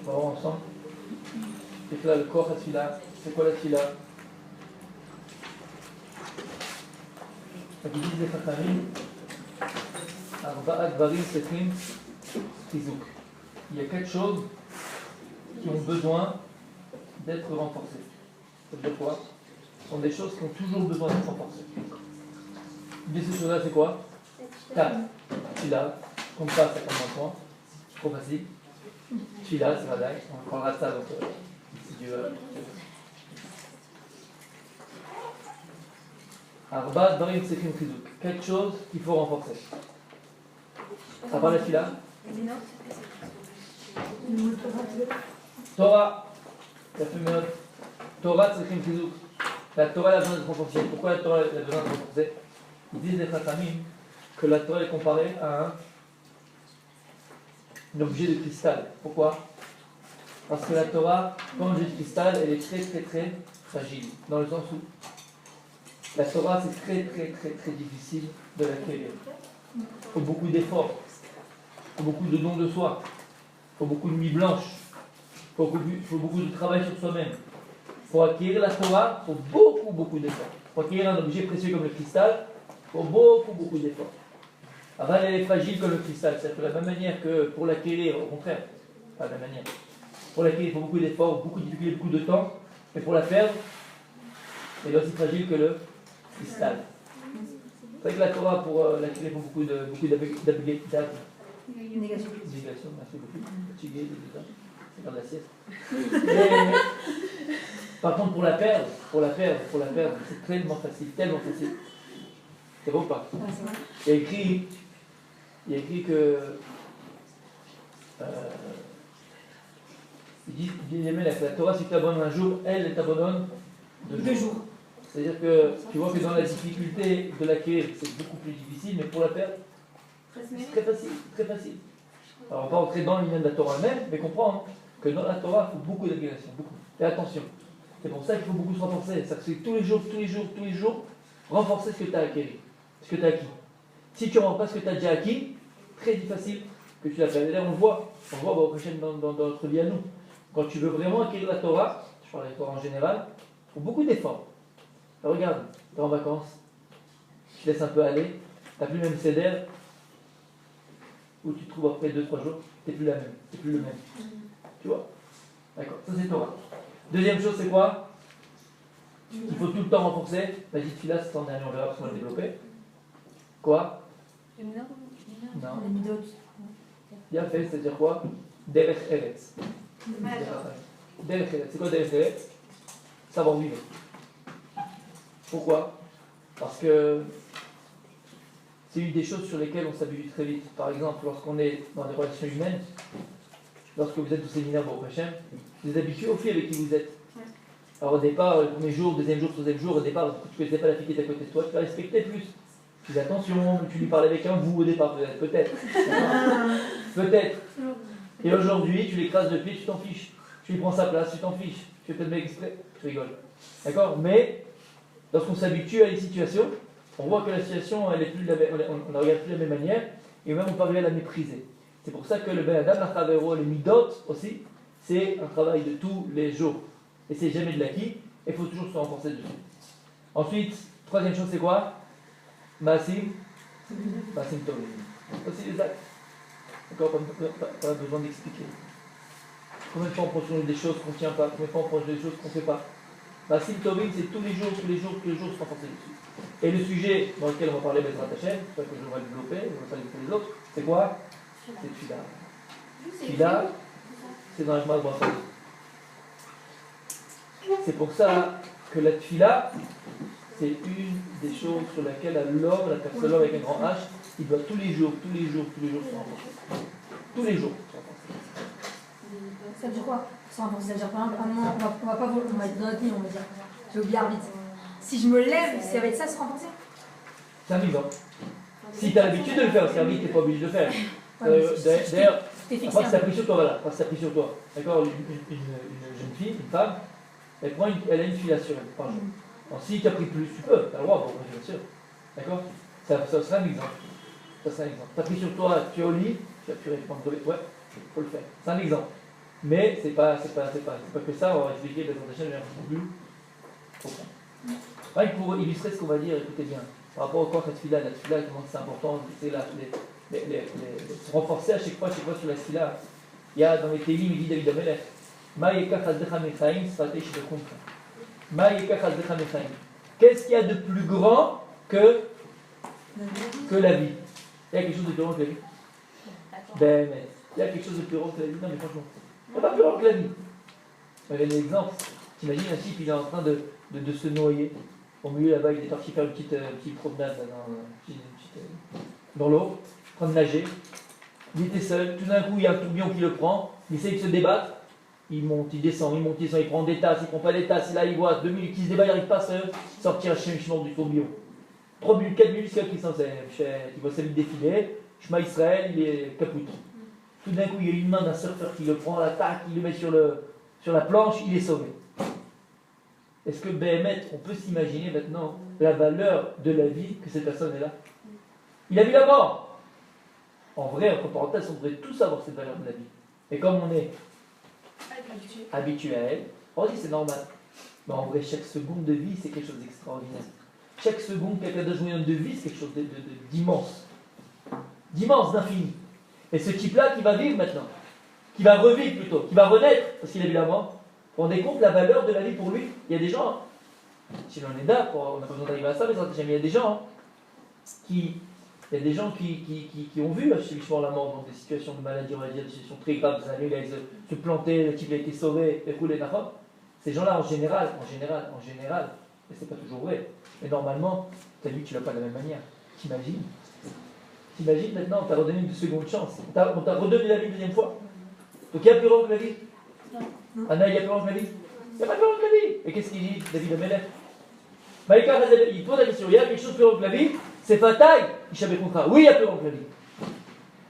On va voir ensemble. Et là, le corps, la tfila. C'est quoi la tfila? Donc, ils disent les Chachamim, Arba'at Dvarim Sechim Chizuk. Il y a 4 choses qui ont besoin d'être renforcées. Ça veut dire quoi? Ce sont des choses qui ont toujours besoin d'être renforcées. Une de ces choses-là, c'est quoi? 4. Tfila, compte pas, ça compte un point. C'est trop facile. Tfila, c'est Vadaï. On parlera de ça, donc si Dieu veut. Arba Dvarim Sechim Chizuk. 4 choses qu'il faut renforcer. À part la Tfila. Torah. La fameuse Torah Sechim Chizuk. La Torah a besoin d'être renforcée. Pourquoi la Torah a besoin d'être renforcée? Ils disent les Chachamim que la Torah est comparée à un objet de cristal. Pourquoi? Parce que la Torah, comme objet de cristal, elle est très très très fragile. Dans le sens où la Torah, c'est très très très très difficile de l'acquérir. Il faut beaucoup d'efforts, il faut beaucoup de dons de soi, il faut beaucoup de nuits blanches, il faut beaucoup de travail sur soi-même. Pour acquérir la Torah, il faut beaucoup d'efforts. Pour acquérir un objet précieux comme le cristal, il faut beaucoup d'efforts. Avant, elle est fragile comme le cristal, c'est-à-dire que de la même manière que pour l'acquérir, au contraire, pas de la même manière. Pour l'acquérir, il faut beaucoup d'efforts, beaucoup de difficultés, beaucoup de temps, mais pour la perdre, elle est aussi fragile que le cristal. C'est vrai que la Torah, pour l'acquérir, il faut beaucoup d'abnégation. Merci beaucoup. Fatigué, c'est faire de la sieste. Mais, par contre, pour la perdre, c'est tellement facile. C'est beau ou pas? Il y a écrit que il dit que la Torah, si tu t'abandonnes un jour, elle t'abandonne 2 jours. C'est-à-dire que tu vois que dans la difficulté de l'acquérir, c'est beaucoup plus difficile, mais pour la perdre, c'est très facile. Alors on va pas rentrer dans l'univers de la Torah elle-même, mais comprendre que dans la Torah, il faut beaucoup d'abnégation, beaucoup. Et attention, c'est pour ça qu'il faut beaucoup se renforcer. C'est-à-dire que c'est tous les jours, renforcer ce que tu as acquis. Ce que tu as acquis. Si tu ne renforces pas ce que tu as déjà acquis, très difficile que tu l'appelles. Et là, on le voit au prochain dans notre vie à nous. Quand tu veux vraiment acquérir la Torah, je parle de la Torah en général, il faut beaucoup d'efforts. Regarde, tu es en vacances, tu te laisses un peu aller, tu n'as plus le même CDR, où tu te trouves après 2-3 jours, tu n'es plus la même, tu n'es plus le même. Tu vois? D'accord, ça c'est Torah. Deuxième chose, c'est quoi? Il faut tout le temps renforcer. La petite fille là, c'est en dernier, on verra parce qu'on l'a développé. Quoi? Non. Bien fait, c'est-à-dire quoi? Derech Eretz. Derech Eretz. C'est quoi Derech Eretz? Savoir vivre. Pourquoi? Parce que c'est une des choses sur lesquelles on s'habitue très vite. Par exemple, lorsqu'on est dans des relations humaines, lorsque vous êtes au séminaire au prochain, vous êtes habitué aux filles avec qui vous êtes. Alors au départ, le premier jour, deuxième jour, troisième jour, au départ, tu ne connaissais pas la fille qui est à côté de toi, tu la respectais plus. Tu dis attention, tu lui parlais avec un vous au départ, peut-être. Peut-être. Et aujourd'hui, tu l'écrases de pied, tu t'en fiches. Tu lui prends sa place, tu t'en fiches. Tu fais peut-être mec exprès, tu rigoles. D'accord? Mais lorsqu'on s'habitue à une situation, on voit que la situation, elle est plus on ne regarde plus de la même manière, et même on parvient à la mépriser. C'est pour ça que le Ben Adam, la Chavero, le Midot aussi, c'est un travail de tous les jours. Et c'est jamais de l'acquis, et il faut toujours se renforcer dessus. Ensuite, troisième chose, c'est quoi? Maasim Tovim. Aussi les actes. D'accord, pas besoin d'expliquer. Combien de fois on prend des choses qu'on ne tient pas? Combien de fois on prend des choses qu'on ne fait pas? Maasim Tovim, c'est tous les jours se renforcer dessus. Et le sujet dans lequel on va parler Bezrat Hashem, c'est pas que je vais développer, on va pas développer les autres, c'est quoi? C'est Tfila. Tfila, c'est dans la Gemara de Brachot. C'est pour ça que la Tfila, c'est une des choses sur laquelle l'homme, la personne avec un grand H, il doit tous les jours se renforcer. Tous les jours se renforcer. Ça veut dire quoi? Se renforcer, ça veut dire par exemple, on va pas voler, on va être dans notre vie, on va dire. J'ai oublié arbitre. Si je me lève, ça va être ça, se renforcer? C'est un exemple. Si tu as l'habitude de le faire, c'est un tu n'es pas obligé de le faire. D'ailleurs, après que ça a pris sur toi, voilà. Après que ça a pris sur toi. D'accord? Une jeune fille, une femme, elle a une fille sur elle par jour. Donc si tu as pris plus, tu peux, tu as le droit, bon, bien sûr. D'accord? Ça sera un exemple. Tu as pris sur toi, tu es au lit, tu as pu répondre, ouais, il faut le faire. C'est un exemple. Mais c'est pas que ça, on va expliquer la présentation de manière plus profonde. Pareil, pour illustrer ce qu'on va dire, écoutez bien, par rapport au corps la tefila, comment c'est important, c'est se renforcer à chaque fois sur la tefila. Il y a dans les Télim, il dit David Amelech, Ma yekach azdecha mechaim, sfatei shebechumcha. Ma yekach azdecha mechaim. Qu'est-ce qu'il y a de plus grand que la vie? Il y a quelque chose de plus grand que la vie. Ben, mais il y a quelque chose de plus grand que la vie. Non, mais franchement, il n'y a pas plus grand que la vie. Je vais donner un exemple. T'imagines un type, il est en train de se noyer. Au milieu là-bas, il est parti faire une petite promenade là, dans l'eau, en train de nager. Il était seul. Tout d'un coup, il y a un tourbillon qui le prend. Il essaye de se débattre. Il monte, il descend, il prend des tasses, il prend pas des tasses. Et là, il voit 2 minutes qui se débat, il n'arrive pas à sortir un chemin du tourbillon. 3 minutes, 4 minutes, jusqu'à qu'il s'en sert. Il voit sa vie défiler. Shema Israël, il est caput. Tout d'un coup, il y a une main d'un surfeur qui le prend, l'attaque, il le met sur la planche, il est sauvé. Est-ce que Béhémet, on peut s'imaginer maintenant la valeur de la vie que cette personne est là? Il a vu la mort. En vrai, entre parenthèses, on devrait tous avoir cette valeur de la vie. Et comme on est habitué à elle, on dit c'est normal. Mais en vrai, chaque seconde de vie, c'est quelque chose d'extraordinaire. Chaque seconde qu'un de vie, c'est quelque chose d'immense. D'immense, d'infini. Et ce type-là qui va vivre maintenant, qui va revivre plutôt, qui va renaître, parce qu'il a vu la mort, vous vous rendez compte la valeur de la vie pour lui? Il y a des gens, si l'on est là, on n'a pas besoin d'arriver à ça, mais il y a des gens qui ont vu chimiquement la mort dans des situations de maladie, on va dire, des situations très graves, des années, il a se planter, le type a été sauvé, écoulé, d'accord. Ces gens-là, en général, et c'est pas toujours vrai, mais normalement, tu as vu que tu ne l'as pas de la même manière. T'imagines maintenant, on t'a redonné une seconde chance, on t'a redonné la vie une deuxième fois. Donc il y a plus grand que la vie? Anna, il y a plus grand que la vie? Il n'y a pas plus grand que la vie. Et qu'est-ce qu'il dit, David Amelech? Il pose la question, il y a quelque chose de plus grand que la vie? C'est fatal, Ishabé Kontra. Oui, il y a plus grand que la vie.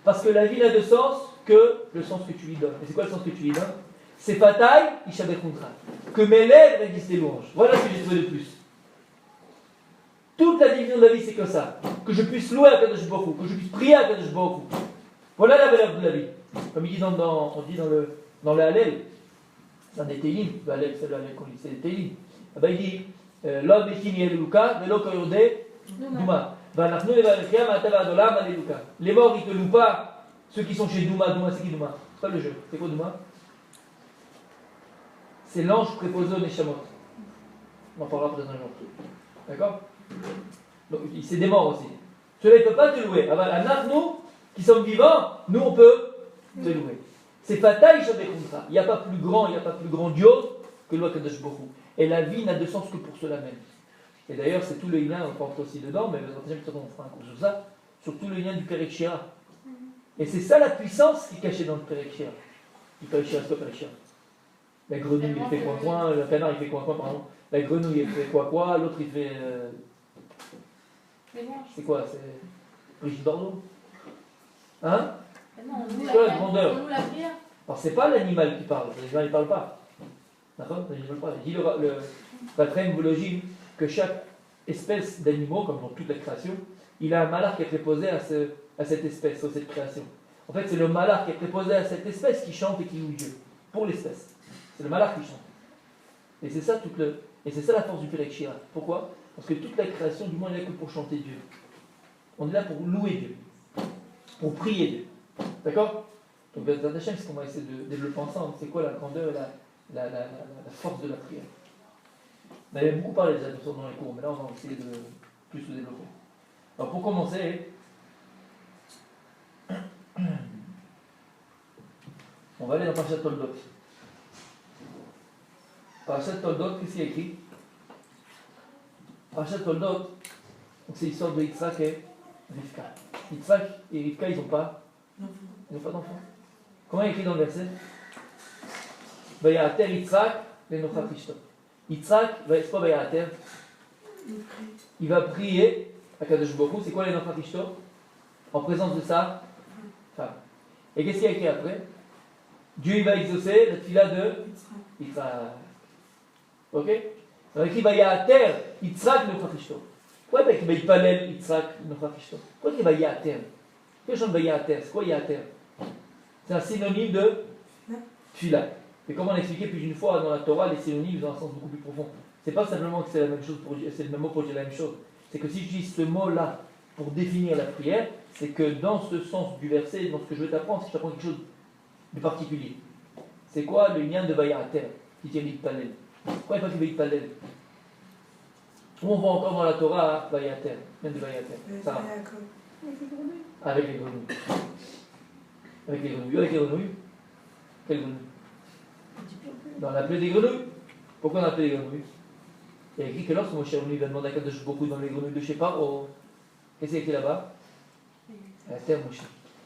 Parce que la vie n'a de sens que le sens que tu lui donnes. Et c'est quoi le sens que tu lui donnes? C'est fatal, Ishabé Kontra. Que mes lèvres disent tes louanges. Voilà ce que j'ai trouvé de plus. Toute la division de la vie, c'est que ça. Que je puisse louer à Kadosh Baruch Hu, que je puisse prier à Kadosh Baruch Hu. Voilà la valeur de la vie. Comme il dit on dit dans le Hallel, dans des Télim, le Hallel, c'est le Hallel qu'on lit, c'est des Télim. Il dit l'homme est fini Eluka, mais l'homme est Douma. Les morts, ils ne te louent pas. Ceux qui sont chez Douma, c'est qui Douma? C'est pas le jeu. C'est quoi Douma? C'est l'ange préposé au Neshamot. On en parlera peut-être un jour. D'accord? Donc, c'est des morts aussi. Ceux-là, ils ne peuvent pas te louer. Nous, qui sommes vivants, nous, on peut te louer. C'est fatal, il n'y a pas plus grand, il n'y a pas plus grandiose que le Kadosh Baruch Hu. Et la vie n'a de sens que pour cela même. Et d'ailleurs, c'est tout le lien, on rentre aussi dedans, mais on fera un cours sur ça, sur tout le lien du Perek Shira. Et c'est ça la puissance qui est cachée dans le Perek Shira. Du Perek Shira, c'est quoi Perek Shira? La grenouille, il fait coin-coin, le canard, il fait coin-coin, pardon. La grenouille, elle fait quoi, l'autre, il fait. C'est quoi? C'est Brigitte Bardot? Hein? C'est quoi la grandeur? Alors, c'est pas l'animal qui parle, les gens, ils ne parlent pas. D'accord? Il dit d'après une biologie que chaque espèce d'animaux, comme dans toute la création, il a un malach qui est préposé à cette espèce, à cette création. En fait, c'est le malach qui est préposé à cette espèce qui chante et qui loue Dieu, pour l'espèce. C'est le malach qui chante. Et c'est ça, la force du Perek Shira. Pourquoi? Parce que toute la création, du moins, elle est là que pour chanter Dieu. On est là pour louer Dieu, pour prier Dieu. D'accord? Donc, dans la chaîne, c'est ce qu'on va essayer de développer ensemble. C'est quoi la grandeur et la force de la prière? On avait beaucoup parlé déjà de ça dans les cours, mais là, on va essayer de plus le développer. Alors, pour commencer, on va aller dans Parashat Toldot. Parashat Toldot, qu'est-ce qu'il y a écrit? Parashat Toldot, c'est l'histoire de Yitzhak et Rivka. Yitzhak et Rivka, ils n'ont pas d'enfants. Comment il est écrit dans le verset? Vayater Yitzhak lenochat ishto. Yitzhak, c'est quoi Vayater? Il va prier à Kadosh Baruch Hu. C'est quoi lenochat ishto? En présence de sa femme. Et qu'est-ce qu'il y a écrit après? Dieu il va exaucer la tefila de Yitzhak. Ok? Il a écrit Vayater Yitzhak lenochat ishto. Pourquoi il va yipalel Yitzhak lenochat ishto? Pourquoi il va Yater? Qu'est-ce que Vayater? C'est quoi Yater? C'est un synonyme de Tfila. Et comme on a expliqué plus d'une fois dans la Torah, les synonymes ont un sens beaucoup plus profond. C'est pas simplement que c'est la même chose c'est le même mot pour dire la même chose. C'est que si j'utilise ce mot-là pour définir la prière, c'est que dans ce sens du verset, dans ce que je veux t'apprendre, si je t'apprends quelque chose de particulier. C'est quoi le lien de Vayater qui dit Mitpalel? Pourquoi il n'y a pas que Mitpalel? Où on voit encore dans la Torah Vayater, lien de Vayater. Sarah. Avec les grenouilles. Avec les grenouilles. Avec les grenouilles. Quelles grenouilles? Dans la plaie des grenouilles. Pourquoi dans la plaie des grenouilles? Il y a écrit que lorsque Moshe va demander à Kadosh beaucoup dans les grenouilles de Shepar, qu'est-ce qu'il y a écrit là-bas? À la terre, Moshe.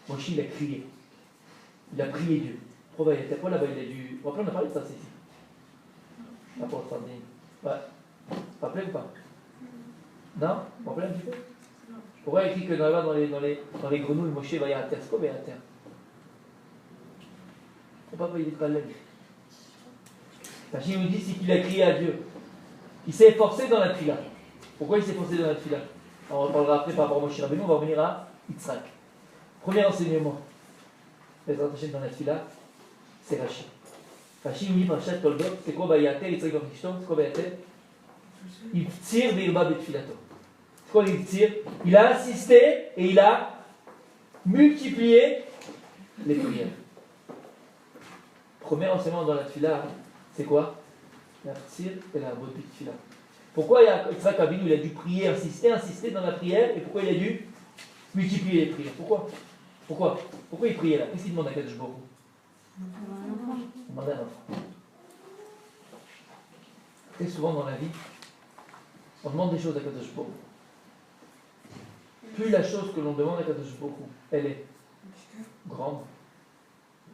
Moshe, il a crié. Il a prié Dieu. Pourquoi là-bas, il a dû. Après, on a parlé de ça, c'est ici. Rapport à ouais. Vous vous rappelez ou pas? Non? Vous vous rappelez un petit peu? Pourquoi il y a écrit que dans les grenouilles, Moshe va y à la terre? C'est quoi va y à la terre? Pourquoi il n'est pas là? Rachid nous dit c'est qu'il a crié à Dieu. Il s'est efforcé dans la Tfila. Pourquoi il s'est efforcé dans la Tfila? On reparlera après par rapport à Moshe Rabbeinu, on va revenir à Yitzhak. Premier enseignement. Les attachés dans la Tfila, c'est Rachid. Rachid nous dit par Rachid Toldot, c'est quoi Bayater, Yitzhak Bamishton, c'est quoi Bayater? Il tire Birba Betfilato. C'est quoi il tire? Il a insisté et il a multiplié les prières. Premier enseignement dans la Tfila, c'est quoi? La tzir et la beauté Tfila. Pourquoi Yitzhak Avinu il a dû prier, insister dans la prière, et pourquoi il a dû multiplier les prières? Pourquoi il priait là? Qu'est-ce qu'il demande à Kadosh Baruch Hu? Il demande un enfant. Très souvent dans la vie, on demande des choses à Kadosh Baruch Hu. Plus la chose que l'on demande à Kadosh Baruch Hu, elle est grande,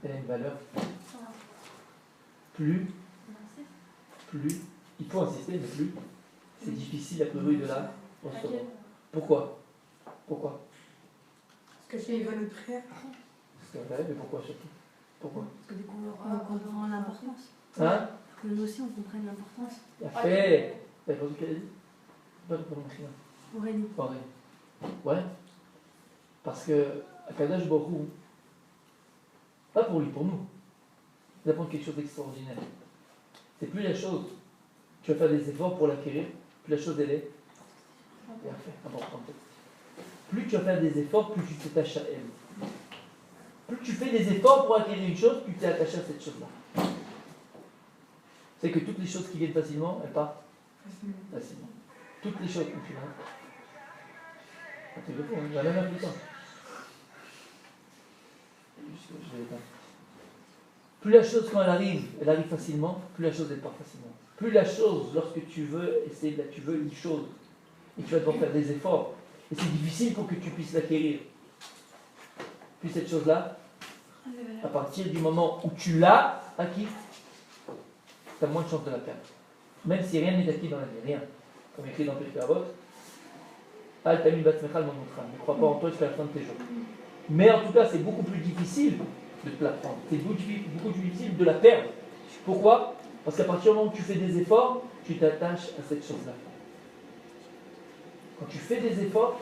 elle a une valeur, plus, il faut insister, mais plus, c'est difficile à priori de la recevoir. Pourquoi? Parce que c'est une bonne prière. C'est vrai, mais pourquoi surtout? Pourquoi? Parce que du coup, on comprend l'importance. Hein? Que nous aussi, on comprenne l'importance. Il a fait. T'as entendu ce qu'elle a dit? Pas pour Aurélie. Ouais. Parce que Akadosh Baruch Hu, pas pour lui, pour nous, il apprend quelque chose d'extraordinaire. C'est plus la chose, tu vas faire des efforts pour l'acquérir, plus la chose elle est importante. Plus tu vas faire des efforts, plus tu t'attaches à elle. Plus tu fais des efforts pour acquérir une chose, plus tu es attaché à cette chose-là. C'est que toutes les choses qui viennent facilement, elles partent facilement. Toutes les choses que tu as. Tu le fais, on va même un peu de temps. Plus la chose, quand elle arrive facilement, plus la chose elle part facilement. Plus la chose, lorsque tu veux essayer de tu veux une chose, et tu vas devoir faire des efforts, et c'est difficile pour que tu puisses l'acquérir. Puis cette chose-là, à partir du moment où tu l'as acquis, tu as moins de chances de la perdre. Même si rien n'est acquis dans la vie, rien. Comme écrit dans Pirkei Avot, Al Tamid Batzmecha Al-Mamotcha, ne crois pas en toi jusqu'à la fin de tes jours. Mais en tout cas, c'est beaucoup plus difficile de te la prendre. C'est beaucoup plus difficile de la perdre. Pourquoi? Parce qu'à partir du moment où tu fais des efforts, tu t'attaches à cette chose-là. Quand tu fais des efforts,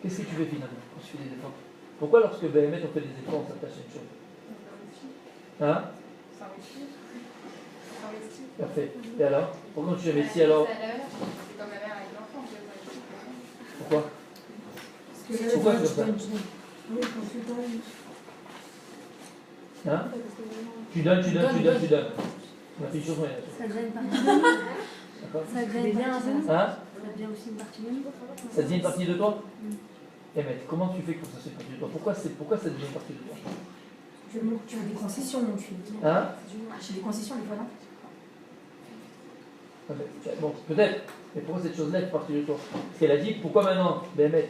qu'est-ce que tu fais finalement quand tu fais des efforts? Pourquoi lorsque BMS on fait des efforts, on s'attache à une chose? Hein? Parfait. Et alors? Pourquoi tu investis alors? C'est comme la mère avec l'enfant. Pourquoi? Parce Pourquoi tu veux ça? Oui, quand tu donnes. Hein? Tu donnes. On a fait une chose moyenne. Ça devient une partie de nous. D'accord? Ça devient une partie de nous. Hein? Ça devient aussi une partie de nous. Ça devient une partie de toi? Eh mais comment tu fais pour que ça soit une partie de toi? Pourquoi ça devient une partie de toi? Tu veux des concessions, mon cul. Hein? J'ai des concessions, des fois, non? Bon, peut-être. Mais pourquoi cette chose-là est partie de toi? Parce qu'elle a dit, pourquoi maintenant? Béhémet.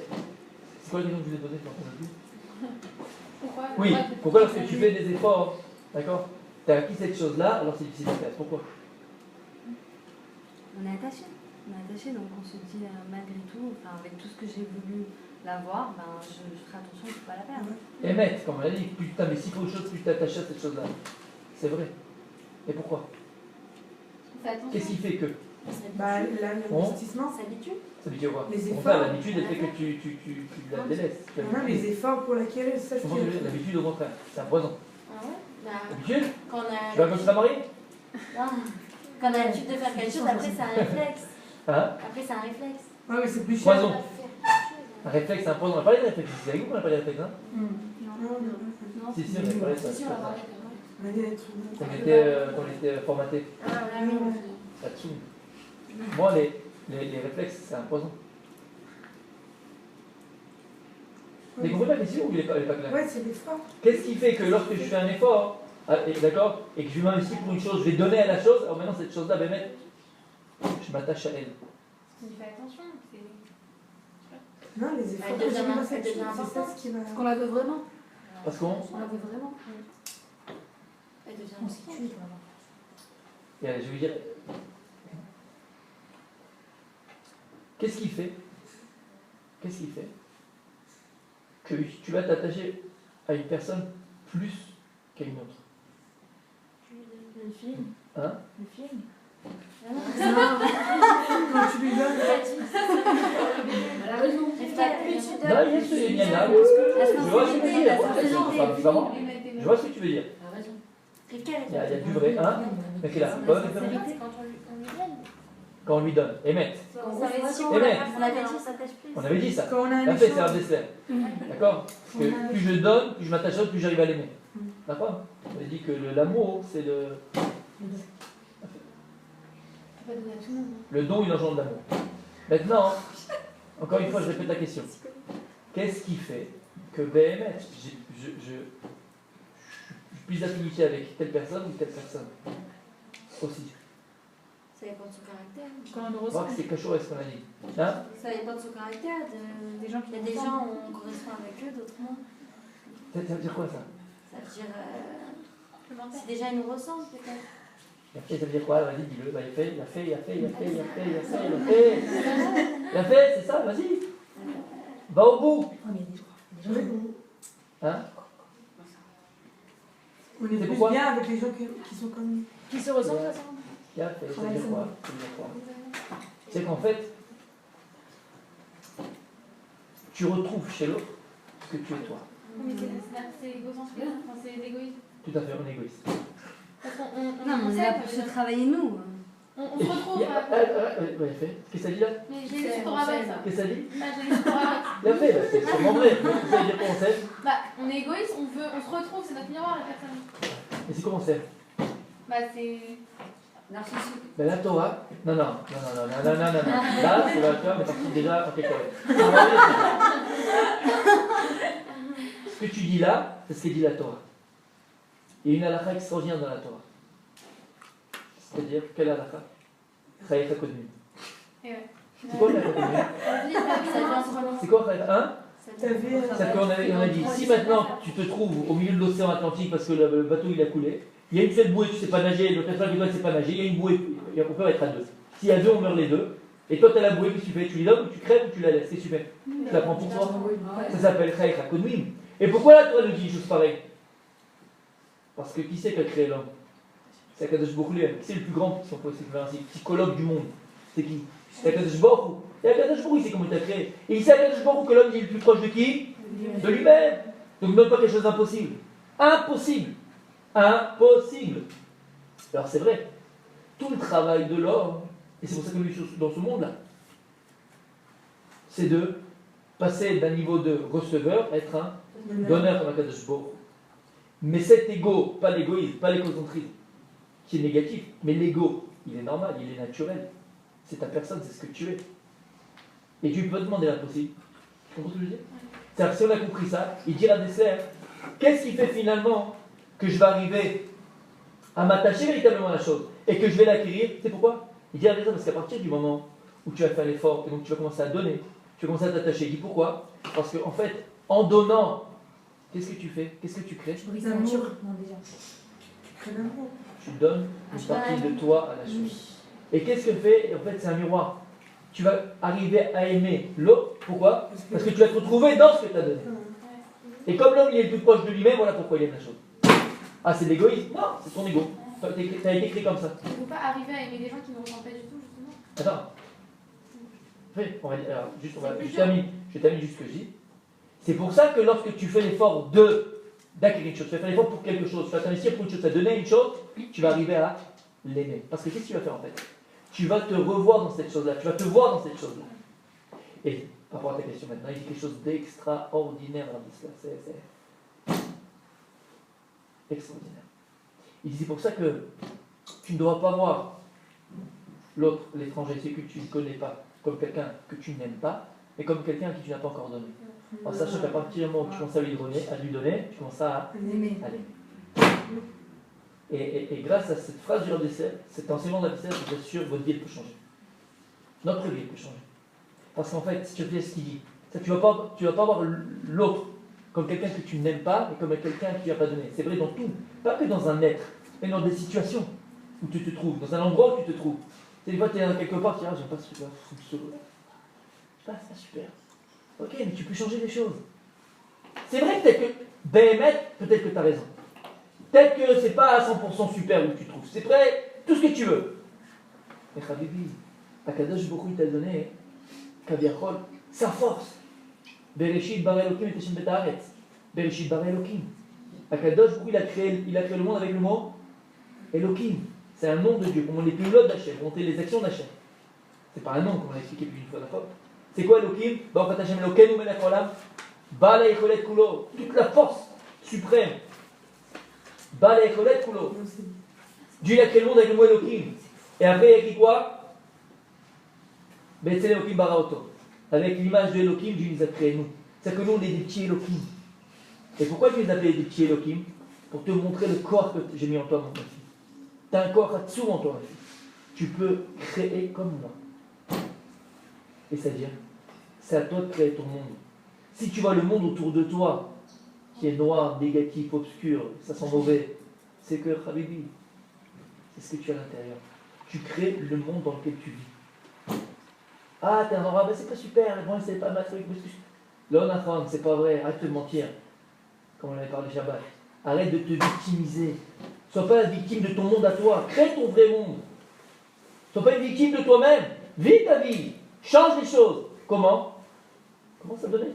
C'est quoi la question que je vous ai posée? Pourquoi? Oui, pourquoi lorsque tu fais des efforts, d'accord, tu as acquis cette chose-là, alors c'est difficile à faire. Pourquoi? On est attaché. Donc on se dit, malgré tout, enfin, avec tout ce que j'ai voulu l'avoir, ben, je ferai attention, je ne peux pas la perdre. Émettre, comme on l'a dit, plus tu t'investis pour une chose, plus tu t'attaches à cette chose-là. C'est vrai. Et pourquoi? Qu'est-ce qui fait que? L'investissement. S'habitue. Ça veut dire quoi? Les Enfin, efforts. l'habitude, elle fait que tu la délaisses. Non, les efforts pour l'acquérir, ça L'habitude, au contraire, c'est un poison. Ah ouais? Habitude? Quand on Tu vas a comme ça marié? non, quand on a l'habitude de faire quelque chose, après c'est un réflexe. Hein? Après c'est un réflexe. Ouais, mais c'est plus cher. Poison. Un réflexe, c'est un poison. On a parlé de réflexe. C'est avec vous qu'on a parlé de réflexe, hein? Non, Si, si, on a parlé de ça. Si, on a parlé. On a dit des trucs. Qu'on était formaté. Ah, oui. Là-dessous. Moi, les réflexes, c'est un poison. Vous comprenez la question ou elle n'est pas claire? Ouais, c'est des fois. Qu'est-ce qui fait que lorsque je fais un effort, d'accord, et que je vais m'investir pour une chose, je vais donner à la chose, alors maintenant cette chose-là, ben, je m'attache à elle. Tu fais attention. Non, les efforts. Elle devient- j'ai pas elle cette devient chose, c'est ça importante. ce qui va. Parce qu'on la veut vraiment. Parce qu'on, On la veut vraiment. Elle devient On se tue, vraiment. je vais vous dire, qu'est-ce qui fait que tu vas t'attacher à une personne plus qu'à une autre? une fille. Hein? Le film. Quand tu lui donnes. Elle a raison. Non, il y a ce lien-là. Je vois ce que tu veux dire. Je vois ce que tu veux dire. Elle a raison. Il y a du vrai. Hein? Mais qui est là? Bonne C'est quand on lui donne. Quand on lui donne. Émettre. On s'investit, Eh ben. on avait dit on s'attache plus. On avait dit ça. Quand on a un La fait, c'est un échange. dessert. D'accord? Parce que plus je donne, plus je m'attache à l'autre, plus j'arrive à l'aimer. D'accord? On a dit que l'amour, c'est le Tu peux donner à tout le monde. le don, il engendre l'amour. Maintenant, encore une fois, je répète la question. Qu'est-ce qui fait que BMS, je plus d'affinité avec telle personne ou telle personne? Aussi. Ça dépend de son caractère. Quand on le On voit ressent. que c'est cachot, est-ce qu'on a dit? Hein? Ça dépend de son caractère. Des gens qui Il y a des gens où on correspond avec eux, d'autres non. Ça veut dire quoi ça? Ça veut dire. Si déjà ils nous ressemblent peut-être. Il a fait, ça veut dire quoi? Vas-y, dis-le. Bah, il a fait, c'est ça, vas-y. Va au bout. On est des gens. Hein? On est C'est plus pourquoi bien avec les gens qui sont comme nous. Qui se ressemblent, de toute façon. Il a fait, ça veut dire quoi? Ça veut dire quoi? C'est qu'en fait, tu retrouves chez l'autre ce que tu es toi. Mais c'est égocentrique. Enfin, c'est l'égoïsme. Tout à fait, on est égoïste. Parce qu'on Non, mais on est là pour se travailler nous. on se retrouve. Il a fait. Qu'est-ce que ça dit là? Mais j'ai lu sur ton rabat, ça. Qu'est-ce que ça dit? Bah, j'ai lu sur ton rabat. Il a fait, c'est sûrement vrai. Mais ça veut dire comment c'est? Bah, on est égoïste, on se retrouve, c'est notre miroir, la personne. Et c'est comment c'est? Bah, c'est. Narcissique. Ben la Torah. Non. Là, c'est la Torah, mais parti déjà en quelque Ce que tu dis là, c'est ce que dit la Torah. Il y a une halakha extraordinaire dans la Torah. C'est-à-dire, quelle halakha? Chayecha Kodmim. Et ouais. C'est quoi la Kodmim? C'est quoi Chayecha? Hein? C'est qu'on a dit, si maintenant tu te trouves au milieu de l'océan Atlantique parce que le bateau il a coulé, il y a une seule bouée, tu ne sais pas nager, l'autre personne qui doit ne sait pas nager, il y a une bouée, on peut être à deux. S'il y a deux, on meurt les deux. Et toi, tu as la bouée, qu'est-ce que tu fais? Tu lui donnes ou tu crèves ou tu la laisses? Qu'est-ce que tu fais? Tu la prends pour toi? Ça s'appelle Chayecha Kodmim. Et pourquoi la Torah nous dit une chose pareille? Parce que qui c'est qui a créé l'homme? C'est Akadosh Baruch Hu. Qui c'est le plus grand, si on peut s'exprimer ainsi, psychologue du monde? C'est qui? C'est Akadosh Baruch Hu. Et Akadosh Baruch Hu, il sait comment il t'a créé. Et il sait Akadosh Baruch Hu que l'homme il est le plus proche de qui? De lui-même. Donc même pas quelque chose d'impossible. Impossible. Impossible. Alors c'est vrai. Tout le travail de l'homme, et c'est pour ça que nous sommes dans ce monde-là, c'est de passer d'un niveau de receveur à être un donneur comme Akadosh Baruch Hu. Mais cet ego, pas l'égoïsme, pas l'égocentrisme, qui est négatif, mais l'ego, il est normal, il est naturel. C'est ta personne, c'est ce que tu es. Et tu peux demander l'impossible. Tu comprends ce que je veux dire? C'est-à-dire que si on a compris ça, il dira des serfs, qu'est-ce qui fait finalement que je vais arriver à m'attacher véritablement à la chose et que je vais l'acquérir? C'est pourquoi? Il dira des serfs parce qu'à partir du moment où tu vas faire l'effort et donc tu vas commencer à donner, tu vas commencer à t'attacher. Il dit pourquoi? Parce qu'en fait, en donnant, qu'est-ce que tu fais? Qu'est-ce que tu crées? Tu brises la nature. Non, déjà. Tu crées l'amour. Tu donnes une partie de toi à la chose. Et qu'est-ce que fait? En fait, c'est un miroir. Tu vas arriver à aimer l'autre. Pourquoi? Parce que tu vas te retrouver dans ce que tu as donné. Et comme l'homme il est le plus proche de lui-même, voilà pourquoi il aime la chose. Ah, c'est l'égoïsme? Non, c'est ton ego. Tu as été créé comme ça. Il ne faut pas arriver à aimer des gens qui ne nous ressemblent pas du tout, justement. Attends. On va dire, alors, juste, C'est plus je termine juste ce que je dis. C'est pour ça que lorsque tu fais l'effort de d'acquérir une chose, tu vas faire l'effort pour quelque chose, tu vas t'investir pour une chose, tu vas donner une chose, tu vas arriver à l'aimer. Parce que qu'est-ce que tu vas faire en fait? Tu vas te revoir dans cette chose-là, tu vas te voir dans cette chose-là. Et par rapport à ta question maintenant, il dit quelque chose d'extraordinaire dans l'islam. C'est extraordinaire. Il dit c'est pour ça que tu ne dois pas voir l'autre, l'étranger, celui que tu ne connais pas, comme quelqu'un que tu n'aimes pas, mais comme quelqu'un à qui tu n'as pas encore donné. En sachant qu'à partir du moment où tu commences à lui donner, tu commences à L'aimer. l'aimer. Et grâce à cette phrase du Rav Dessler, cet enseignement de Rav Dessler, je vous assure, votre vie elle peut changer. Notre vie elle peut changer. Parce qu'en fait, si tu fais ce qu'il dit, tu ne vas pas voir l'autre comme quelqu'un que tu n'aimes pas, mais comme quelqu'un qui ne a pas donné. C'est vrai dans tout, pas que dans un être, mais dans des situations où tu te trouves, dans un endroit où tu te trouves. Des fois, tu es quelque part, tu dis, ah, j'aime pas ce truc-là, c'est pas super. Ok, mais tu peux changer les choses. C'est vrai peut-être que, peut-être que tu as raison. Peut-être que c'est pas à 100% super où tu trouves. C'est vrai, tout ce que tu veux. Mais Habibi, Akadosh Baruch Hu il t'a donné, Kaviachol, sa force. Bereshit bara Elokim et Teshem Betaharetz. Bereshit bara Elokim. Akadosh Baruch Hu il a créé le monde avec le mot Elokim. C'est un nom de Dieu, comme on est pilotes d'Hachem, on monter les actions d'Hachem. C'est pas un nom, comme on l'a expliqué plus d'une fois, d'accord? C'est quoi Elokim? Baruch Hashem Elokeinu melech olam. Bala Yecholet Kulo. Toute la force suprême. Bala Yecholet Kulo. Dieu il a créé le monde avec le mot Elokim. Et après il a écrit quoi? Be'etzel Elokim bara oto. Avec l'image de Elokim, Dieu nous a créé nous. C'est-à-dire que nous on est des petits Elokim. Et pourquoi Dieu nous a appelés des petits Elokim? Pour te montrer le corps que j'ai mis en toi, mon fils. Tu as un corps Hatsour en toi, ma fille. Tu peux créer comme moi. Et c'est-à-dire, c'est à toi de créer ton monde. Si tu vois le monde autour de toi, qui est noir, négatif, obscur, ça sent mauvais, c'est que, Habibi, c'est ce que tu as à l'intérieur. Tu crées le monde dans lequel tu vis. Ah, t'es un arabe, c'est pas super, bon, c'est pas ma truc. L'on c'est pas vrai, arrête de mentir. Comme on avait parlé Shabbat. Arrête de te victimiser. Sois pas la victime de ton monde à toi. Crée ton vrai monde. Sois pas une victime de toi-même. Vis ta vie. Change les choses. Comment? Comment ça donner?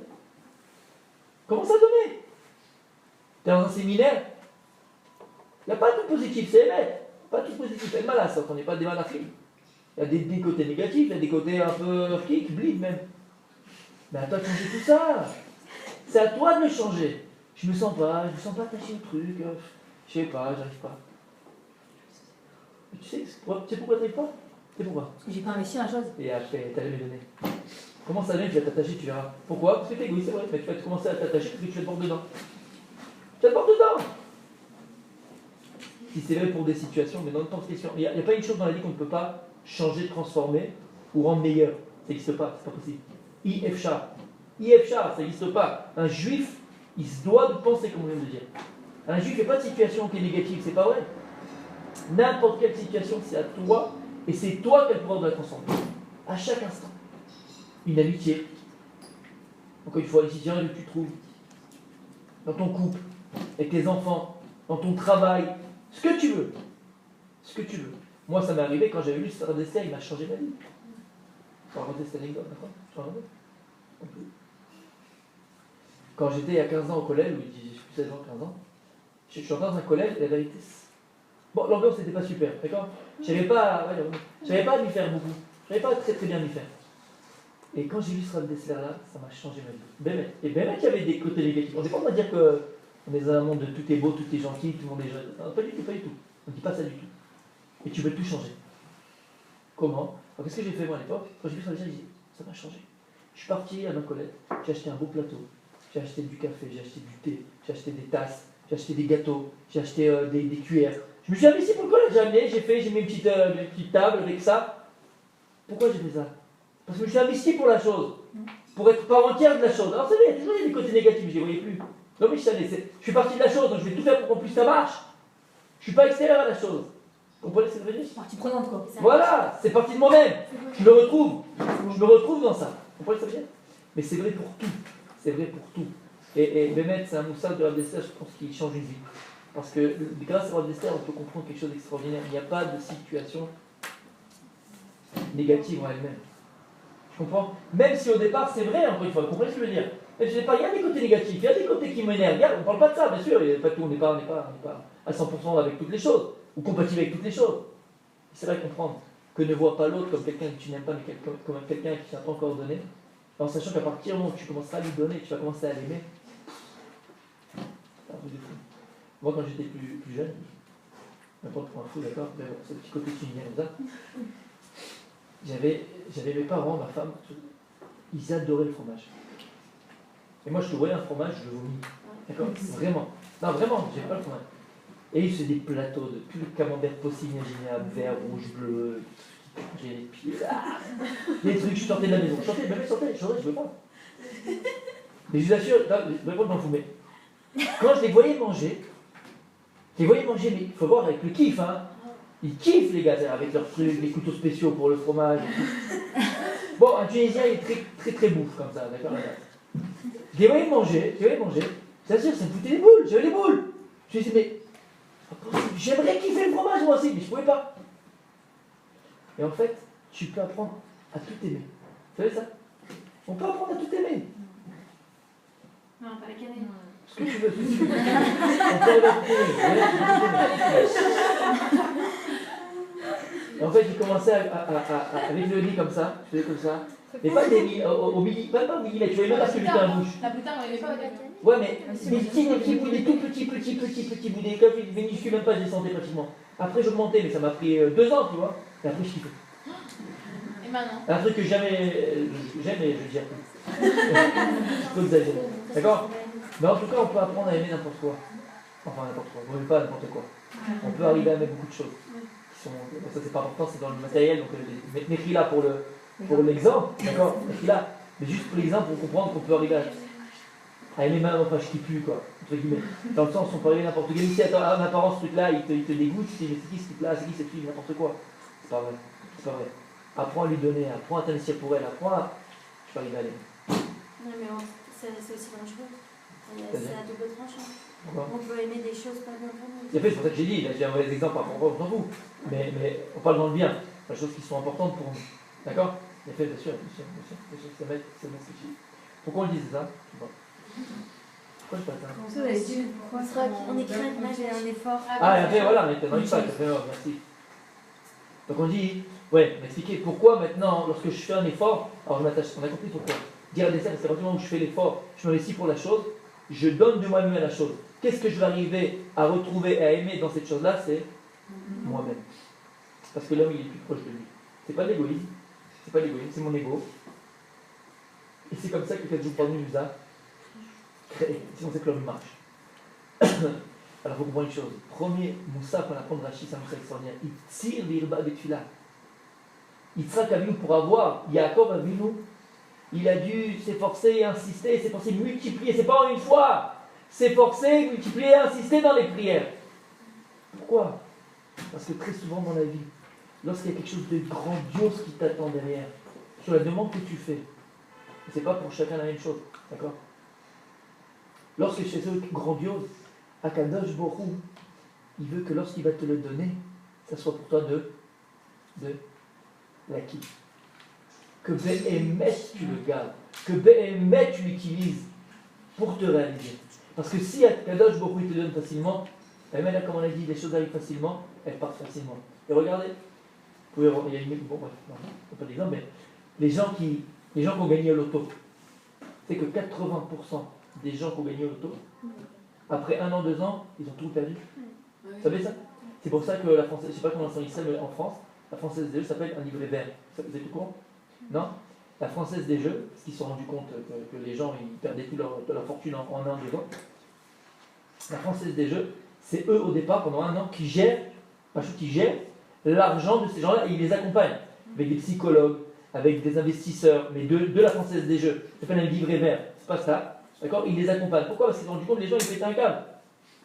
Comment ça donner? Tu es dans un séminaire. Il n'y a pas tout positif, c'est émettre. Pas tout positif, c'est malade, ça. On n'est pas des malafis. Il y a des côtés négatifs, il y a des côtés un peu qui blident même. Mais à toi de changer tout ça. C'est à toi de le changer. Je me sens pas attaché au truc. Je sais pas, j'arrive pas. Mais tu sais pourquoi tu n'arrives pas? C'est pourquoi? Parce que j'ai pas investi dans la chose. Et après, tu as jamais donné. Comment ça vient, tu vas t'attacher, tu verras. Pourquoi? Parce que tu es égoïste, c'est vrai, mais tu vas commencer à t'attacher parce que tu vas te porter dedans. Tu vas te porter dedans. Si c'est vrai pour des situations, mais dans n'importe quelle question. Il n'y a pas une chose dans la vie qu'on ne peut pas changer, transformer ou rendre meilleure. Ça n'existe pas, c'est pas possible. IFSHA, ça n'existe pas. Un juif, il se doit de penser comme on vient de dire. Un juif, il n'y a pas de situation qui est négative, c'est pas vrai. N'importe quelle situation, c'est à toi, et c'est toi qui as le pouvoir de la transformer. À chaque instant. Une amitié. Encore une fois, les situations que tu trouves. Dans ton couple, avec tes enfants, dans ton travail, ce que tu veux. Ce que tu veux. Moi, ça m'est arrivé quand j'avais lu ce Rav Dessler, il m'a changé ma vie. Je vais raconter cette anecdote, d'accord? Je vais raconter. Quand j'étais il y a 15 ans au collège, ou j'ai plus 16 ans, 15 ans, je suis rentré dans un collège, la vérité. Bon, l'ambiance n'était pas super, d'accord? Je n'avais pas à m'y faire beaucoup. Je n'avais pas très très bien m'y faire. Et quand j'ai lu ce Rav Dessler là, ça m'a changé ma vie. Bémet. Et Bémet, il y avait des côtés négatifs. On n'est pas en train de dire qu'on est dans un monde de tout est beau, tout est gentil, tout le monde est jeune. Non, pas du tout, pas du tout. On ne dit pas ça du tout. Et tu veux tout changer. Comment? Alors, qu'est-ce que j'ai fait moi à l'époque? Quand j'ai vu ce Rav Dessler, j'ai dit, ça m'a changé. Je suis parti à ma Colette, j'ai acheté un beau plateau, j'ai acheté du café, j'ai acheté du thé, j'ai acheté des tasses, j'ai acheté des gâteaux, j'ai acheté des cuillères. Je me suis investi pour le collège, j'ai mis une petite table avec ça. Pourquoi j'ai fait ça? Parce que je me suis investi pour la chose, pour être part entière de la chose. Alors, vous savez, il y a toujours des côtés négatifs, je ne les voyais plus. Non, mais je suis parti de la chose, donc je vais tout faire pour qu'en plus ça marche. Je ne suis pas extérieur à la chose. Vous comprenez ce que je veux dire? Partie prenante, quoi. Voilà, c'est parti de moi-même. Je me retrouve dans ça. Vous comprenez ce que ça veut dire? Mais c'est vrai pour tout. C'est vrai pour tout. Et Bémet, c'est un moussard de Rav Dessler, je pense qu'il change une vie. Parce que grâce à Rav Dessler, on peut comprendre quelque chose d'extraordinaire. Il n'y a pas de situation négative en elle-même. Tu comprends? Même si au départ, c'est vrai, encore une fois, vous comprenez ce que je veux dire? Mais je sais pas, il y a des côtés négatifs, il y a des côtés qui m'énervent. Regarde, on ne parle pas de ça, bien sûr, il y a pas tout, on n'est pas à 100% avec toutes les choses, ou compatible avec toutes les choses. C'est vrai comprendre que ne vois pas l'autre comme quelqu'un que tu n'aimes pas, mais comme quelqu'un qui tient pas encore donné, en sachant qu'à partir du moment où tu commenceras à lui donner, tu vas commencer à l'aimer. C'est un truc de fou. Moi, quand j'étais plus jeune, n'importe pour un fou, d'accord, mais bon, ce petit côté tunisien comme ça, j'avais mes parents, ma femme, ils adoraient le fromage. Et moi, je te voyais un fromage, je le vomis. D'accord? Vraiment. Non, vraiment, j'aime pas le fromage. Et ils faisaient des plateaux de tous les camemberts possibles, imaginables, vert, rouge, bleu, j'ai les pieds, des trucs, je sortais de la maison. Je sortais, je veux pas. Mais je vous assure, je m'en fous, mais quand je les voyais manger, mais il faut voir avec le kiff, hein. Ils kiffent les gars, avec leurs trucs, les couteaux spéciaux pour le fromage. Et tout. Bon, un Tunisien il est très très très bouffe comme ça, d'accord. Je les voyais manger, je t'assure, ça me foutait les boules, j'avais les boules. Je me disais, mais j'aimerais kiffer le fromage moi aussi, mais je pouvais pas. Et en fait, tu peux apprendre à tout aimer. Vous savez ça? On peut apprendre à tout aimer. Non, pas la cannelle. Ce que tu veux, ce que tu veux. On peut apprendre à tout aimer. Et en fait, j'ai commencé avec le lit comme ça, je faisais comme ça. Mais pas des au millimètre, pas au millimètre, tu voyais même pas ce que j'étais en bouche. La putain, on n'aimait pas au cannelle. Ouais, mais des petits bouts, des tout petits bouts, des coffres, ils minuscules, même pas, je les sentais pratiquement. Après, j'augmentais, mais ça m'a pris 2 ans, tu vois. Et après, je kiffais. Et maintenant? Un truc que jamais j'aime et je le dirai plus. Je peux exagérer. D'accord? Mais en tout cas, on peut apprendre à aimer n'importe quoi. Enfin, n'importe quoi. On ne pas n'importe quoi. On peut arriver à aimer beaucoup de choses. Ça, c'est pas important, c'est dans le matériel. Donc, mettez là pour l'exemple. D'accord? Mettez là. Mais juste pour l'exemple, pour comprendre qu'on peut arriver à aimer même, enfin, je kiffe plus, quoi. Entre guillemets. Dans le sens, on peut arriver à n'importe quel. Si en apparence, ce truc-là, il te dégoûte, tu te dis, mais c'est qui ce truc-là? C'est qui cette fille? N'importe quoi. C'est pas vrai. C'est pas vrai. Apprends à lui donner, apprends à t'investir pour elle, apprends à. Je peux arriver à l'aimer. Non, mais c'est aussi dangereux. C'est à double tranchant. Pourquoi? On peut aimer des choses pas bien pour nous. Et après, c'est pour ça que j'ai dit, là j'ai un mauvais exemple, on s'en fout. Mais on parle dans le bien, les choses qui sont importantes pour nous. D'accord? Et fait, bien sûr, ça va être spécifique. Pourquoi on le dit ça? Pourquoi je passe ça? On écrit une image J'ai un effort. Ah, et après, voilà, on était dans une salle, merci. Donc on dit, ouais, m'expliquer pourquoi maintenant, lorsque je fais un effort, alors je m'attache, on a compris pourquoi. Dire des cercles, c'est à partir du moment où je fais l'effort, je m'investis pour la chose, je donne de moi-même à la chose. Qu'est-ce que je vais arriver à retrouver, à aimer dans cette chose-là? C'est moi-même. Parce que l'homme, il est plus proche de lui. C'est pas l'égoïsme, c'est mon ego. Et c'est comme ça que Kadjou Parmi nous a créé. Sinon, c'est que l'homme marche. Alors, il faut comprendre une chose. Premier Moussa qu'on apprend de Rachid, c'est un Moussa extraordinaire. Il tire l'irba de Tfila. Yitzhak Avinu, pour avoir Yaakov Avinu, il a dû s'efforcer, insister, s'efforcer, multiplier. C'est pas en une fois. S'efforcer, multiplier, insister dans les prières. Pourquoi? Parce que très souvent dans la vie, lorsqu'il y a quelque chose de grandiose qui t'attend derrière, sur la demande que tu fais, c'est pas pour chacun la même chose. D'accord? Lorsque c'est ce grandiose, Akadosh Borou, il veut que lorsqu'il va te le donner, ça soit pour toi de l'acquis. Que Béhémet tu le gardes, que Béhémet tu l'utilises pour te réaliser. Parce que si Akadosh Borou il te donne facilement, et même là, comme on a dit, les choses arrivent facilement, elles partent facilement. Et regardez, vous pouvez, il y a une, bon bref, non, pas d'exemple, mais les gens qui ont gagné au loto, c'est que 80% des gens qui ont gagné au loto, après 1 an, 2 ans, ils ont tout perdu. Vous savez ça? C'est pour ça que la Française, je ne sais pas comment c'est en Israël, mais en France, la Française des Jeux s'appelle un livret vert. Vous êtes au courant? Non? La Française des Jeux, parce qu'ils se sont rendus compte que les gens ils perdaient toute leur fortune en 1 an, 2 ans. La Française des Jeux, c'est eux au départ, pendant 1 an, qui gèrent l'argent de ces gens-là et ils les accompagnent. Avec des psychologues, avec des investisseurs, mais de la Française des Jeux. Ça s'appelle un livret vert. C'est pas ça. D'accord? Ils les accompagnent. Pourquoi? Parce qu'ils se sont rendus compte que les gens ils pétaient un câble.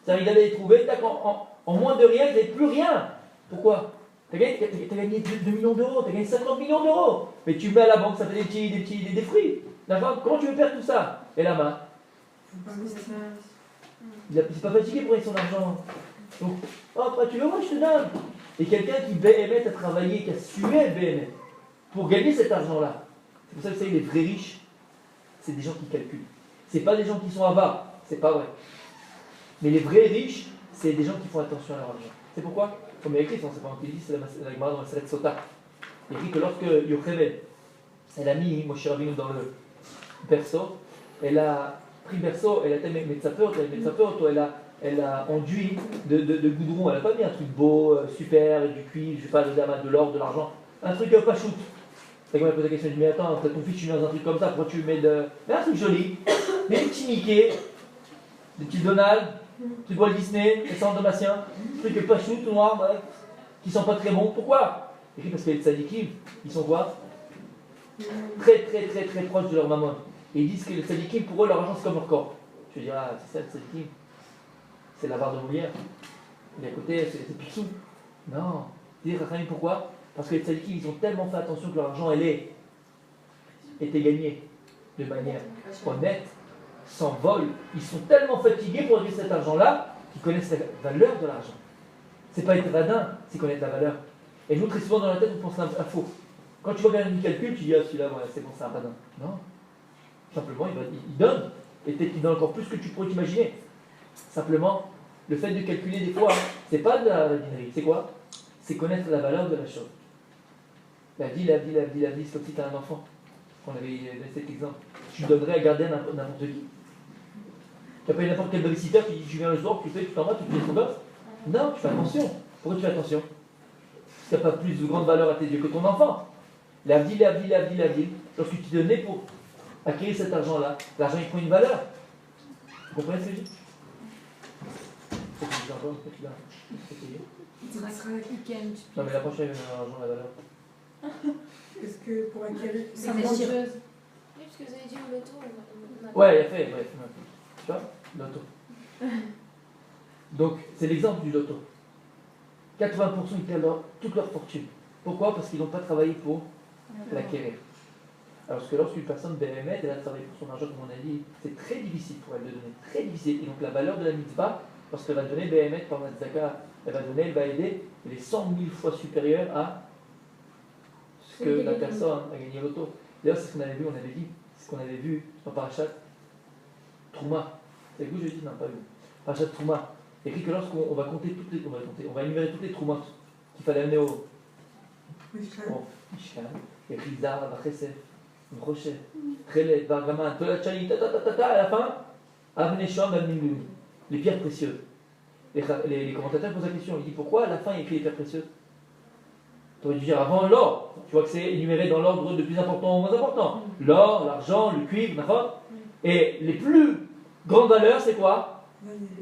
C'est-à-dire ils allaient les trouver, tac, en moins de rien, ils n'avaient plus rien. Pourquoi? Tu as gagné 2 millions d'euros, tu as gagné 50 millions d'euros. Mais tu mets à la banque, ça fait des fruits. D'accord? Comment tu veux perdre tout ça? Et la main? Il n'est pas fatigué pour gagner son argent. Donc, après tu veux, moi je te donne. Et quelqu'un qui BMF a travaillé, qui a sué BMF pour gagner cet argent-là. C'est pour ça que vous savez, les vrais riches, c'est des gens qui calculent. C'est pas des gens qui sont avares, c'est pas vrai. Mais les vrais riches, c'est des gens qui font attention à leur argent. C'est pourquoi? Comme il y a écrit, c'est pas moi qui le dis, c'est la Gemara dans la Seret Sota. Il dit que lorsque Yocheved, elle a mis Moshe Rabbeinu dans le berceau, elle a pris le berceau, elle a été elle a enduit de goudron. Elle n'a pas mis un truc beau, super, du cuivre, je sais pas, de l'or, de l'argent. Un truc pas shoot. C'est comme elle pose la question, je dis, mais attends, ton fils, tu mets dans un truc comme ça, pourquoi tu mets de. Mais un truc joli, mais des petits Mickey, des petits Donald, des petits Walt Disney, des centres dalmatiens, des trucs pas shoot, noirs, ouais, qui sont pas très bons. Pourquoi? Et parce que les tzadikim, ils sont quoi? Très proches de leur maman. Et ils disent que les tzadikim, pour eux, leur argent, c'est comme leur corps. Je veux dire, ah, c'est ça le tzadikim. C'est la barre de Molière. Et à côté, c'est Picsou. Non. Dis Rachamim, pourquoi? Parce que les tzadikim, ils ont tellement fait attention que leur argent, elle était gagné de manière honnête, sans vol. Ils sont tellement fatigués pour gagner cet argent-là qu'ils connaissent la valeur de l'argent. C'est pas être radin, c'est connaître la valeur. Et nous, très souvent dans la tête, on pense à faux. Quand tu vois bien un calcul, tu dis, ah celui-là, ouais, c'est bon, c'est un radin. Non. Simplement, il donne. Et peut-être qu'il donne encore plus que tu pourrais t'imaginer. Simplement, le fait de calculer des fois, c'est pas de la radinerie. C'est quoi? C'est connaître la valeur de la chose. La vie, c'est comme si tu as un enfant. On avait donné cet exemple. Tu donnerais à garder n'importe qui. Tu n'as pas n'importe quel babysitter qui dit, tu viens le soir, tu fais, tu t'en vas, tu fais ton gosse. Non, tu fais attention. Pourquoi tu fais attention? Parce qu'il n'y a pas plus de grande valeur à tes yeux que ton enfant. La vie. Lorsque tu t'es donné pour acquérir cet argent-là, l'argent il prend une valeur. Vous comprenez ce que je dis? Non mais la prochaine, l'argent, la valeur. Est-ce que pour acquérir S'investir. Oui, parce que vous avez dit au loto, on a Ouais, il a fait, bref. Tu vois, loto. Donc, c'est l'exemple du loto. 80% ils perdent toute leur fortune. Pourquoi? Parce qu'ils n'ont pas travaillé pour l'acquérir. Alors que lorsqu'une personne BMF, elle a travaillé pour son argent, comme on a dit, c'est très difficile pour elle de donner. Très difficile. Et donc, la valeur de la mitzvah, lorsqu'elle va donner BMF par la tzaka, elle va aider, elle est 100 000 fois supérieure à ce que la personne a gagné l'auto. D'ailleurs, c'est ce qu'on avait vu, c'est ce qu'on avait vu dans Parashat Trouma. C'est vous, je dis, non, pas vous. Parashat Trouma. Il écrit que lorsqu'on va compter toutes les. On va énumérer toutes les Troumas qu'il fallait amener au Mishkan. Il écrit Zara, Bachesef, Mrochet, Khelet, Bargaman, Tolachani, à la fin, Avnesham, Avnimlumi. Les pierres précieuses. Les commentateurs posent la question, ils disent pourquoi à la fin il écrit les pierres précieuses? Tu aurais dû dire avant l'or. Tu vois que c'est énuméré dans l'ordre de plus important au moins important. L'or, l'argent, le cuivre, d'accord? Et les plus grandes valeurs, c'est quoi?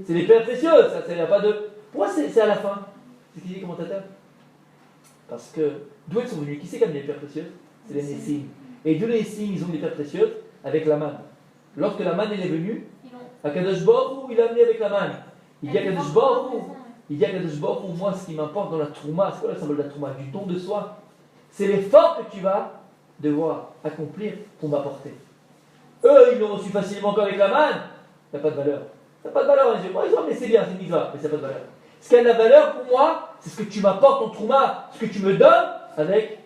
C'est les pierres précieuses. Ça, y a pas de... Pourquoi c'est à la fin? C'est ce qu'il dit le commentateur. Parce que d'où elles sont venues? Qui c'est qui a mis les pierres précieuses? C'est les Nessim. Et d'où les Nessim, ils ont des pierres précieuses? Avec la manne. Lorsque la manne elle est venue, Akadosh Baruch Hu, il a amené avec la manne. Il dit Akadosh Baruch Hu, moi ce qui m'importe dans la trouma, c'est quoi le symbole de la trouma? Du don de soi. C'est l'effort que tu vas devoir accomplir pour m'apporter. Eux, ils l'ont reçu facilement qu'avec la manne. Ça n'a pas de valeur. Ça n'a pas de valeur les yeux. Moi, ils ont mais c'est bien, c'est une mitzvah, mais ça n'a pas de valeur. Ce qui a de la valeur pour moi, c'est ce que tu m'apportes, ton trouma, ce que tu me donnes avec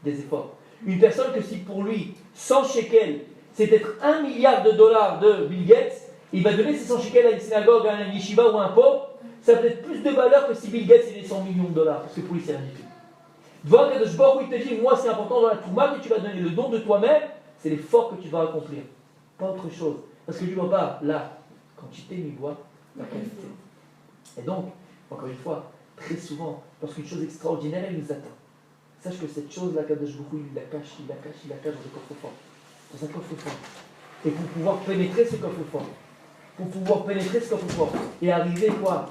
des efforts. Une personne que si pour lui, 100 shekels, c'est être 1 milliard de dollars de Bill Gates, il va donner ses 100 shekels à une synagogue, à un yeshiva ou à un pauvre, ça a peut-être plus de valeur que si Bill Gates il est 100 millions de dollars, parce que pour lui c'est rien du tout. Devant Kadosh Baruch Hu, il te dit, moi c'est important dans la trouma que tu vas donner, le don de toi-même, c'est l'effort que tu vas accomplir, pas autre chose. Parce que tu ne vois pas la quantité, mais tu vois la qualité. Et donc, encore une fois, très souvent, lorsqu'une chose extraordinaire, elle nous attend. Sache que cette chose-là, Kadosh Baruch Hu, il la cache dans un coffre-fort. Dans un coffre-fort. Et pour pouvoir pénétrer ce coffre-fort, et arriver quoi?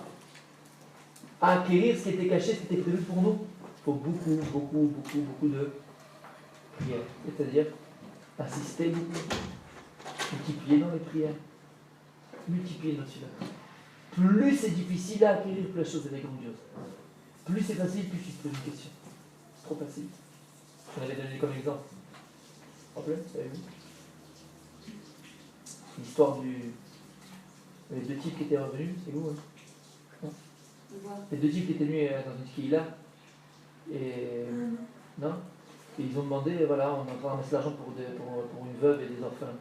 À acquérir ce qui était caché, ce qui était prévu pour nous, il faut beaucoup de prières. C'est-à-dire, insister beaucoup, multiplier dans les prières, multiplier dans celui-là. Plus c'est difficile à acquérir, plus la chose est grandiose. Plus c'est facile, plus tu te poses une question. C'est trop facile. Je l'avais donné comme exemple. Problème, savez-vous? L'histoire les deux types qui étaient revenus, c'est vous, hein? Les deux types qui étaient venus dans une skilla, et non? Et ils ont demandé, voilà, on a ramasser l'argent pour une veuve et des orphelins.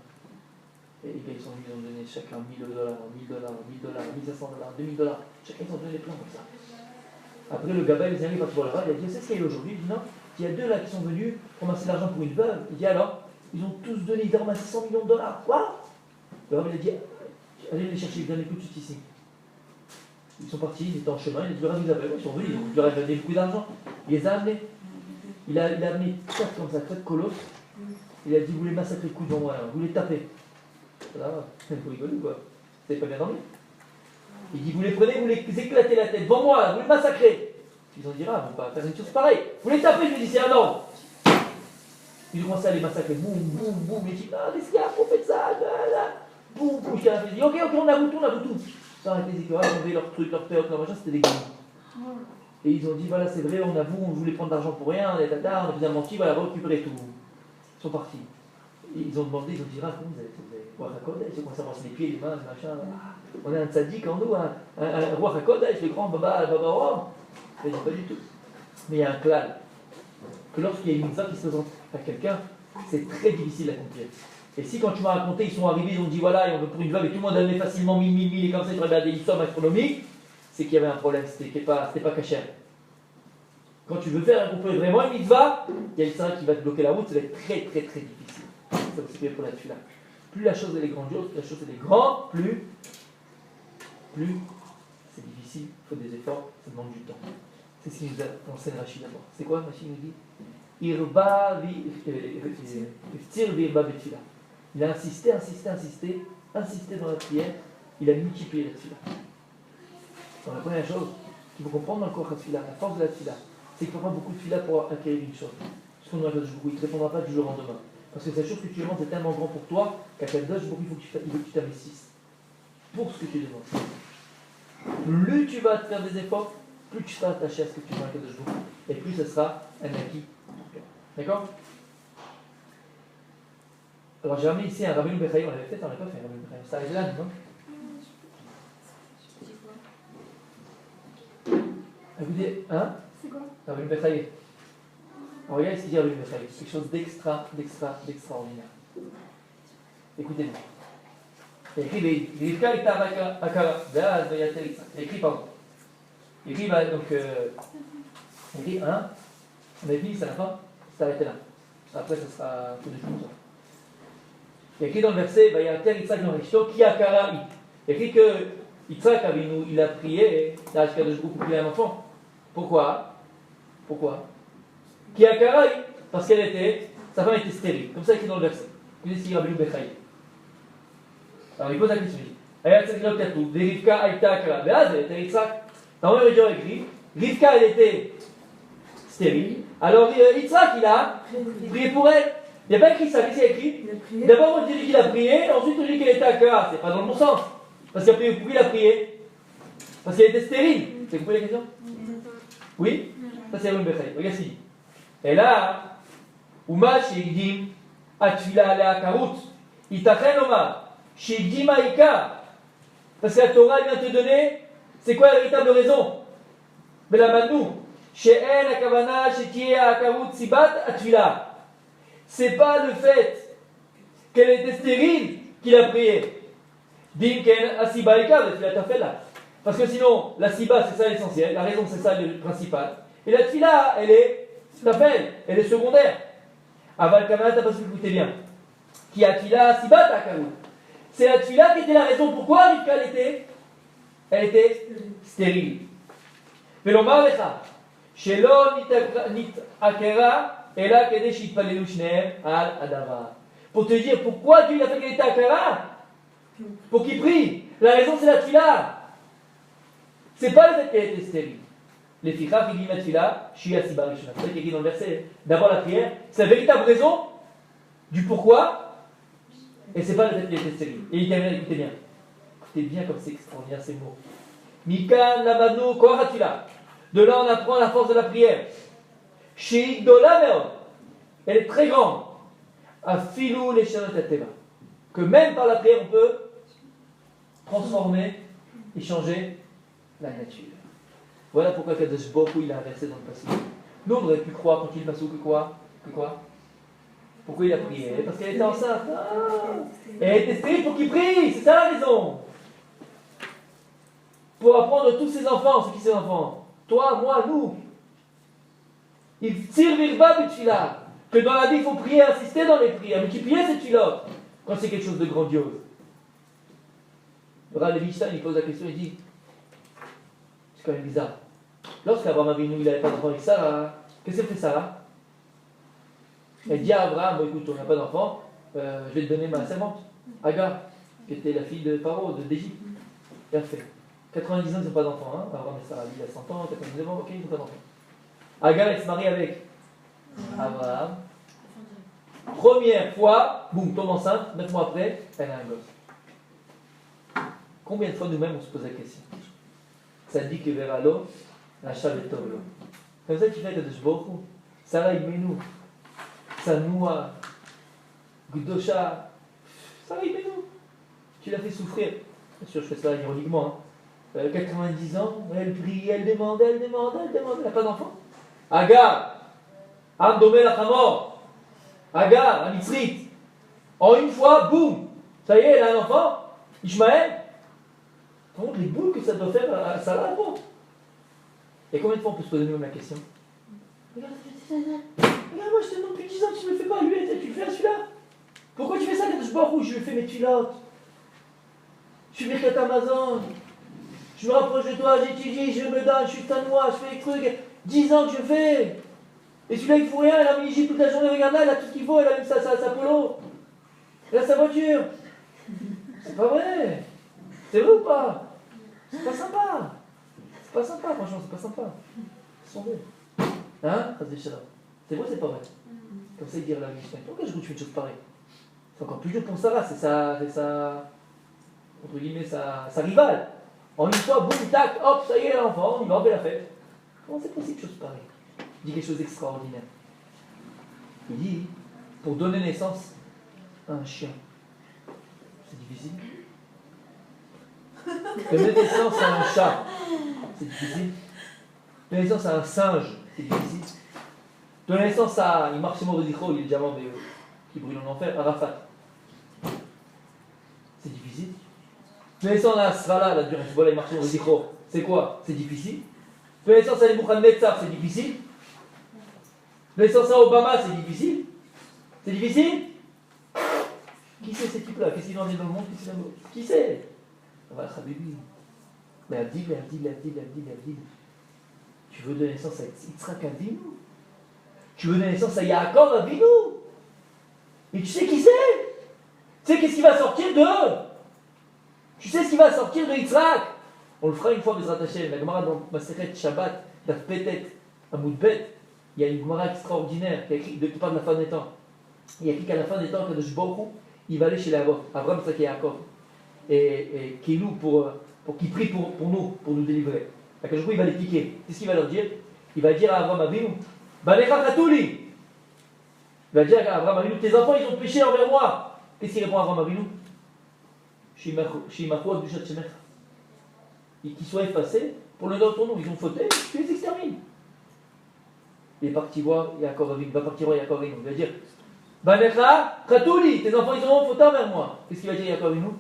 Et les gars, ils ont donné chacun $1000, $1000, $1500, $2000. Chacun, ils ont donné plein comme ça. Après, le gamin, les amis, quand il voit le rab, il a dit, c'est ce qu'il y a eu aujourd'hui. Il dit, non, il y a deux là qui sont venus ramasser l'argent pour une veuve. Il dit, alors, ils ont tous donné, ils ont ramassé $100 millions. Quoi? Le rab, il a dit, allez les chercher, donnez tout de suite ici. Ils sont partis, ils étaient en chemin, il a dit, le rab, ils sont venus, ils leur ont donné beaucoup d'argent. Il les a amenés. Il a amené 4 comme ça, 4 colosses. Il a dit, vous les massacrez le coup devant moi, là. Vous les tapez. Là, vous rigolez quoi? Vous n'avez pas bien dormi? Il dit, vous les prenez, vous les éclatez la tête devant moi, là, vous les massacrez. Ils ont dit, ah, on va pas faire une chose pareille. Vous les tapez, je lui dis, c'est un ordre. Ils ont commencé à les massacrer. Boum, boum, boum. Il dit, ah, qu'est-ce qu'il y a? On fait ça, là. Boum, boum. Il dit, ok, on avoue tout. Ça arrête les écureuils, on avait leur truc, leur père, leur machin, c'était des gamins. Et ils ont dit, voilà, c'est vrai, on avoue, on voulait prendre d'argent pour rien, on est tata, on a bien menti, voilà, récupérer tout. Ils sont partis. Ils ont demandé, ils ont dit, raconte, vous avez roi Hakodesh, ils ont commencé à brasser les pieds, les mains, les machins. On a un tzaddik en nous, un roi Hakodesh, le grand Baba Rome. Je ne dis pas du tout. Mais il y a un clal. Que lorsqu'il y a une mitzvah qui se présente à quelqu'un, c'est très difficile à accomplir. Et si quand tu m'as raconté, ils sont arrivés, ils ont dit voilà, et on veut pour une veuve, et tout le monde a donné facilement 1000, et comme ça, tu regardes des sommes astronomiques, c'est qu'il y avait un problème, c'était pas caché. Quand tu veux faire accomplir vraiment une mitzvah, il y a le saint qui va te bloquer la route, ça va être très difficile. Ça aussi bien pour la tefila. Plus la chose elle est grandiose, plus la chose elle est grande, plus c'est difficile, il faut des efforts, ça demande du temps. C'est ce qu'il nous a enseigne Rachid d'abord. C'est quoi Rachid nous dit? Irba iftir virba betfila. Il a insisté dans la prière, il a multiplié la tefila. Donc la première chose qu'il faut comprendre dans le corps de la tefila, la force de la tefila, c'est qu'il faut prendre beaucoup de tefila pour acquérir une chose. Ce qu'on a fait il ne te répondra pas du jour au lendemain. Parce que cette chose que tu demandes est tellement grand pour toi qu'à Kadosh Baruch il faut que tu t'investisses pour ce que tu demandes. Plus tu vas te faire des efforts, plus tu seras attaché à ce que tu demandes à Kadosh Baruch et plus ce sera un acquis. D'accord? Alors j'ai ramené ici un Rabbeinu Bechaï, on l'avait fait, on l'avait pas fait un Rabbeinu Bechaï. Ça arrive là, non? Écoutez, hein? C'est quoi? Rabbeinu Bechaï. Alors regarde ici, Rabbeinu Bechaï, quelque chose d'extraordinaire. Écoutez-moi. Il écrit, Rivka était Akara, il écrit, pardon. Il écrit, donc, il dit, hein? On avait fini, c'est la fin, c'est arrêté là. Après, ça sera un peu de choses. Il y a écrit dans le verset, qui Akara. Il y a écrit que Yitzhak il a prié, il a prié un enfant. Pourquoi? Qui Akara, parce sa femme était stérile. Comme ça, il est écrit dans le verset. Vous dites, c'est Rabbeinu Bechaï. Alors il pose la question, il dit, Rivka Aïta Akara. Béaz, elle était Yitzhak. Dans le médior écrit, Rivka, elle était stérile. Alors Yitzhak, il a prié pour elle. Il n'y a pas écrit ça, qu'est-ce qu'il a écrit? D'abord, on dit qu'il a prié, ensuite on dit qu'elle était Akara. C'est pas dans le bon sens. Parce qu'il a prié, pourquoi il a prié? Parce qu'elle était stérile. Vous avez compris la question? Oui? Ça c'est Rabbeinu Bechaï. Regarde ici. Et là, Uma Sheigdim Atfila Alea Karut. Itachen Omar. Sheigdim Aïka. Parce que la Torah vient te donner, c'est quoi la véritable raison? Mais la Manou. She'en Akavana Shetie Akarut Sibat Atfila. C'est pas le fait qu'elle était stérile qu'il a prié. Dimken Asiba Aïka, la Tafela. Parce que sinon, la Siba c'est ça l'essentiel, la raison c'est ça le principal. Et la Tfila, elle est Tafel, elle est secondaire. Aval Kamala, t'as pas su écouter bien. Qui a Tfila Siba Takarut. C'est la Tfila qui était la raison pourquoi Rivka elle était stérile. Velomar lecha, shelo nit akera, ela kede shitpalelu shneem al adava. Pour te dire pourquoi Dieu a fait qu'elle était akera, pour qu'il prie. La raison c'est la Tfila. C'est pas le fait qu'elle était stérile. Les fichas qui dit la Tfila, shia siba rishona. C'est ça qui est dit dans le verset. D'abord la prière, c'est la véritable raison du pourquoi. Et c'est pas le fait qu'il était stérile. Et écoutez bien. Écoutez bien comme c'est extraordinaire ces mots. Mikan lamadnu koach hatfila. De là on apprend la force de la prière. Shehi gdola meod. Elle est très grande. Afilu leshanot hateva. Que même par la prière on peut transformer et changer la nature. Voilà pourquoi Kadosh Baruch Hu il a inversé dans le passé. Nous on aurait pu croire quand il passe que quoi? Pourquoi il a prié? Parce qu'elle était enceinte. Elle était stérile pour qu'il prie, c'est ça la raison. Pour apprendre tous ses enfants, c'est qui ses enfants? Toi, moi, nous. Il tire virba bitfila. Que dans la vie, il faut prier, insister dans les prières, multiplier cette filote quand c'est quelque chose de grandiose. Le Rav Levinstein, il pose la question, il dit, c'est quand même bizarre. Lorsqu'Abraham Avinu, il n'avait pas d'enfant avec Sarah, qu'est-ce qu'elle fait Sarah? Elle dit à Abraham, bon, écoute, on n'a pas d'enfant, je vais te donner ma servante, Agar, qui était la fille de Pharaon, d'Égypte. Il a fait. 90 ans, ils n'ont pas d'enfant. Hein? Abraham et Sarah, il a 100 ans, 99 ans, ok, ils n'ont pas d'enfant. Agar, elle se marie avec Abraham. Première fois, boum, tombe enceinte, 9 mois après, elle a un gosse. Combien de fois nous-mêmes on se pose la question? Ça dit que vers l'eau, la chave est tombée. Comme ça, tu fais que de Shbochou, Sarah Imenu, Sanoua, Gdosha, Sarah Imenu, tu l'as fait souffrir. Bien sûr, je fais ça ironiquement. Hein. 90 ans, elle prie, elle demande, elle n'a pas d'enfant. Agar, Amdomé la Chamor, Agar, Amitzrit, en une fois, boum, ça y est, elle a un enfant, Ishmaël. Donc les boules que ça doit faire à Sarah, bon. Et combien de fois on peut se poser nous-mêmes la question? Regarde, moi je te demande depuis 10 ans, tu ne le fais pas, lui, tu le fais à celui-là. Pourquoi tu fais ça quand je bois rouge? Je fais mes tuilotes. Je suis Birkat Amazon. Je me rapproche de toi, j'étudie, je me donne, je suis tanois, je fais des trucs. 10 ans que je fais. Et celui-là, il fout rien, il a mis J toute la journée, regarde là, il a tout ce qu'il faut, il a mis sa polo. Il a sa voiture. C'est pas vrai. C'est vrai ou pas? C'est pas sympa. C'est pas sympa, franchement, c'est pas sympa. Ils sont bons. Hein? C'est vrai, c'est pas vrai. Comme ça, il dit à la vie, pourquoi je fais une chose pareille? C'est encore plus dur pour Sarah, c'est sa, entre guillemets, sa rivale. En une fois, boum, tac, hop, ça y est, l'enfant, il va enlever la fête. Comment c'est possible, chose pareille? Il dit quelque chose d'extraordinaire. Il dit, pour donner naissance à un chien, c'est difficile. Donner naissance à un chat, c'est difficile. Donner naissance à un singe, c'est difficile. Donner naissance à, il marche mort de Zichro, il est diamant qui brûle en enfer, Arafat. C'est difficile. Donner naissance à Srala, la dure, voilà, il marche mort de Zichro, c'est quoi? C'est difficile. Donner naissance à Nebuchadnezzar, c'est difficile. Donner naissance à Obama, c'est difficile. C'est difficile? Qui c'est ces types-là? Qu'est-ce qu'ils en est dans le monde? Qui c'est? Voilà, Habibi. Mais Abdil. Tu veux donner naissance à Yitzhak Avinu? Tu veux donner naissance à Yaakov Avinu? Et tu sais qui c'est? Tu sais qu'est-ce qui va sortir d'eux? Tu sais ce qui va sortir de Yitzhak? On le fera une fois, Bezrat Hashem. La Gemara dans Masechet Shabbat, Daf Petet, Amoud Bet, il y a une Gemara extraordinaire qui a écrit, qui parle de la fin des temps. Il y a écrit qu'à la fin des temps, Kadosh Baruch Hu, il va aller chez les Avot, Abraham, Yitzhak et Yaakov. Et Kilou pour qu'ils prient pour nous délivrer. Kadosh Baruch Hu, il va les piquer. Qu'est-ce qu'il va leur dire? Il va dire à Abraham Avinu, Banecha Chatouli. Il va dire à Abraham Avinu, tes enfants, ils ont péché envers moi. Qu'est-ce qu'il répond à Abraham Avinu? Shimachu Adushat Shemecha. Qu'ils soient effacés pour le nom de ton nom. Ils ont fauté, tu les extermines. Il est parti voir Yaakov Avinu, va partir voir Yaakov Avinu. Il va dire, Banecha Chatouli, tes enfants, ils ont fauté envers moi. Qu'est-ce qu'il va dire Yaakov Avinu?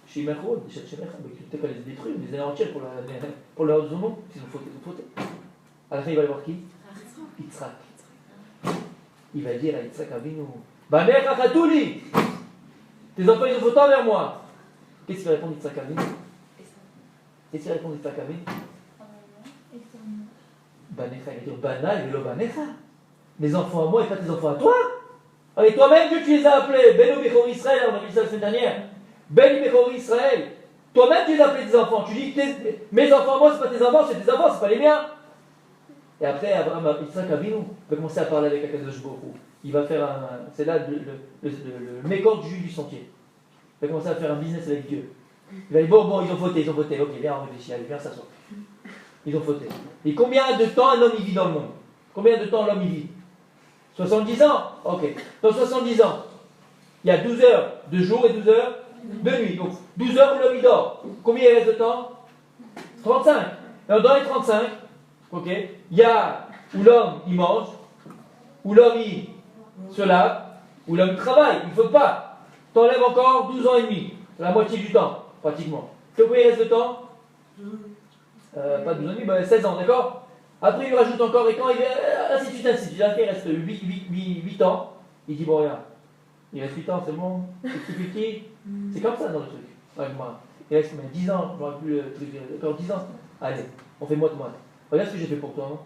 Shimachu Adushat Shemecha. Peut-être qu'à les détruire, les anéantir pour leur nom. S'ils ont fauté, ils ont fauté. À la fin, il va y voir qui? Yitzhak. Il va dire à Yitzhak Avinu, Banecha Chatouli, tes enfants, ils ont fauté envers moi. Qu'est-ce qu'il va répondre Yitzhak Avinu? Qu'est-ce qu'il répond Yitzhak Avinu? Banecha, il va dire Bana, il veut Banecha. Mes enfants à moi et pas tes enfants à toi. Et toi-même, Dieu, tu les as appelés. Beno Bechor Israël, on a vu ça la semaine dernière. Ben Bechor Israël. Toi-même, tu les as appelés tes enfants. Tu dis mes enfants à moi, c'est pas tes enfants, c'est tes enfants, c'est pas les miens. Et après, Yitzhak Avinu va commencer à parler avec Akadosh Baruch Hu. Il va faire c'est là le mécor du juge du sentier. Il va commencer à faire un business avec Dieu. Il va dire bon, ils ont voté. Ok, viens, on réfléchit, allez, viens s'asseoir. Ils ont voté. Et combien de temps un homme il vit dans le monde? Combien de temps l'homme il vit? 70 ans? Ok. Dans 70 ans, il y a 12 heures de jour et 12 heures de nuit. Donc 12 heures où l'homme il dort. Combien il reste de temps? 35. Alors dans les 35, ok, il y a où l'homme il mange, où l'homme il se lave, Où l'homme travaille, il ne faut pas. T'enlèves encore 12 ans et demi, la moitié du temps, pratiquement. Combien il reste de temps pas 12 ans et demi, 16 ans, d'accord? Après, il lui rajoute encore, et quand il ainsi de suite, ainsi de suite. Après, il reste 8 ans. Il dit, bon, regarde, il reste 8 ans, c'est bon, c'est petit. C'est comme ça dans le truc. Avec moi. Il reste 10 ans, je ne plus le truc, encore 10 ans. Allez, on fait moite-moite. Regarde ce que j'ai fait pour toi. Hein.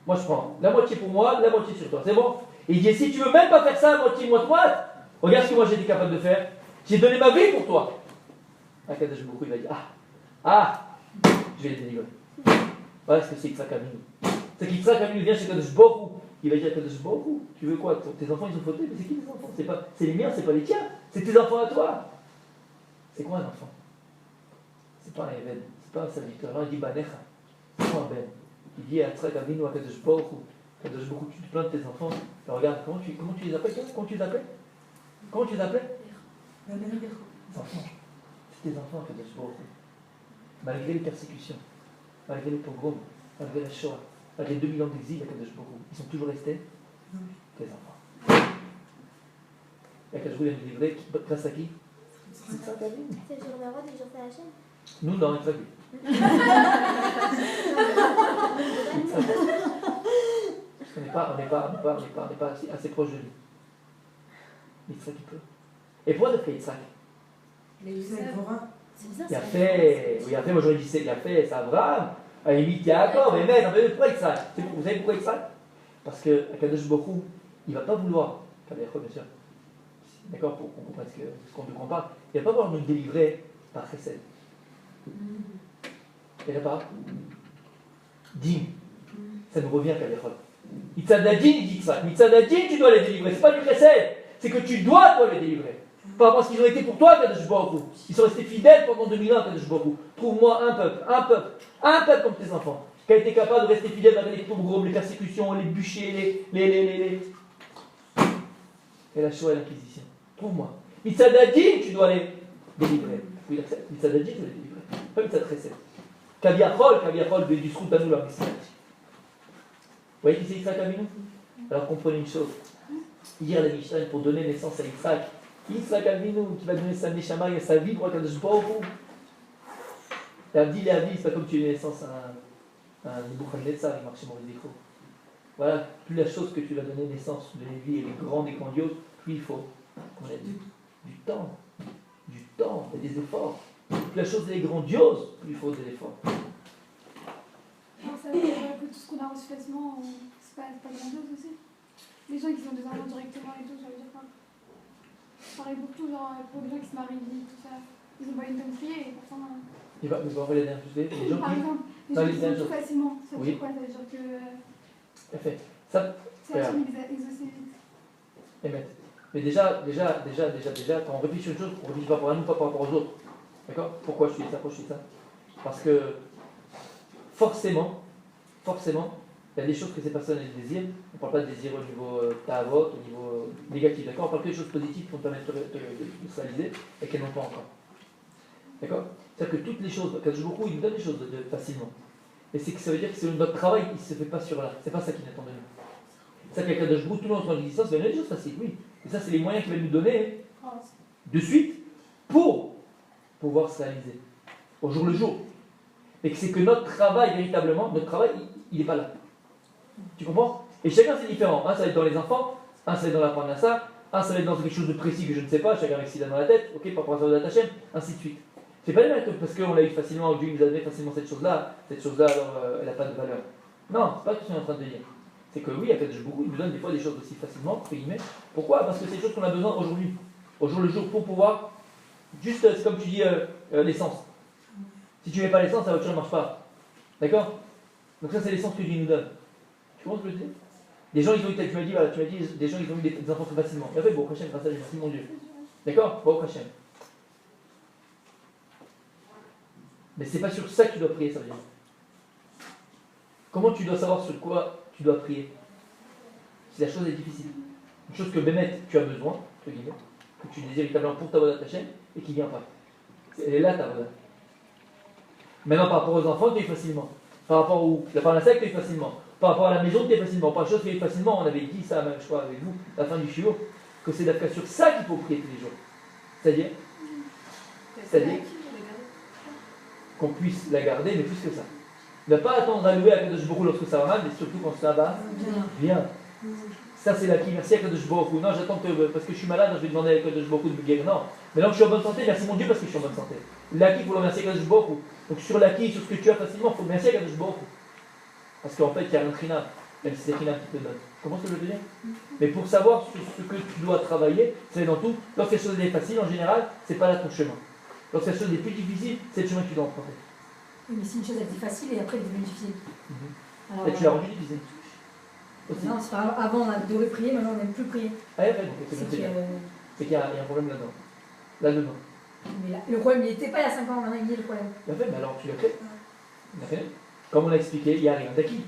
Moi, je prends la moitié pour moi, la moitié sur toi, c'est bon? Et il dit, si tu veux même pas faire ça, moitié, moite-moite, regarde ce que moi j'ai été capable de faire. J'ai donné ma vie pour toi. Akadosh Baruch Hu, il va dire, je vais les délivrer. Voilà ce que c'est Yitzhak Avinu. C'est qu'Yitzhak Avinu vient chez Kadosh Baruch Hu. Il va dire à Kadosh Baruch Hu, tu veux quoi? Tes enfants ils ont fauté, mais c'est qui tes enfants? C'est les miens, c'est pas les tiens. C'est tes enfants à toi. C'est quoi un enfant? C'est pas un Eved, c'est pas un serviteur. Alors il dit Banecha. C'est quoi un Ben? Il dit à Yitzhak Avinu, à Kadosh Baruch Hu, Kadosh Baruch Hu, tu te plains de tes enfants. Alors regarde, comment tu les appelles? Comment tu les appelles? Comment tu les appelles? Les enfants. C'est tes enfants, Kadosh Baruch Hu. Malgré les persécutions, malgré les pogroms, malgré la Shoah, malgré 2000 ans d'exil, Akadosh Baruch Hu, ils sont toujours restés tes enfants. Et Akadosh Baruch Hu vient nous livrer grâce à qui? C'est le jour d'Arod et le jour de la chaîne. Nous, dans Yitzhak. Parce qu'on n'est pas assez proche de lui. Yitzhak, il peut. Et pourquoi de fait Yitzhak? C'est bizarre, Il a fait, moi j'aurais dit il a fait, c'est Abraham, à la limite Yaakov, mais pourquoi Yitzhak? Vous savez pourquoi Yitzhak? Parce que Akadosh Baruch Hu, il ne va pas vouloir, Yaakov bien sûr, d'accord, pour qu'on comprenne ce qu'on nous parle, il ne va pas vouloir nous délivrer par Chesed. Et là pas Din, ça nous revient Yaakov. Yitzhadadin, il dit Yitzhak, Yitzhadadin, tu dois les délivrer, c'est pas du Chesed, c'est que tu dois toi les délivrer. Pas parce qu'ils ont été pour toi, Kadosh Baruch Hu. Ils sont restés fidèles pendant 2000 ans, Kadosh Baruch Hu. Trouve-moi un peuple comme tes enfants, qui a été capable de rester fidèle malgré les pogroms, les persécutions, les bûchers, et la Shoah et l'Inquisition. Trouve-moi. Mitzadadin, tu dois les délivrer. Oui, Mitzadadin, tu dois les délivrer. Pas Mitzad Chesed. Kaviachol, du Srout à nous, la Mitzad. Vous voyez qui c'est Yitzhak Avinu? Alors comprenez une chose. Hier, la Mishnah, pour donner naissance à Yitzhak, Yitzhak Avinu, qui va donner sa Neshama et sa vie pour Akadosh Baruch Hu. La vie, c'est pas comme tu donnes naissance à un Nebuchadnezzar, il marche sur mon micro. Voilà, plus la chose que tu vas donner naissance, de la vie, elle est grande et grandiose, plus il faut, comme on a dit, du temps, et des efforts. Plus la chose est grandiose, plus il faut de l'effort. Ça veut dire que tout ce qu'on a reçu facilement, c'est pas grandiose aussi. Les gens qui ont des enfants directement et tout, ça veut dire quoi? Pareil pour tout, genre pour les gens qui se marient, tout ça, ils ont pas une bonne prière et pourtant. Il va envoyer la dernière chose. Les gens par qui. exemple, les dans gens les qui font âges. tout facilement, ça veut Oui. dire quoi? Ça veut dire que Parfait. Ça, c'est la chaîne exaucée vite. mais déjà, quand on réfléchit sur une chose, on ne réfléchit pas par rapport à nous, pas par rapport aux autres. D'accord? Pourquoi je fais ça? Parce que forcément, il y a des choses que ces personnes elles désirent. On ne parle pas de désir au niveau ta'avot, au niveau négatif, d'accord? On parle que des choses positives qui vont te permettre de se réaliser et qu'elles n'ont pas encore. D'accord? C'est-à-dire que toutes les choses, Kadosh Baruch Hu, il nous donne des choses facilement. Et c'est que ça veut dire que c'est notre travail, il ne se fait pas sur là. C'est pas ça qu'il attend de nous. C'est-à-dire qu'à Kadosh Baruch Hu, tout notre existence, il va nous donner des choses faciles, oui. Et ça, c'est les moyens qu'il va nous donner de suite pour pouvoir se réaliser au jour le jour. Et que c'est que notre travail, véritablement, il n'est pas là. Tu comprends? Et chacun c'est différent. Un ça va être dans les enfants, un ça va être dans la parnassa, un ça va être dans quelque chose de précis que je ne sais pas, chacun avec ce qu'il a dans la tête, ok, par rapport à sa Hashem, ainsi de suite. C'est pas le parce qu'on l'a eu facilement, Dieu nous a donné facilement cette chose-là, alors elle n'a pas de valeur. Non, c'est pas ce que je suis en train de dire. C'est que oui, à Kadosh Baruch Hu, il nous donne des fois des choses aussi facilement, entre guillemets. Pourquoi? Parce que c'est des choses qu'on a besoin aujourd'hui, au jour le jour, pour pouvoir, juste, c'est comme tu dis, l'essence. Si tu ne mets pas l'essence, la voiture ne marche pas. D'accord? Donc ça, c'est l'essence que Dieu nous donne. Tu comprends ce que je veux dire? Des gens, ils ont eu, tu m'as dit, des gens, ils ont eu des enfants très facilement. Et après, bon, Hachem, grâce à Dieu, merci mon Dieu. D'accord? Bon, Hachem. Mais c'est pas sur ça que tu dois prier, ça veut dire. Comment tu dois savoir sur quoi tu dois prier? Si la chose est difficile. Une chose que Bémet, tu as besoin, entre guillemets, que tu désires véritablement pour ta voix Hachem, et qui ne vient pas. Elle est là, ta voix. Maintenant, par rapport aux enfants, tu es facilement. Par rapport à la parnassa, tu es facilement. Par rapport à la maison, tu es facilement. Par rapport à la chose, tu es facilement. On avait dit ça, même, je crois, avec vous, à la fin du shiur, que c'est d'après sur ça qu'il faut prier tous les jours. C'est-à-dire qu'on puisse la garder, mais plus que ça. Ne pas attendre à louer à Kadosh Baruch Hu lorsque ça va mal, mais surtout quand ça va bien. Ça c'est l'acquis. Merci à Kadosh Baruch Hu. Non, j'attends que parce que je suis malade, je vais demander à Kadosh Baruch Hu de me guérir. Non. Maintenant que je suis en bonne santé, merci mon Dieu parce que je suis en bonne santé. L'acquis, il faut le remercier Kadosh Baruch Hu. Donc sur l'acquis, sur ce que tu as facilement, il faut remercier Kadosh Baruch Hu. Parce qu'en fait, il y a un trinam, même si c'est trinam qui te donne. Comment ça je veux dire? Mais pour savoir sur ce que tu dois travailler, c'est dans tout. Lorsque la chose est facile, en général, c'est pas là ton chemin. Lorsque la chose est plus difficile, c'est le chemin que tu dois emprunter. Oui, mais si une chose elle était facile et après elle devient difficile. Alors, Et tu l'as rendu difficile. Aussi. non, c'est pas grave. Avant on devait prier, maintenant on n'aime plus prier. Ah, ouais, donc c'est C'est bien. que, C'est qu'il y a un problème là-dedans. Là-dedans. mais là, le problème il n'était pas il y a 5 ans, maintenant il y a le problème. Bien fait, mais alors tu l'as fait. Tu l'as fait. Comme on l'a expliqué, il n'y a rien d'acquis.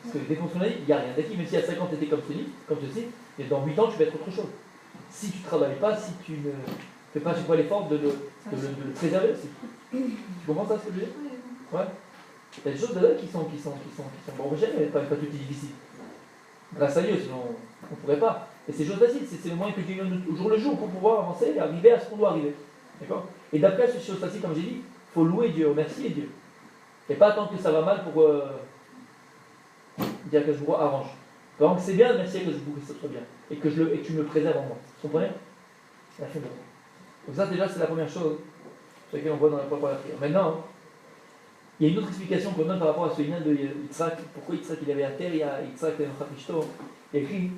Parce que dès qu'on a dit, il n'y a rien d'acquis. Même si à 5 ans tu étais comme ceci, et dans 8 ans tu vas être autre chose. Si tu ne travailles pas, si tu ne fais pas chaque fois l'effort de le préserver aussi. Tu comprends ça ce que je veux dire? Ouais. Il y a des choses là qui sont bon, jamais, pas tout est difficile. Grâce à Dieu, sinon on ne pourrait pas. Et c'est chose facile, c'est le moyen que Dieu donne au jour le jour pour pouvoir avancer et arriver à ce qu'on doit arriver. D'accord? Et d'après ces choses faciles, comme j'ai dit, il faut louer Dieu, remercier Dieu. Et pas attendre que ça va mal pour dire que je vous arrange. Donc c'est bien de remercier que je vous que ça soit bien. Et que tu me préserves en moi. Vous comprenez? La fin de donc ça déjà c'est la première chose sur laquelle on voit dans la prière. Maintenant, il y a une autre explication qu'on donne par rapport à ce lien de Yitzhak. Pourquoi Yitzhak il avait à terre, il y a Yitzhak et Ishto. Il y a écrit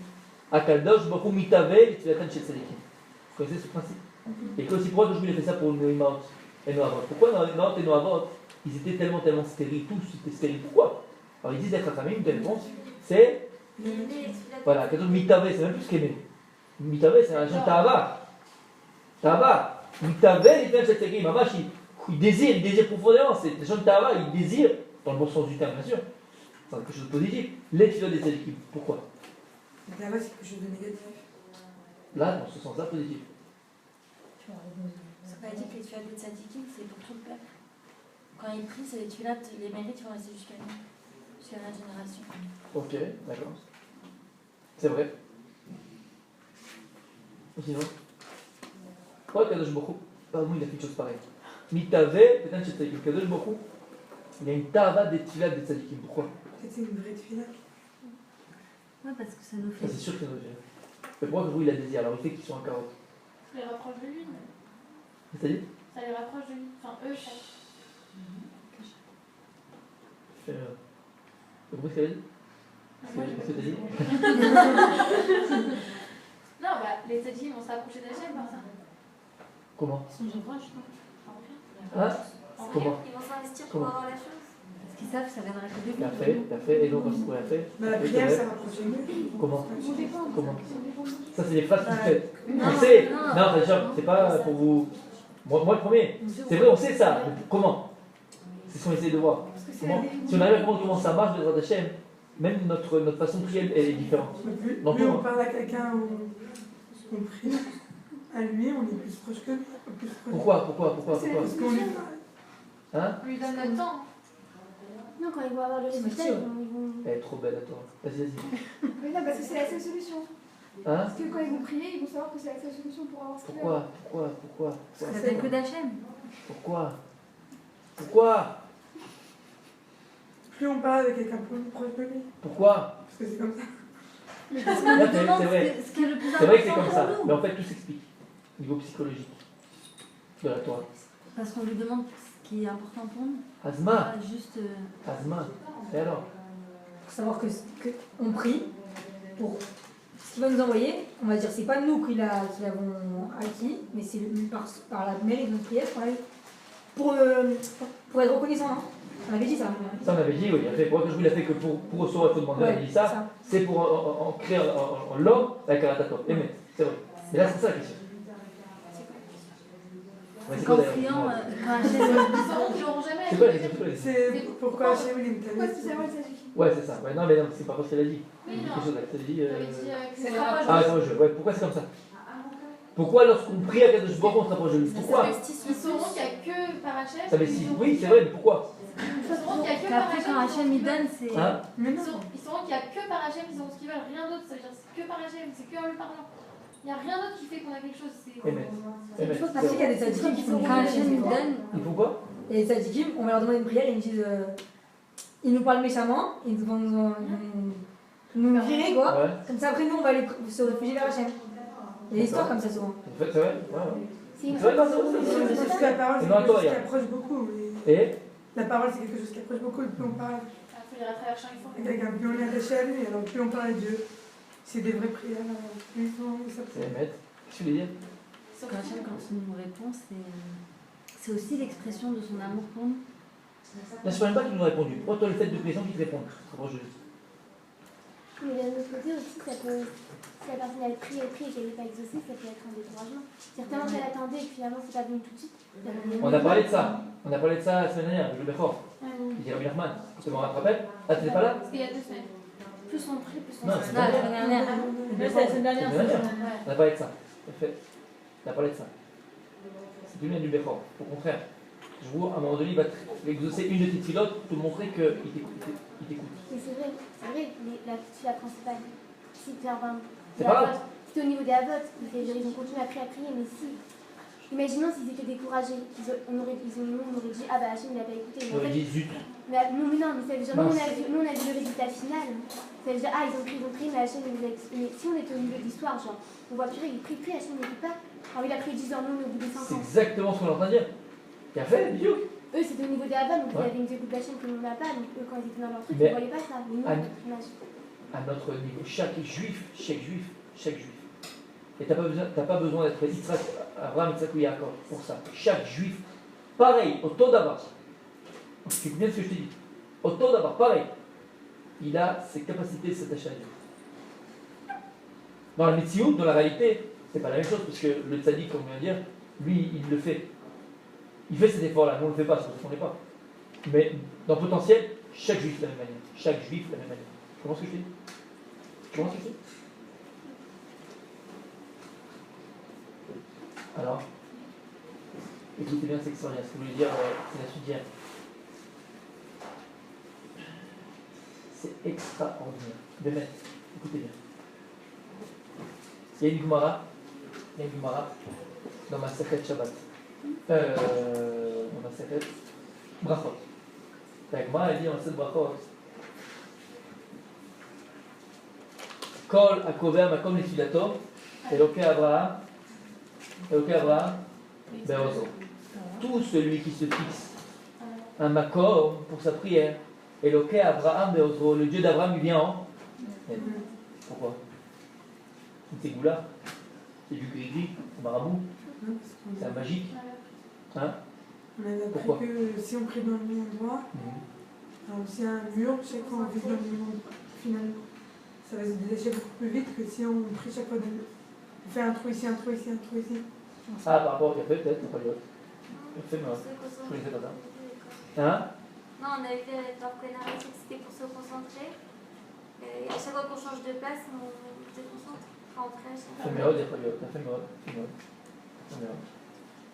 Akadosh Baruch Hu Mitave Tzedatan Shel Tzadikim. Vous connaissez ce principe? Et que aussi pourquoi Dieu il a fait ça pour Noémaot et Noavot? Pourquoi Noémaot et Noavot ils étaient tellement stériles, tous étaient stériles? Pourquoi? Alors ils disent d'être Rachamim, une réponse, c'est voilà, Akadosh Mitave, c'est même plus qu'aimer. Mitave c'est un agent Tahava. Tahava. Mitave Tzedatan Shel Tzadikim. Mamash il désire profondément, c'est les gens de Tahava, ils désirent, dans le bon sens du terme bien sûr, c'est quelque chose de positif, les tefilot des tzadikim. Pourquoi? Donc là-bas, c'est quelque chose de négatif. Là, dans ce sens-là, positif. Ça veut pas dire que les tuiles des tzadikim, c'est pour tout le peuple. Quand ils prient, c'est les tuiles, les mérites vont rester jusqu'à la génération. Ok, d'accord. C'est vrai. Sinon, pourquoi Kadosh Baruch Hu, pardon, il a fait une chose pareille. Mitave, peut-être chez Tzadikim. Kadosh Baruch Hu, il y a une tava des tefilot des tzadikim. Pourquoi? Peut-être c'est une vraie tuile. Ouais, parce que ça nous Ça, fait. c'est sûr que c'est notre vie. Mais pourquoi vous il a désir? Alors il fait qu'ils sont en carotte. Ça les rapproche de lui. C'est-à-dire? Ça les rapproche de lui. Enfin, eux, ça. Vous comprenez ce qu'elle a dit? Moi, C'est ce que t'as dit? Non, bah, les tzadikim vont s'approcher d'Hachem par ça. Comment? Ils sont déjà proches, non? Hein? Comment? Ils vont s'investir pour Comment? avoir la chose. Parce qu'ils savent que ça viendra que de lui. T'as fait, et donc on se pourrait faire. Bah, la prière, ça rapproche mieux. Comment? Ça dépend. Comment? Ça dépend. Ça, c'est des phrases toutes faites. Non, On sait. non. Non, bien sûr, c'est pas pour vous. Moi le premier. C'est vrai, on sait ça. Mais comment? C'est ce qu'on essaie de voir. Parce que c'est Comment? la Si on arrive à comprendre comment ça marche, de Hachem, même notre façon de prier, elle est différente. Plus Dans tout, on hein. parle à quelqu'un où on prie à lui, on est plus proche que lui. Plus proche. Pourquoi? Parce qu'on est. Hein? On lui donne le temps. Non, quand ils vont avoir le C'est résultat, sûr. ils vont. Elle est trop belle à toi. Vas-y. Mais non, parce que c'est la seule solution. Hein? Parce que quand ils vont prier, ils vont savoir que c'est la seule solution pour avoir ce qu'ils veulent. Pourquoi? Ça vient que d'Hachem. Pourquoi? Plus on parle avec quelqu'un plus proche de lui. Pourquoi? Parce que c'est comme ça. Parce qu'on lui C'est demande vrai. ce qui est le plus C'est vrai que c'est important comme ça, pour mais nous. en fait tout s'explique. Au niveau psychologique de la Torah. Parce qu'on lui demande ce qui est important pour nous. Azma, Pas juste. Azma. Et alors? Pour savoir que on prie pour ce qu'il va nous envoyer, on va dire c'est pas nous qui l'avons acquis, mais c'est par la mérite de notre prière pour être reconnaissant, non? On avait dit ça. Ça on avait dit, oui, il a fait, pourquoi je vous l'ai fait que pour recevoir, il faut demander, on avait dit ça, c'est pour en créer en l'homme avec un ratator. Aimer, c'est vrai. Mais là c'est ça la question. Ouais, c'est Qu'en quoi, d'ailleurs? priant, quand Hachem. Ils sauront qu'ils l'auront jamais. C'est quoi la question? C'est pourquoi Hachem il est Pourquoi métallique. spécialement les tzadikim? Ouais, c'est ça. Ouais, non, mais non, c'est pas parce qu'elle a dit. Oui, Quelque non. chose là, elle a dit. J'avais dit que C'est ça rapproche Ah, de lui. attends, ouais, pourquoi c'est comme ça? Pourquoi lorsqu'on prie à Kadosh Baruch Hu, on se rapproche de lui? Pourquoi? Ils sauront qu'il n'y a que par Hachem. Ça fait si. Oui, c'est vrai, mais pourquoi? Ils sauront qu'il n'y a que par Qu'après, quand Hachem il donne, c'est. Hein? Mais Ils non. sauront qu'il n'y a que par Hachem, ils auront ce qu'ils veulent, rien d'autre. Ça veut dire c'est que par Hachem, c'est que en lui parlant. Il n'y a rien d'autre qui fait qu'on a quelque chose. C'est Émet. Émet. Parce qu'il y a des tzadikim qui font Quand Hachem nous donne, Il faut quoi? Et les tzadikim, on va leur demander une prière et ils nous disent. Ils nous parlent méchamment, ils vont nous virer quoi. Ouais. Comme ça, après, nous, on va aller se réfugier vers Hachem. Il y a des histoires comme ça souvent. En fait, c'est vrai? Ouais, ouais. C'est une C'est vrai, non, c'est vrai, c'est vrai. Parce que la parole, c'est Et non, quelque chose toi, qui regarde. approche beaucoup. mais Et La parole, c'est quelque chose qui approche beaucoup. Et plus on parle, Il faut lire à travers chaque fois. plus on est attaché à lui. Alors plus on parle à Dieu, c'est des vraies prières. Plus ils sont, ça c'est Émet. Qu'est-ce que tu veux dire? quand Hachem, quand il nous répond, c'est aussi l'expression de son amour pour nous. Là, je ne même pas qu'ils nous ont répondu. Pourquoi toi, le fait de présent qu'ils te répondent? Mais d'un autre côté aussi, ça peut, si la personne elle prie et qu'elle n'est pas exaucée, ça peut être un découragement. Certainement qu'elle attendait et que finalement c'est pas venu tout de suite. On a parlé de ça. On a parlé de ça la semaine dernière, avec le Bechor. Il dit Rabbi Nachman. Tu te rappelles? Ah, tu n'étais pas là? C'était il y a 2 semaines. Plus on prie, plus on Non, se c'est Non, la semaine dernière. Mais c'est la semaine dernière. C'est la semaine c'est- On a parlé de ça. En fait, on a parlé de ça. C'est du bien du Bechor. Au contraire. Je vois, à un moment donné, il va exaucer une de tes pilotes pour te montrer qu'il t'écoute. Mais c'est vrai, la principale. Si tu as C'est pas grave. c'était au niveau des avots, ils ont continué à prier, mais si. Imaginons s'ils étaient découragés, nous on aurait dit ah bah Hachem il n'a pas écouté. Mais en J'aurais fait, dit zut. mais non, mais ça veut dire, nous Mince. on a vu le résultat final. Ça veut dire ah ils ont prié, mais Hachem il les a. Mais si on était au milieu de l'histoire, genre, on voit purée, il prie, Hachem n'écoute pas. Alors il a prié 10 ans, nous on est au bout des 5 C'est ans. exactement ce qu'on est en train de dire. Qui a fait, vidéo. Eux c'était au niveau des avots, donc Ouais. ils avaient une écoute d'Hachem que nous on n'a pas, donc eux quand ils étaient dans leur truc, Mais- ils ne voyaient pas ça. Mais nous, Ah, notre image. À notre niveau, chaque juif. Et t'as pas besoin d'être Yitzhak, Abraham, Yitzhak ou Yaakov pour ça. Chaque juif, pareil, au taux d'abord. Tu écoutes bien ce que je te dis. Au taux d'abord, pareil. Il a ses capacités de s'attacher à Dieu. Dans la médecine, dans la réalité, c'est pas la même chose, parce que le tzaddik, comme on vient de dire, lui, il le fait. Il fait cet effort-là, nous on ne le fait pas, parce qu'on ne pas. Mais dans le potentiel, chaque juif de la même manière. Chaque juif de la même manière. Tu comprends ce que je dis? Tu comprends ce que je dis? Alors, écoutez bien, c'est extraordinaire. Ce que je voulais dire, c'est la suite d'hier. C'est extraordinaire. De mettre, écoutez bien. Il y a une Gemara dans ma Sechet Shabbat. Dans ma Sechet Brachot. La Gemara, elle dit dans cette Brachot, Kol Akover Makom Nefilato, Eloke Abraham, Beozo. Tout celui qui se fixe un Makom pour sa prière, Eloke Abraham Beozo, le Dieu d'Abraham, il vient en aide. Pourquoi? C'est Goula, c'est du gris-gris, c'est marabout, c'est un magique. Hein? On avait appris Pourquoi? que si on prie dans le même endroit, alors s'il y a un mur, chaque fois on prie dans le même endroit, finalement. Ça va se détacher beaucoup plus vite que si on prie chaque fois on fait un trou ici, un trou ici, un trou ici. Ah, par rapport au café, peut-être, pas l'autre. Fais-moi. Je connaissais pas ça. Hein? Non, on avait fait leur prénarré, c'était pour se concentrer. Et à chaque fois qu'on change de place, on se déconcentre. Enfin, on prêche. Fais moi, il n'y a pas l'autre. Fais moi.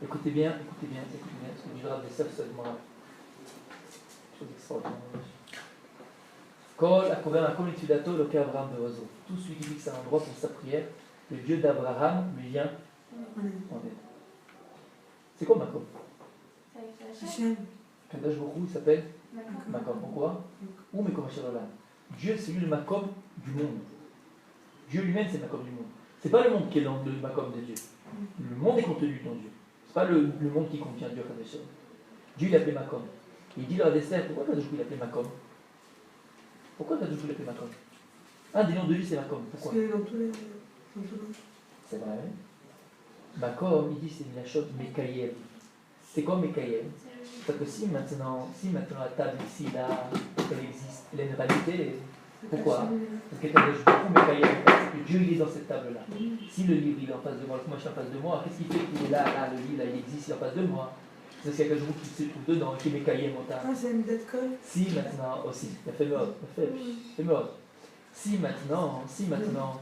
Écoutez bien ce que dit Rav Yosef Sedmara. Chose extraordinaire. Kol Akover Makom Nefilato Eloke Abraham Beozo. Tout celui qui fixe un endroit pour sa prière, le Dieu d'Abraham lui vient en aide. C'est quoi Makom? Hachem. Kadosh Baruch Hu, il s'appelle Makom. Pourquoi? Ou Mekom Asher Olam. Dieu, c'est lui le Makom du monde. Dieu lui-même, c'est le Makom du monde. C'est pas le monde qui est dans le Makom de Dieu. Le monde est contenu dans Dieu. C'est pas le monde qui contient Dieu, Kadosh. Dieu, il appelé Makom. Il dit à Esther, pourquoi Kadosh Baruch Hu l'appelait Makom? Pourquoi Kadosh Baruch Hu l'appelait Makom? Un des noms de lui, c'est Makom. Pourquoi? Parce que dans tous les. C'est vrai. Makom, il dit c'est une chose Mekayem. C'est quoi Mekayem? Parce que si maintenant la table ici, là, elle existe, elle a une réalité. Pourquoi? Parce que Kadosh Baruch Hu Mekayem, parce que Dieu il est dans cette table-là. Si le livre il est en face de moi, le machin en face de moi, qu'est-ce qui fait qu'il est là, le livre là, il existe, il est en face de moi? C'est parce qu'il y a Kadosh Baruch Hu qui se trouve dedans, qui est Mekayem au tas. Ah, c'est une dette colle. Si maintenant aussi, il a fait mort, Si maintenant,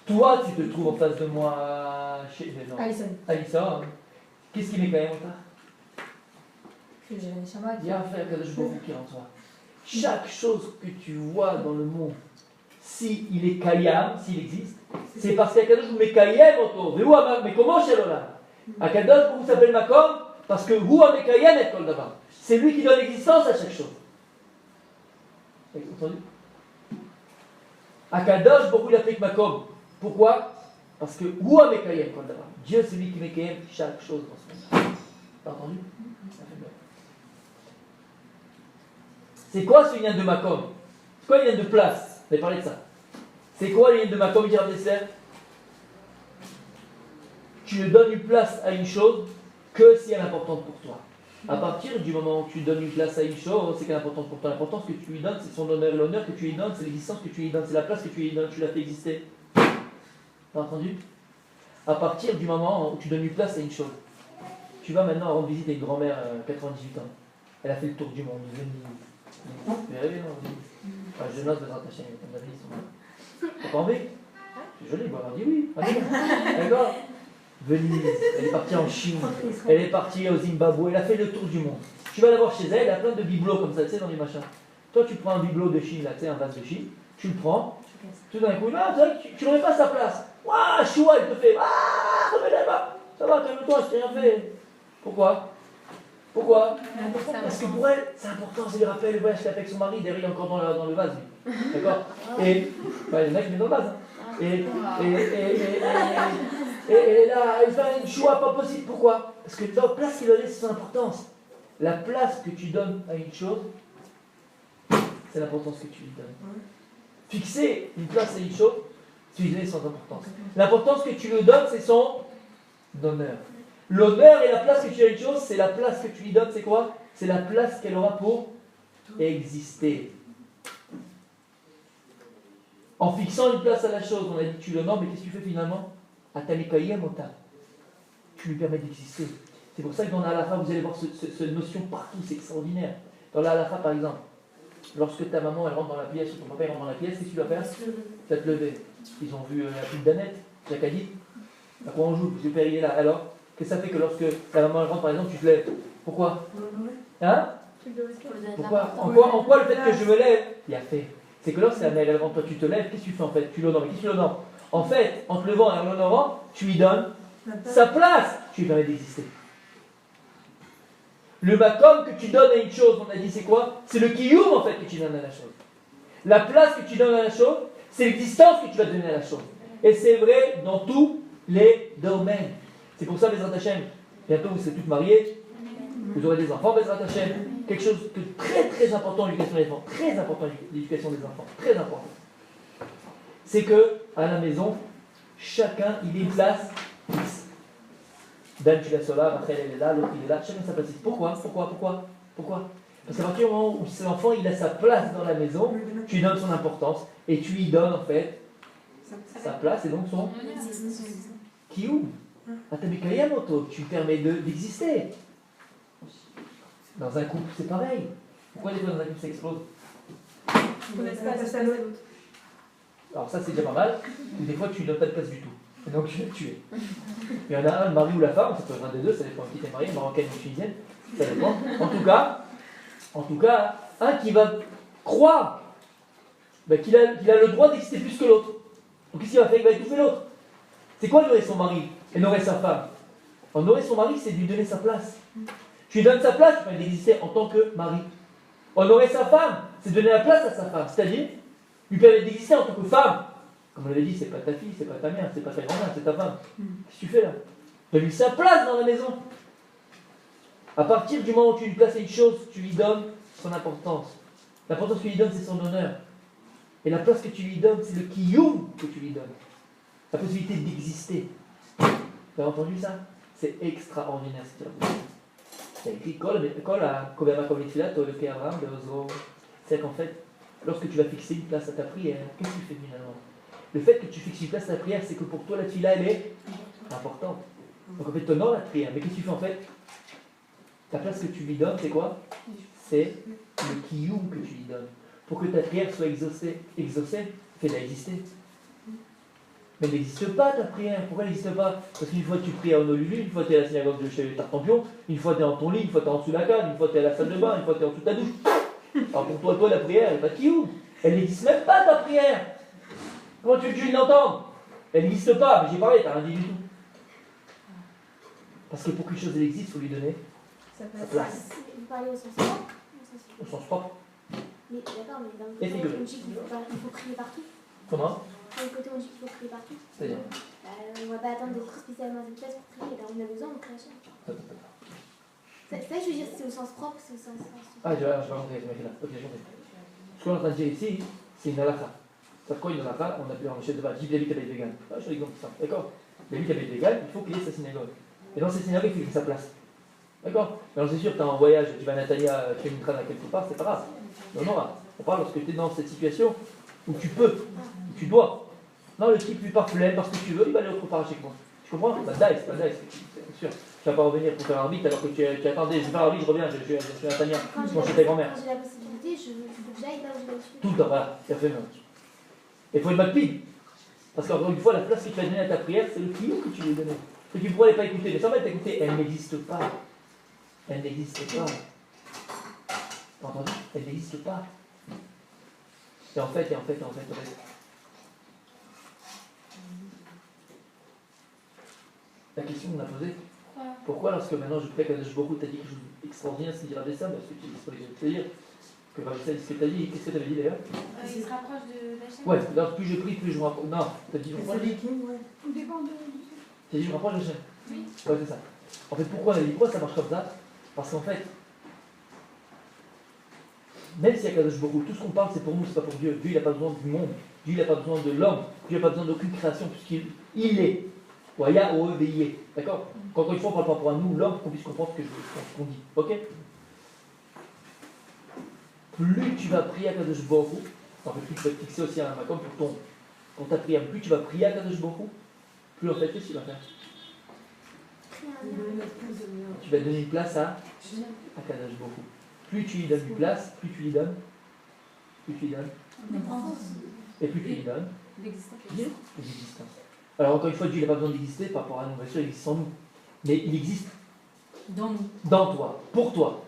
toi tu te trouves en face de moi chez les gens. Alissa, qu'est-ce qui m'est quand même en tas? Que j'ai les chamas. Il y a un frère Kadosh Baruch Hu qui est en toi. Chaque chose que tu vois dans le monde, s'il est Kayam, s'il existe, c'est parce qu'Akadosh vous met Kayem autour. Mais comment chez l'Olam? Akadosh vous s'appelle Makom parce que vous avez Kayem et Kol Davar. C'est lui qui donne l'existence à chaque chose. Vous avez entendu? Akadosh beaucoup il appelle Makom. Pourquoi? Parce que vous avez Kayem Kol Davar. Dieu c'est lui qui met Kayem chaque chose dans ce monde. T'as entendu? C'est quoi ce lien de Makom? C'est quoi le lien de place? On avait parlé de ça. C'est quoi le lien de Makom, dit Rav Dessler? Tu ne donnes une place à une chose que si elle est importante pour toi. À partir du moment où tu donnes une place à une chose, c'est qu'elle est importante pour toi. L'importance que tu lui donnes, c'est son honneur. Et l'honneur que tu lui donnes, c'est l'existence que tu lui donnes. C'est la place que tu lui donnes, tu l'as fait exister. T'as entendu? À partir du moment où tu donnes une place à une chose. Tu vas maintenant rendre visite à une grand-mère 98 ans. Elle a fait le tour du monde. Vous avez rêvé, non? Je note de rattacher mes amis, ils sont là. T'as pas envie? C'est joli, bon, on dit oui. D'accord? Venise, elle est partie en Chine, elle est partie au Zimbabwe, elle a fait le tour du monde. Tu vas la voir chez elle, elle a plein de bibelots comme ça, tu sais, dans les machins. Toi, tu prends un bibelot de Chine, là, tu sais, un vase de Chine, tu le prends, tout d'un coup, là, tu ne remets pas à sa place. Waouh, Choua, elle te fait, ah, remets-la, ça va, calme-toi, je t'ai rien fait. Pourquoi? Pourquoi? Parce que pour elle, c'est important, ça lui rappelle le voyage qu'elle a fait avec son mari, derrière encore dans le vase, lui. D'accord? Et, bah, il y en a qui mettent dans le vase. Hein. Et là, elle fait une choix pas possible. Pourquoi? Parce que la place qu'il a laissée, c'est son importance. La place que tu donnes à une chose, c'est l'importance que tu lui donnes. Fixer une place à une chose, tu lui donnes son importance. L'importance que tu lui donnes, c'est son honneur. L'honneur et la place que tu as à une chose, c'est la place que tu lui donnes, c'est quoi? C'est la place qu'elle aura pour exister. En fixant une place à la chose, on a dit tu l'honores, mais qu'est-ce que tu fais finalement? Tu lui permets d'exister. C'est pour ça que dans la halacha, vous allez voir cette notion partout, c'est extraordinaire. Dans la halacha, par exemple, lorsque ta maman elle rentre dans la pièce ou ton papa rentre dans la pièce, qu'est-ce que tu vas faire? Tu vas te lever. Ils ont vu la petite Danette, Jacques a dit, à quoi on joue? Parce que le père il est là. Alors, qu'est-ce que ça fait que lorsque ta maman elle rentre, par exemple, tu te lèves? Pourquoi? Hein? Pourquoi? En quoi le fait que je me lève? Il y a fait. C'est que lorsque la mère elle rentre, toi tu te lèves, qu'est-ce que tu fais en fait? Tu l'honores. Mais qu'est-ce que tu l'honores? En fait, en te levant et en l'honorant, tu lui donnes sa place. Tu lui permets d'exister. Le makom que tu donnes à une chose, on a dit c'est quoi? C'est le kiyum en fait que tu donnes à la chose. La place que tu donnes à la chose, c'est l'existence que tu vas donner à la chose. Et c'est vrai dans tous les domaines. C'est pour ça, Bezrat Hashem, bientôt vous serez toutes mariées, vous aurez des enfants, Bezrat Hashem. Quelque chose de très très important l'éducation des enfants, très important l'éducation des enfants, très important. C'est que à la maison, chacun il est une place fixe. Dan tu laisses là, après elle est là, l'autre il est là, chacun sa place fixe. Pourquoi? Parce qu'à partir du moment où l'enfant il a sa place dans la maison, tu lui donnes son importance et tu lui donnes en fait sa place et donc son kiyum. Tu lui permets d'exister. Dans un couple c'est pareil. Pourquoi des fois dans un couple ça explose? Alors ça c'est déjà pas mal, des fois tu ne donnes pas de place du tout, et donc tu l'as tué. Il y en a un, le mari ou la femme, ça peut être un des deux, ça dépend qui t'es marié, marocaine ou tunisienne, ça dépend. En tout cas, un qui va croire qu'il a le droit d'exister plus que l'autre. Donc qu'est-ce qu'il va faire? Il va étouffer l'autre. C'est quoi honorer son mari et honorer sa femme? Honorer son mari, c'est de lui donner sa place. Tu lui donnes sa place, tu permets d'exister en tant que mari. Honorer sa femme, c'est donner la place à sa femme, c'est-à-dire lui permet d'exister en tant que femme. Comme on l'avait dit, c'est pas ta fille, c'est pas ta mère, c'est pas ta grand-mère, c'est ta femme. Qu'est-ce que tu fais là? Donne-lui sa place dans la maison. À partir du moment où tu lui places une chose, tu lui donnes son importance. L'importance que tu lui donnes, c'est son honneur. Et la place que tu lui donnes, c'est le kiyum que tu lui donnes. La possibilité d'exister. Tu as entendu ça? C'est extraordinaire ce qu'il a. C'est écrit c'est qu'en fait, lorsque tu vas fixer une place à ta prière, qu'est-ce que tu fais finalement? Le fait que tu fixes une place à ta prière, c'est que pour toi la tefila elle est importante. Donc en fait, tu honores la prière. Mais qu'est-ce que tu fais en fait? Ta place que tu lui donnes, c'est quoi? C'est le kiyum que tu lui donnes. Pour que ta prière soit exaucée, fais-la exister. Mais elle n'existe pas ta prière. Pourquoi elle n'existe pas? Parce qu'une fois tu pries à Honolulu, une fois tu es à la synagogue de chez Tartampion, une fois tu es en ton lit, une fois tu es en dessous de la canne, une fois tu es à la salle de bain, une fois tu es en dessous de ta douche. Alors pour toi la prière, elle n'est pas de kiyum. Elle n'existe même pas ta prière. Comment tu veux que je l'entende? Elle n'existe pas, mais j'ai parlé, t'as rien dit du tout. Parce que pour qu'une chose elle existe, il faut lui donner Ça peut sa être place, Vous parlez au sens propre au sens propre. Mais d'accord, mais d'un Et côté, figuré. on dit qu'il faut crier partout. Comment? D'un côté, on dit qu'il faut crier partout. C'est-à-dire On va pas attendre d'être spécialement à cette place pour crier. Là, on a besoin, on crie à chaque fois. C'est ça que je veux dire, c'est au sens propre, c'est au sens. Ah, je vais rentrer, je vais là. Ok, j'ai compris. Ce qu'on est en train de dire ici, c'est une halakha. C'est quoi une halakha? On a pu en chef de base. David habite vegan. Ah, je suis l'exemple de ça. D'accord? David habite vegan, il faut qu'il ait sa synagogue. Et dans cette synagogue, il faut qu'il ait sa place. D'accord? Alors c'est sûr, tu es en voyage, tu vas à Nathalia, tu fais une crâne à quelque part, c'est pas grave. Non, on parle lorsque tu es dans cette situation où tu peux, où tu dois. Non, le type lui part flemme parce que tu veux, il va aller autre part chez moi. Tu comprends? Bah, c'est pas c'est sûr. Tu vas pas revenir pour faire un arbitre alors que tu attendais, je vais faire un arbitre, je reviens, je suis Nathalia, je mange chez ta grand-mère. Quand j'ai la possibilité, je veux que j'aille là où je vais. Tout le temps, voilà, ça fait même. Et il faut être macpide. Parce qu'encore une fois, la place que tu vas donner à ta prière, c'est le client que tu veux donner. Que tu ne pourrais pas écouter. Mais sans mettre écouter, elle n'existe pas. Elle n'existe pas. T'as entendu? Elle n'existe pas. Et en fait. La question qu'on a posée, pourquoi lorsque maintenant je prie à Kadosh Baruch Hu, t'as dit quelque chose d'extraordinaire, c'est dire ça, parce que tu dis ce que je veux dire, que Rabbi dit ce que t'as dit, qu'est-ce que t'avais dit d'ailleurs? Il se rapproche d'Hachem. Ouais, alors plus je prie, plus je me rapproche. Non, t'as dit je me C'est rapproche. des kings, ouais. Tout dépend de. T'as dit je me rapproche d'Hachem. Oui. Ouais, c'est ça. En fait, pourquoi on a dit pourquoi ça marche comme ça? Parce qu'en fait, même s'il y a Kadosh Baruch Hu, tout ce qu'on parle c'est pour nous, c'est pas pour Dieu. Dieu il n'a pas besoin du monde, Dieu il n'a pas besoin de l'homme, Dieu n'a pas besoin d'aucune création, puisqu'il est. Waya O-E-V-I-E. D'accord? Encore une fois, on parle pas pour nous, l'homme, qu'on puisse comprendre ce qu'on dit. Ok? Plus tu vas prier à Kadosh Baruch Hu, en fait, plus tu vas te fixer aussi à un makom pour ta prière, plus tu vas prier à Kadosh Baruch Hu, plus en fait, qu'est-ce que tu vas faire? Tu vas donner une place à Kadosh Baruch Hu. Plus tu lui donnes une place, plus tu lui donnes. Et plus tu lui donnes. L'existence. Alors encore une fois, Dieu n'a pas besoin d'exister par rapport à nous, bien sûr, il existe en nous. Mais il existe dans nous. Dans toi, pour toi,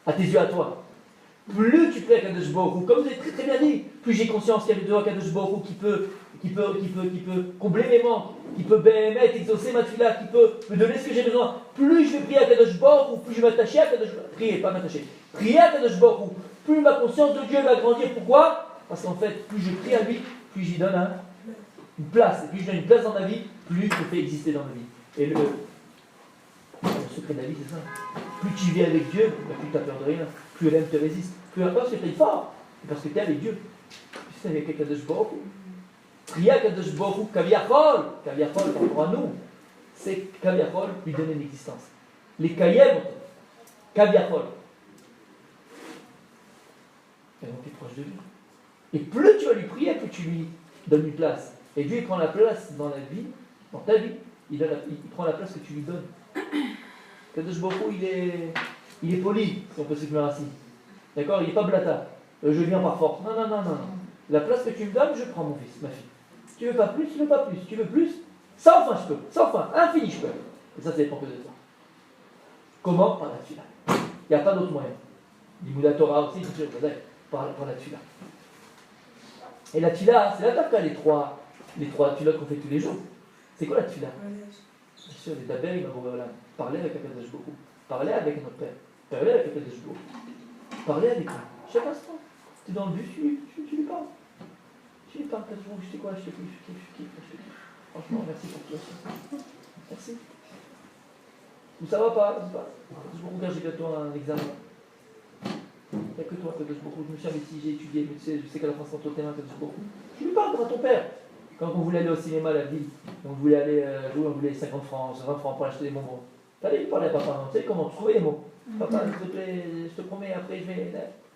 à tes yeux à toi. Plus tu pries à Kadosh Baruch Hu, comme vous avez très très bien dit, plus j'ai conscience qu'il y a de Kadosh Baruch Hu qui peut combler mes manques, qui peut bémettre, exaucer ma tefila, qui peut me donner ce que j'ai besoin. Plus je vais prier à Kadosh Baruch Hu, plus je vais m'attacher à Kadosh Baruch Hu. Prier, pas m'attacher. Prier à Kadosh Baruch Hu, plus ma conscience de Dieu va grandir. Pourquoi? Parce qu'en fait, plus je prie à lui, plus j'y donne une place. Et plus je donne une place dans ma vie, plus je fais exister dans ma vie. Et le secret de la vie, c'est ça. Plus tu vis avec Dieu, plus tu n'as peur de rien. Plus elle te résiste. Plus elle parce que tu es fort. Et parce que tu es avec Dieu. Plus tu es avec Kadosh Baruch Hu. Prier à Kadosh Baruch Hu, Kaviachol, par rapport à nous, c'est Kaviachol, lui donner une existence. Les Kayem, Kaviachol. Et donc tu es proche de lui. Et plus tu vas lui prier, plus tu lui donnes une place. Et Dieu il prend la place dans la vie, dans ta vie, il prend la place que tu lui donnes. Kadosh Baruch Hu, il est poli, si on peut s'exprimer ainsi. D'accord? Il n'est pas blata. Je viens par force. Non. La place que tu me donnes, je prends mon fils, ma fille. Tu veux pas plus, tu veux pas plus. Tu veux plus, sans fin je peux. Sans fin, infini je peux. Et ça dépend que de toi. Comment? Par la tefila. Il n'y a pas d'autre moyen. L'Imouda Torah aussi, bien sûr, par la tefila. Et la tefila, c'est là que les trois tefila qu'on fait tous les jours. C'est quoi la tefila? Bien sûr, les dabel, parler avec Akadosh Baruch Hu. Parler avec notre Père. Parler avec Akadosh Baruch Hu. Parler avec lui. Chaque instant. Tu es dans le bus, tu lui parles. Tu lui parles, je sais quoi, je te kiffe. Franchement, merci pour tout ça. Merci. Ou ça va pas, je sais pas. Je me regarde, j'ai bientôt un examen. Il n'y a que toi, Akadosh Baruch Hu. Je me suis investi, j'ai étudié, mais je sais qu'à la fin, c'est ton thème, Akadosh Baruch Hu. Tu lui parles comme à ton père. Quand on voulait aller au cinéma à la ville, on voulait aller jouer, on voulait 50 francs, 20 francs pour acheter des bonbons. Fallait lui parler à papa, tu sais comment, tu trouvais les mots. Papa, s'il te plaît, je te promets, après je vais.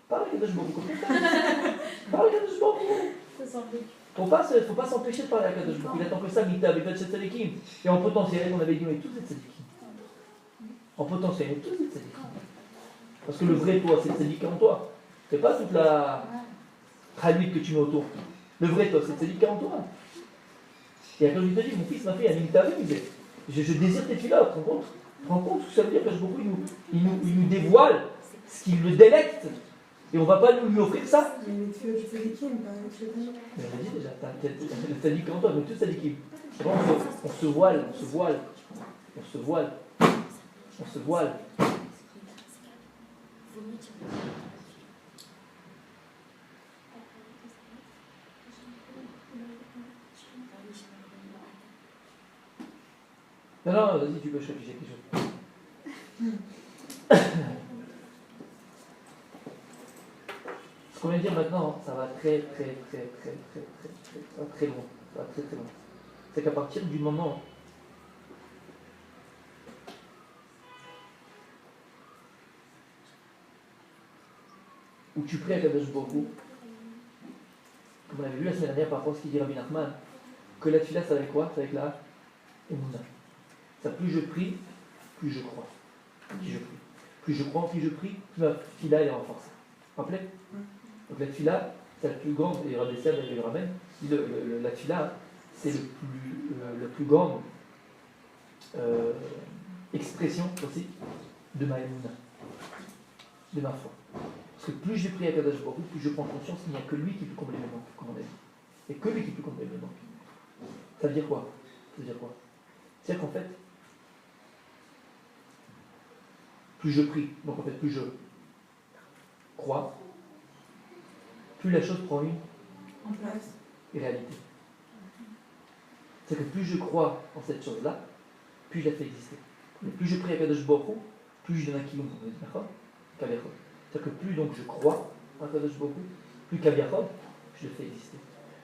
Parle à Kadosh Baruch Hu. Parle à Kadosh Baruch Hu. Faut pas s'empêcher de parler à Kadosh Baruch Hu. Il attend que ça, Mita, avec notre tzadikim. Et en potentiel, on avait dit, mais tous les tzadikim. En potentiel, tous les tzadikim. Parce que le vrai toi, c'est le tzadik en toi. C'est pas toute la traduite que tu mets autour. Le vrai toi, c'est le tzadik en toi. Et quand je te dis, mon fils, ma fille, elle me disait, je désire tes filles là, tu te rends compte ce que ça veut dire? Parce que beaucoup, il nous dévoile ce qui le délecte Et on ne va pas nous lui offrir ça. Mais les tuyaux du Félikim, pas avec les tuyaux. Mais on l'a dit déjà, t'as dit comment toi, mais tout ça dit qui. On se voile, on se voile, on se voile, on se voile. Non, non, vas-y, tu peux réfléchir quelque chose. Ce qu'on vient de dire maintenant, ça va très loin. Ça va très loin. C'est qu'à partir du moment où tu pries à Kadosh Baruch Hu, comme on avait vu la semaine dernière par rapport à ce qu'il dit Rabbi Nachman, que la tefila, c'est avec quoi? C'est avec la Emunah. Ça, plus je prie, plus je crois. Plus je prie. Plus je crois, plus je prie, plus ma tefila est renforcée. Vous vous rappelez? Donc la tefila, c'est la plus grande, et Rabbi Seb et le ramène, la tefila, c'est le plus grande expression aussi de ma Emunah, de ma foi. Parce que plus je prie à Kadosh Baruch Hu, plus je prends conscience qu'il n'y a que lui qui peut combler mes manques, comme on a dit. Et que lui qui peut combler mes manques. Ça veut dire quoi? Ça veut dire quoi? C'est-à-dire qu'en fait, plus je prie, donc en fait plus je crois, plus la chose prend une En place. réalité. C'est-à-dire que plus je crois en cette chose-là, plus je la fais exister. Mais plus je prie à Kadosh Baruch Hu, plus je donne un kilom, on dit d'accord? Kaviachod. C'est-à-dire que plus donc je crois en Kadosh Baruch Hu, plus Kaviachod, je le fais exister.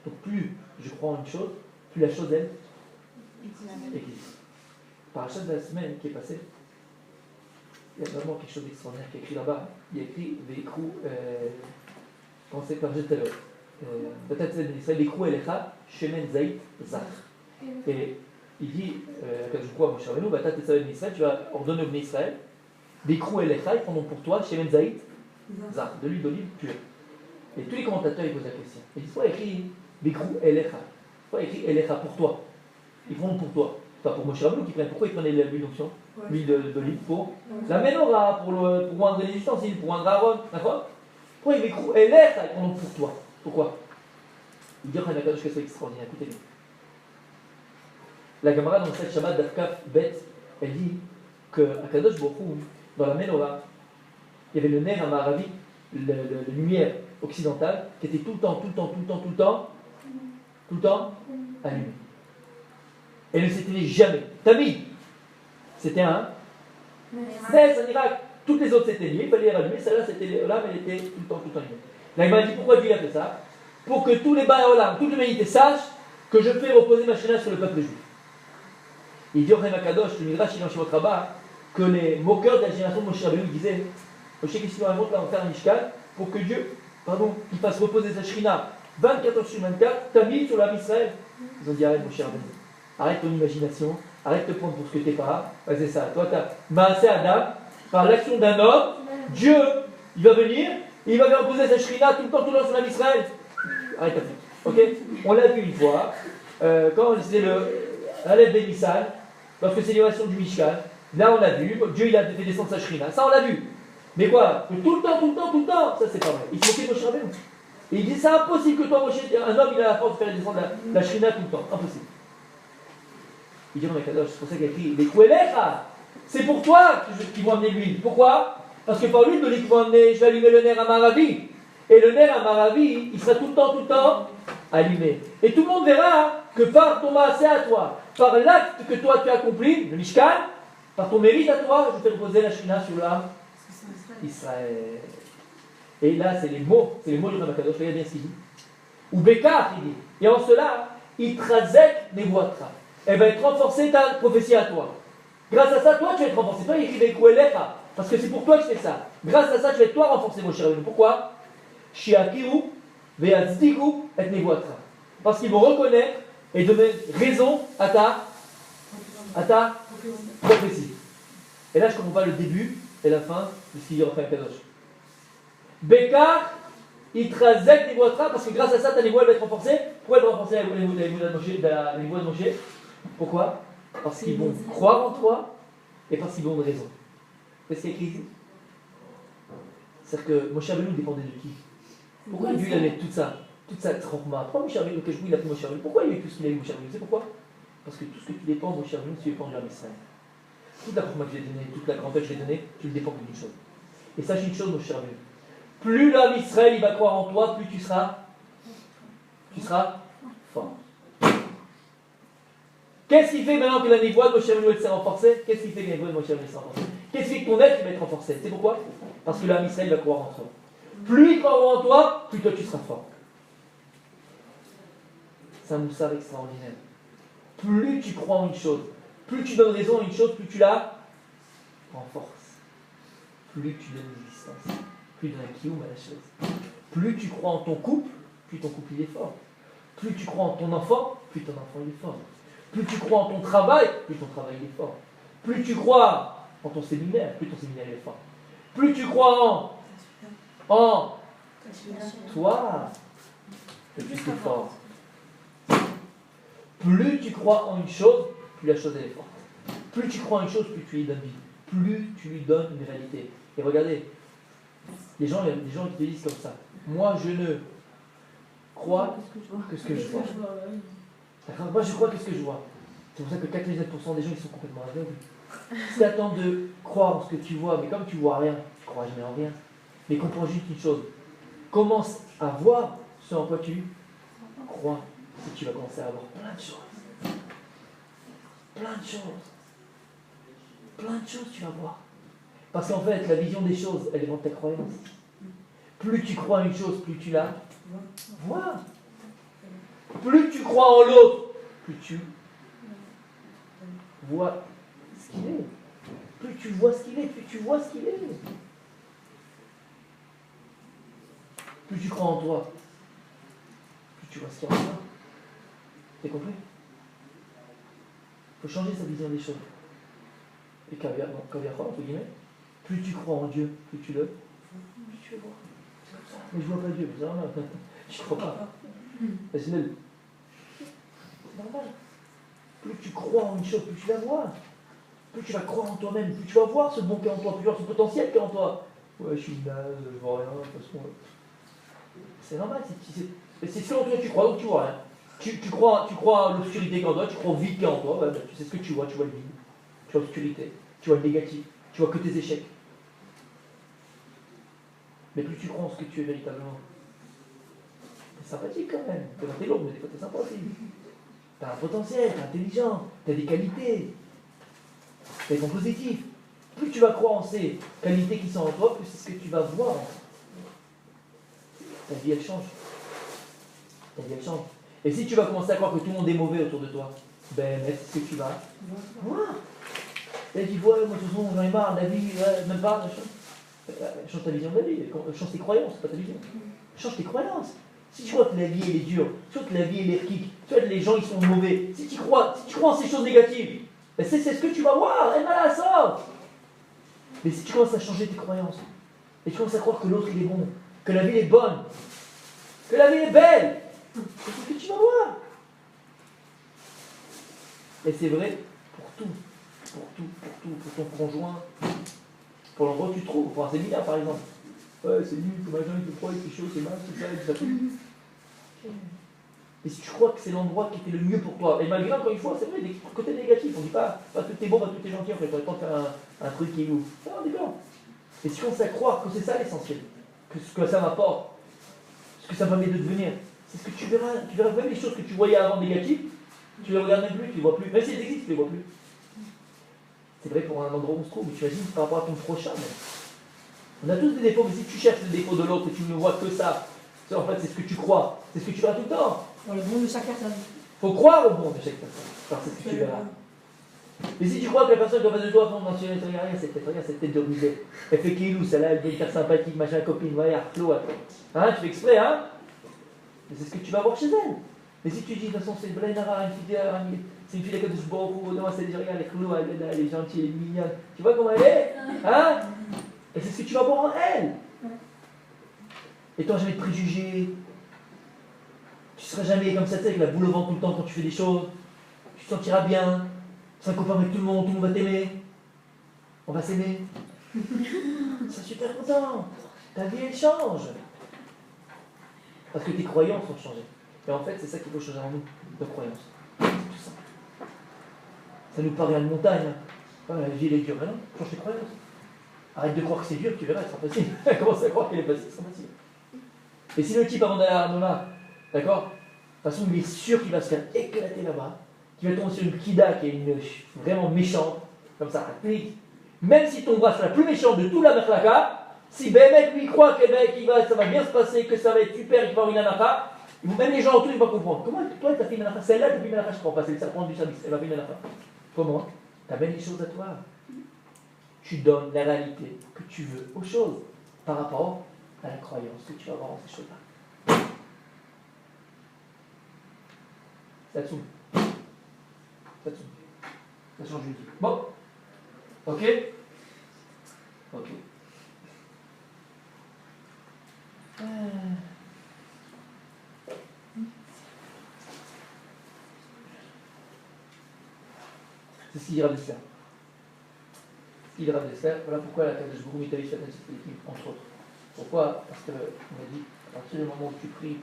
Donc plus je crois en une chose, plus la chose elle existe. Parachat de la semaine qui est passée, il y a vraiment quelque chose d'extraordinaire qui est écrit là-bas. Il y a écrit Veikru, comment c'est par Jetelo. Peut-être c'est l'Israël, Veikru Elecha, Shemen Zait Zach. Et il dit, quand je crois, mon cher Beno, Batat et Israël, tu vas ordonner au Bnei Israël, Veikru Elecha, ils prendront pour toi, Shemen Zait Zach, de l'huile d'olive pure. Et tous les commentateurs ils posent la question. Ils disent, pourquoi écrit Veikru Elecha? Pourquoi écrit Elecha pour toi? Ils prendront pour toi. Pas pour Moshe Rabbeinu qui prennent. Pourquoi ils prenaient l'huile d'onction? L'huile d'olive pour la menorah, pour moindre les ustensiles, pour moindre Aaron, d'accord? Pourquoi ils écoutent Elecha, ils prendront pour toi? Pourquoi? Il dit qu'il y a quelque chose d'extraordinaire. Écoutez-le. La Gemara dans le 7 Shabbat d'Afkaf Bet, elle dit qu'à Kadosh Baruch Hu, dans la menorah, il y avait le ner Amaravi, la lumière occidentale, qui était tout le temps allumée. Elle ne s'éteignait jamais. Tamid, c'était un. Mais ça n'ira. Toutes les autres s'éteignaient, il fallait les rallumer. Celle-là, c'était là, mais elle était tout le temps allumée. Là, il m'a dit pourquoi Dieu a fait ça? Pour que tous les Baïolam, toute l'humanité sache que je fais reposer ma Shekhinah sur le peuple juif. Il dit au Chaim Akadosh, le Midrash, il en Shivot Rabbah, que les moqueurs de la génération de Moshe Rabbeinu disaient Moshe, qu'est-ce qu'il raconte là, on fait un Mishkan pour que Dieu, qu'il fasse reposer sa Shekhinah 24 heures sur 24, Tamid sur l'âme Israël. Ils ont dit arrête Moshe Rabbeinu. Arrête ton imagination, arrête de te prendre pour ce que t'es pas. Ouais, c'est ça. Toi, t'as Maaseh Adam, par l'action d'un homme, Dieu, il va venir, et il va faire reposer sa Shrina tout le temps sur l'âme Israël. Arrête ta fille. Ok? On l'a vu une fois, quand c'est le Aleph Ben Nissan, lorsque c'est l'élévation du Mishkan, là on l'a vu, Dieu il a fait descendre sa Shrina. Ça on l'a vu. Mais quoi? Que tout le temps, ça c'est pas vrai. Il faut qu'il Moshe Rabbeinu. Et il dit c'est impossible que toi, Moshe, un homme il a la force de faire descendre la Shrina tout le temps. Impossible. Il dit, non, mais Kadosh, c'est pour ça qu'il a écrit les Kouelecha. C'est pour toi qu'ils vont amener l'huile. Pourquoi? Parce que par l'huile de l'huile qu'ils vont amener, je vais allumer le nerf à Maravi. Et le nerf à Maravi, il sera tout le temps allumé. Et tout le monde verra que par ton maaseh à toi, par l'acte que toi tu as accompli, le Mishkan, par ton mérite à toi, je fais reposer la Shekhinah sur l'âme Israël. Et là, c'est les mots du Rav Kadosh, regardez bien ce qu'il dit. Ou Bekar, il dit. Et en cela, Itrazek Nevuatra. Elle va être renforcée ta prophétie à toi. Grâce à ça, toi, tu vas être renforcé. Toi, il écrit Kouelecha, parce que c'est pour toi que je fais ça. Grâce à ça, tu vas être toi renforcé, mon cher. Pourquoi? Shiakiru ve'atzdiku et nevuatra. Parce qu'ils vont reconnaître et donner raison à ta prophétie. Et là, je ne comprends pas le début et la fin de ce qu'il dit en fin de Kadosh. Bekar itrazek nevuatra, parce que grâce à ça, ta névoie va être renforcée. Pourquoi elle va renforcer la névoie de Moshe? Pourquoi? Parce qu'ils vont croire en toi et parce qu'ils vont de raison. Qu'est-ce qu'il y a écrit ici? C'est-à-dire que Moshe Rabbeinu dépendait de qui? Pourquoi Dieu il avait toute cette chorma? Pourquoi Moshe Rabbeinu, il a pris Moshe Rabbeinu? Pourquoi il a eu tout ce qu'il a eu Moshe Rabbeinu? C'est pourquoi? Parce que tout ce que tu dépends, Moshe Rabbeinu, tu dépends de Israël. Toute la chorma que je t'ai donnée, toute la grandeur que je t'ai donnée, tu le dépends d'une chose. Et sache une chose, Moshe Rabbeinu. Plus l'homme Israël il va croire en toi, plus tu seras fort. Qu'est-ce qui fait maintenant que la névoie de Moshe Rabbeinu s'est renforcée? Qu'est-ce qui fait que la névoie de Moshe Rabbeinu s'est renforcée? Qu'est-ce qui fait que ton être va être renforcé? C'est pourquoi? Parce que l'homme Israël va croire en toi. Plus il croira en toi, plus toi tu seras fort. C'est un moussard extraordinaire. Plus tu crois en une chose, plus tu donnes raison à une chose, plus tu la renforces. Plus tu donnes une existence, plus tu donnes un kioum à la chose. Plus tu crois en ton couple, plus ton couple il est fort. Plus tu crois en ton enfant, plus ton enfant il est fort. Plus tu crois en ton travail, plus ton travail il est fort. Plus tu crois en ton séminaire, plus ton séminaire il est fort. Plus tu crois en toi, plus tu es fort. Plus tu crois en une chose, plus la chose elle est forte. Plus tu crois en une chose, plus tu lui donnes vie. Plus tu lui donnes une réalité. Et regardez, il y a des gens qui te disent comme ça. Moi je ne crois que ce que je vois. D'accord? Moi je crois que ce que je vois. C'est pour ça que 99% des gens ils sont complètement aveugles. Si tu attends de croire en ce que tu vois, mais comme tu vois rien, tu ne crois jamais en rien. Mais comprends juste une chose. Commence à voir ce en quoi tu crois. Et tu vas commencer à avoir plein de choses. Plein de choses. Plein de choses tu vas voir. Parce qu'en fait, la vision des choses, elle est dans ta croyance. Plus tu crois une chose, plus tu la vois. Plus tu crois en l'autre, plus tu vois ce qu'il est. Plus tu vois ce qu'il est, plus tu vois ce qu'il est. Plus tu crois en toi, plus tu vois ce qu'il y a en toi. T'as compris? Il faut changer sa vision des choses. Et caviar, entre guillemets, plus tu crois en Dieu, plus tu le vois. C'est comme ça. Mais je vois pas Dieu, c'est normal. Je crois pas. C'est normal. Plus tu crois en une chose, plus tu la vois. Plus tu vas croire en toi-même, plus tu vas voir ce bon qui est en toi, plus tu vas voir ce potentiel qui est en toi. Ouais, je suis naze, je vois rien, de toute façon. C'est normal, c'est ce que en toi tu crois, donc tu vois rien. Tu crois à l'obscurité qui est en toi, tu crois au vide qui est en toi, bah, tu sais ce que tu vois le vide, tu vois l'obscurité, tu vois le négatif, tu vois que tes échecs. Mais plus tu crois en ce que tu es véritablement, t'es sympathique quand même, t'es lourd, mais des fois t'es sympa aussi. T'as un potentiel, t'es intelligent, t'as des qualités, t'as des points positifs. Plus tu vas croire en ces qualités qui sont en toi, plus c'est ce que tu vas voir en toi. Ta vie elle change. Ta vie elle change. Et si tu vas commencer à croire que tout le monde est mauvais autour de toi, ben c'est ce que tu vas voir. Et tu dis, ouais, moi de toute façon j'en ai marre, la vie, même pas, change ta vision de la vie, change tes croyances, pas ta vision. Change tes croyances. Si tu crois que la vie elle est dure, si tu crois que la vie elle est archaïque, si tu vois que les gens ils sont mauvais, si tu crois en ces choses négatives, ben c'est ce que tu vas voir, elle va la sorte. Mais si tu commences à changer tes croyances, et tu commences à croire que l'autre il est bon, que la vie est bonne, que la vie est belle, c'est ce que tu vas voir. Et c'est vrai pour tout, pour ton conjoint, pour l'endroit où tu te trouves, pour un séminaire par exemple. Ouais, c'est nul, c'est machin, il fait froid, il fait chaud, c'est mal, c'est ça, et ça pue. Et si tu crois que c'est l'endroit qui était le mieux pour toi, et malgré, encore une fois, c'est vrai, des côtés négatifs, on ne dit pas tout est bon, pas tout est gentil, en fait, on ne va pas faire un truc qui est ouf. Non, on est blanc. Et si on commence à croire que c'est ça l'essentiel, que ce que ça m'apporte, ce que ça me permet de devenir, c'est ce que tu verras même les choses que tu voyais avant négatives, tu les regardes même plus, tu les vois plus, même si elles existent, tu les vois plus. C'est vrai pour un endroit où on se trouve, mais tu imagines par rapport à ton prochain. Même. On a tous des défauts, mais si tu cherches le défaut de l'autre et tu ne vois que ça, en fait c'est ce que tu crois, c'est ce que tu verras tout le temps. Dans le bon de chaque personne. Il faut croire au bon de chaque personne, parce que c'est ce que tu verras. Mais si tu crois que la personne qui est en face de toi, non, tu ne rien, cette tête de rusée. Elle fait qu'il ou celle-là, elle veut faire sympathique, machin, copine, voyez, Arclo, hein, tu fais exprès, hein. Mais c'est ce que tu vas voir chez elle. Mais si tu dis, de toute façon, c'est une Blainara, c'est une fille de ce beau non, c'est déjà, regarde, elle est gentille, elle est mignonne. Tu vois comment elle est, hein. Et c'est ce que tu vas voir en elle. Et toi, jamais de préjugés. Tu ne seras jamais comme ça, tu sais, avec la boule au ventre tout le temps quand tu fais des choses. Tu te sentiras bien. Tu seras copain avec tout le monde va t'aimer. On va s'aimer. Tu seras super content. Ta vie, elle change. Parce que tes croyances ont changé. Et en fait, c'est ça qu'il faut changer en nous, nos croyances. C'est tout ça. Ça nous paraît une montagne. Ah, la vie, elle est dure. Mais non, change tes croyances. Arrête de croire que c'est dur, tu verras, c'est facile. Commence à croire qu'elle est facile, c'est facile. Et si le type, avant d'aller à Arnona, d'accord, de toute façon, il est sûr qu'il va se faire éclater là-bas, qu'il va tomber sur une Kida qui est vraiment méchante, comme ça, clique. Même si ton bras c'est la plus méchante de toute la Merlaka, si ben mec lui croit que mec, ça va bien se passer, que ça va être super, qu'il va avoir une anaka, même les gens autour ils vont comprendre. Comment toi t'as fait une anaka? Celle-là, t'as fait une anaka, je crois pas, c'est le serpent du service, elle va faire une anaka. Comment? T'amènes les choses à toi. Tu donnes la réalité que tu veux aux choses par rapport à la croyance que tu vas avoir en ces choses-là. Ça te saoule. Ça te saoule. Ça change une vie. Bon. Ok? Ok. C'est ce qu'il dira de cela. Ce qu'il dira de cela, voilà pourquoi la Kadosh Baruch Hu m'établit certaines équipes, entre autres. Pourquoi? Parce qu'on a dit, à partir du moment où tu pries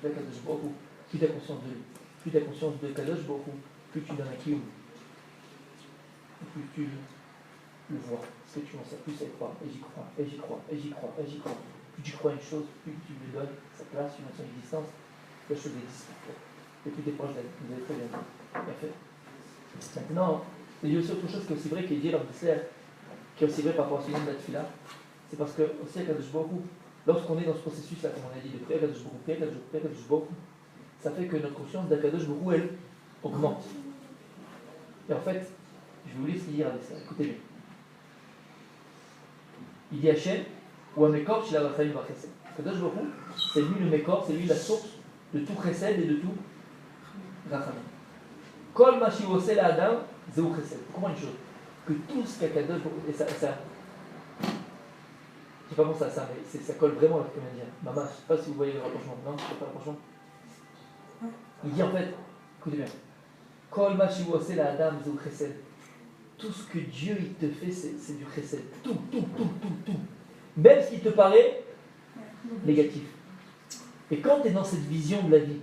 la Kadosh Baruch Hu, plus tu as conscience de lui, plus tu as conscience de Kadosh Baruch Hu, plus tu donnes un kiyum, plus tu le vois, ce que tu en sais, plus elle croit, et j'y crois, et j'y crois, et j'y crois, et j'y crois. Plus tu crois une chose, plus tu lui donnes sa place, son existence, la chose existe pour toi. Et plus tu es proche d'elle, vous avez très bien fait. Maintenant, il y a aussi autre chose qui est aussi vrai, qui est dit lors de Sler, qui est aussi vrai par rapport à ce nom de la Tfila, c'est parce que, aussi à Kadosh Baruch Hu, lorsqu'on est dans ce processus-là, comme on a dit, de prier à Kadosh Baruch Hu, ça fait que notre conscience d'Akadosh Baruch Hu, elle augmente. Et en fait, je vais vous lire ce qu'il dit à ça, écoutez bien. Il dit Hachem, ou un Mekor, chez la Rachamim va Chesed. Kadosh Baruch Hu, c'est lui le Mekor, c'est lui la source de tout Chesed et de tout Rachamim. Kol ma shiwosel adam, zeu Chesed. Comment une chose? Que tout ce qu'Akadosh Baruch Hu, et ça, je sais pas comment ça, mais ça colle vraiment avec ce qu'on vient de dire. Maman, je ne sais pas si vous voyez le rapprochement. Non, je ne sais pas le rapprochement. Il dit en fait, écoutez bien, Kol ma shiwosel adam, zeu Chesed. Tout ce que Dieu il te fait, c'est du chesed. Tout. Même ce qui te paraît négatif. Et quand tu es dans cette vision de la vie,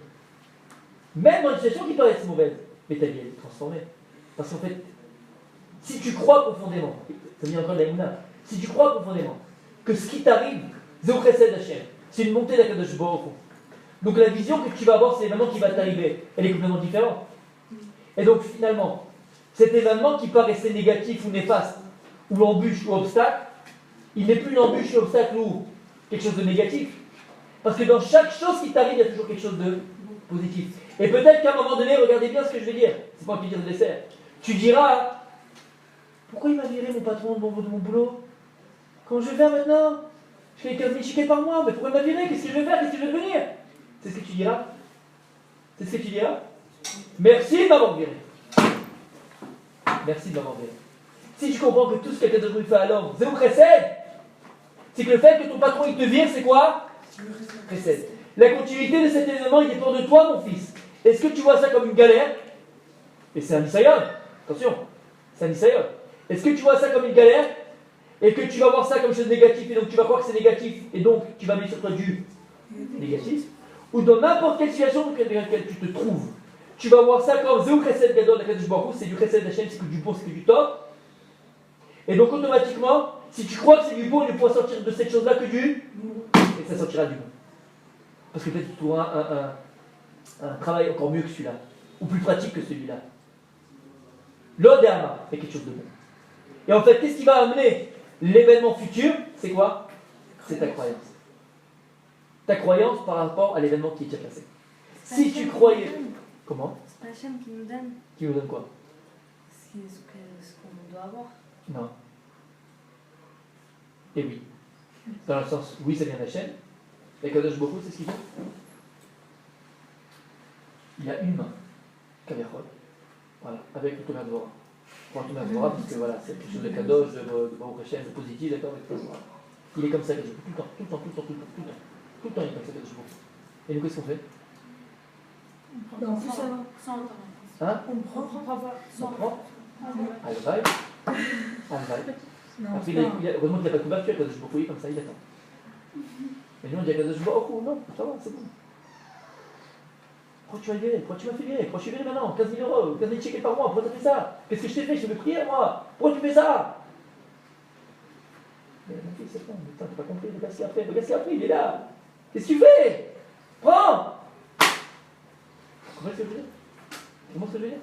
même dans une situation qui paraît mauvaise, mais ta vie elle est transformée. Parce qu'en fait, si tu crois profondément, ça vient encore de la Mouna, si tu crois profondément que ce qui t'arrive, c'est au chesed Hachem, c'est une montée d'Akadosh Baruch Hu. Donc la vision que tu vas avoir, c'est l'événement qui va t'arriver, elle est complètement différente. Et donc finalement, cet événement qui paraissait négatif ou néfaste, ou embûche ou obstacle, il n'est plus une embûche ou obstacle ou quelque chose de négatif. Parce que dans chaque chose qui t'arrive, il y a toujours quelque chose de positif. Et peut-être qu'à un moment donné, regardez bien ce que je vais dire, c'est pas qui dire le dessert. Tu diras, pourquoi il m'a viré mon patron de mon boulot? Comment je vais faire maintenant? Je fais 15 000 shekels par mois, mais pourquoi il m'a viré? Qu'est-ce que je vais faire? Qu'est-ce que je vais devenir? C'est ce que tu diras? C'est ce que tu diras? Merci de m'avoir viré. Merci de m'avoir viré. Si tu comprends que tout ce qu'Akadosh Baruch Hu fait à l'homme, c'est au chesed, c'est que le fait que ton patron il te vire, c'est quoi? Chesed. La continuité de cet événement, il dépend de toi, mon fils. Est-ce que tu vois ça comme une galère? Et c'est un Nisayon. Attention, c'est un Nisayon. Est-ce que tu vois ça comme une galère? Et que tu vas voir ça comme chose négative, et donc tu vas croire que c'est négatif, et donc tu vas mettre sur toi du négatif? Ou dans n'importe quelle situation dans laquelle tu te trouves, tu vas voir ça comme Zéou Chesed Gadol d'Akadosh Baruch Hu, c'est du Chesed Hachem, c'est que du bon, c'est que du top. Et donc automatiquement, si tu crois que c'est du bon, il ne pourra sortir de cette chose-là que du et ça sortira du bon. Parce que peut-être tu trouveras un travail encore mieux que celui-là, ou plus pratique que celui-là. L'Odéama est quelque chose de bon. Et en fait, qu'est-ce qui va amener l'événement futur? C'est quoi? C'est ta croyance. Ta croyance par rapport à l'événement qui est déjà passé. Si tu croyais... Comment? C'est pas Hachem qui nous donne. Qui nous donne quoi? Ce qu'on doit avoir. Non. Et oui. Dans le sens, oui, ça vient d'Hachem. Et Kadosh Baruch Hu, c'est ce qu'il fait. Il y a une main, Kavechol, voilà, avec le Tomer Dvorah. Pour le Tomer Dvorah, parce que voilà, c'est quelque chose de Kadosh, de Baruch Hashem, de positif, d'accord, avec tout. Il est comme ça, tout le temps, il est comme ça, Kadosh Baruch Hu. Et nous, qu'est-ce qu'on fait? Non, plus ça va. Hein? On prend. Alvaï. Après, heureusement qu'il n'y a pas de couverture, Kadosh Baruch Hu, comme ça, il attend. Mais nous on dit à Kadosh Baruch Hu, non, ça va, c'est bon. Pourquoi tu m'as viré? Pourquoi tu m'as fait virer? Pourquoi je suis viré maintenant? 15 000 euros, 15 000 shekels par mois, pourquoi tu as fait ça? Qu'est-ce que je t'ai fait? Je t'ai fait prier moi. Pourquoi tu fais ça? Mais mon fils, c'est bon, putain, t'as pas compris, regarde ce qu'il a fait, regarde ce qu'il a fait, il est là. Qu'est-ce que tu fais? Prends! Comment est-ce que je veux dire? Comment est-ce que je veux dire?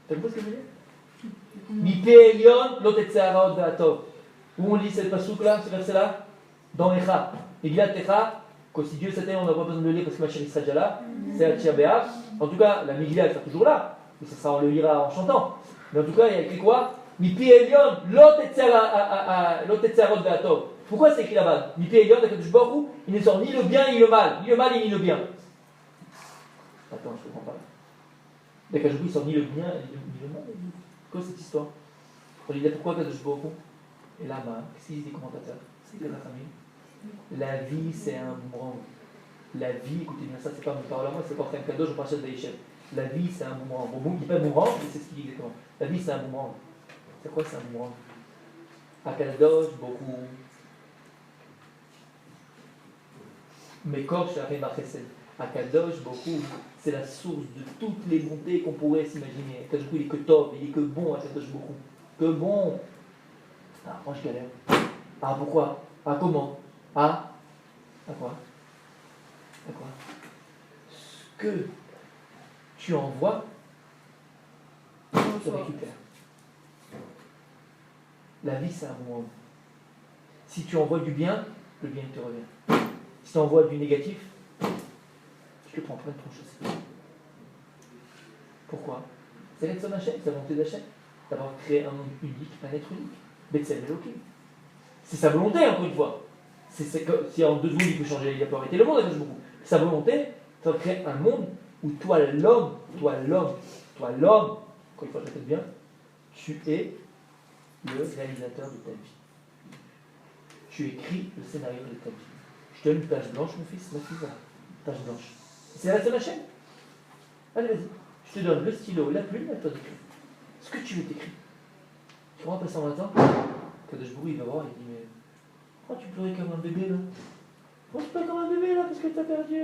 T'as compris ce que je veux dire? Mipe Elion, Lotetzeharot Ve'atov. Où on lit cette pasouk-là, ce verset-là? Dans Echa. Megillat Echa, que si Dieu s'attend, on n'a pas besoin de le lire parce que ma chérie sera déjà là. C'est la Tchia Béa. En tout cas, la Megillah, elle sera toujours là. Et ça sera, on le lira en chantant. Mais en tout cas, il y a écrit quoi? Mipe Elion, Lotetzeharot Ve'atov. Pourquoi c'est écrit là-bas? Mipe Elion, Akadosh Baruch Hu, il ne sort ni le bien ni le mal. Ni le mal ni le bien. Attends, je ne comprends pas. D'accord, il sort ni le bien ni le mal. Quoi cette histoire? On lui dit pourquoi Kadosh Baruch Hu? Et là, qu'est-ce qu'ils disent les commentateurs? C'est que la famille. La vie, c'est un boomerang. La vie, écoutez bien ça, c'est pas mes paroles à moi, c'est pas un cadeau, je parle d'échelle. La vie, c'est un boomerang. Bon, il dit pas boomerang, mais c'est ce qu'il dit exactement. La vie, c'est un boomerang. C'est quoi, c'est un boomerang? Akadosh Baruch Hu. Mekor Sharei Bachesed. Akadosh Baruch Hu, c'est la source de toutes les bontés qu'on pourrait s'imaginer. Akadosh Baruch Hu, il est que top, il est que bon, Akadosh Baruch Hu. Que bon. Ah, moi je galère. Ah, pourquoi? Ah, comment? Ah, à quoi? À quoi? Ce que tu envoies, tu récupères. La vie, c'est un bon. Si tu envoies du bien, le bien te revient. Si tu envoies du négatif, tu te prends plein de tronches. Pourquoi? C'est l'aide de son Hachem, c'est la volonté d'Hachem, d'avoir créé un monde unique, un être unique. Betsel Elohim. C'est sa volonté, encore une fois. Si en 2 secondes il peut changer, il peut arrêter le monde, il beaucoup. Sa volonté, c'est de créer un monde où toi l'homme, quand il faut répéter bien, tu es le réalisateur de ta vie. Tu écris le scénario de ta vie. Je te donne une page blanche, mon fils, ma fille, voilà. Page blanche. C'est la seule chaîne. Allez, vas-y. Je te donne le stylo, la plume, la toi d'écrire. Ce que tu veux t'écrire. Tu vas passer en matin, Kadosh Baruch Hu, il va voir, il dit, mais pourquoi tu pleurais comme un bébé là? Pourquoi tu pleurais comme un bébé là? Parce que t'as perdu.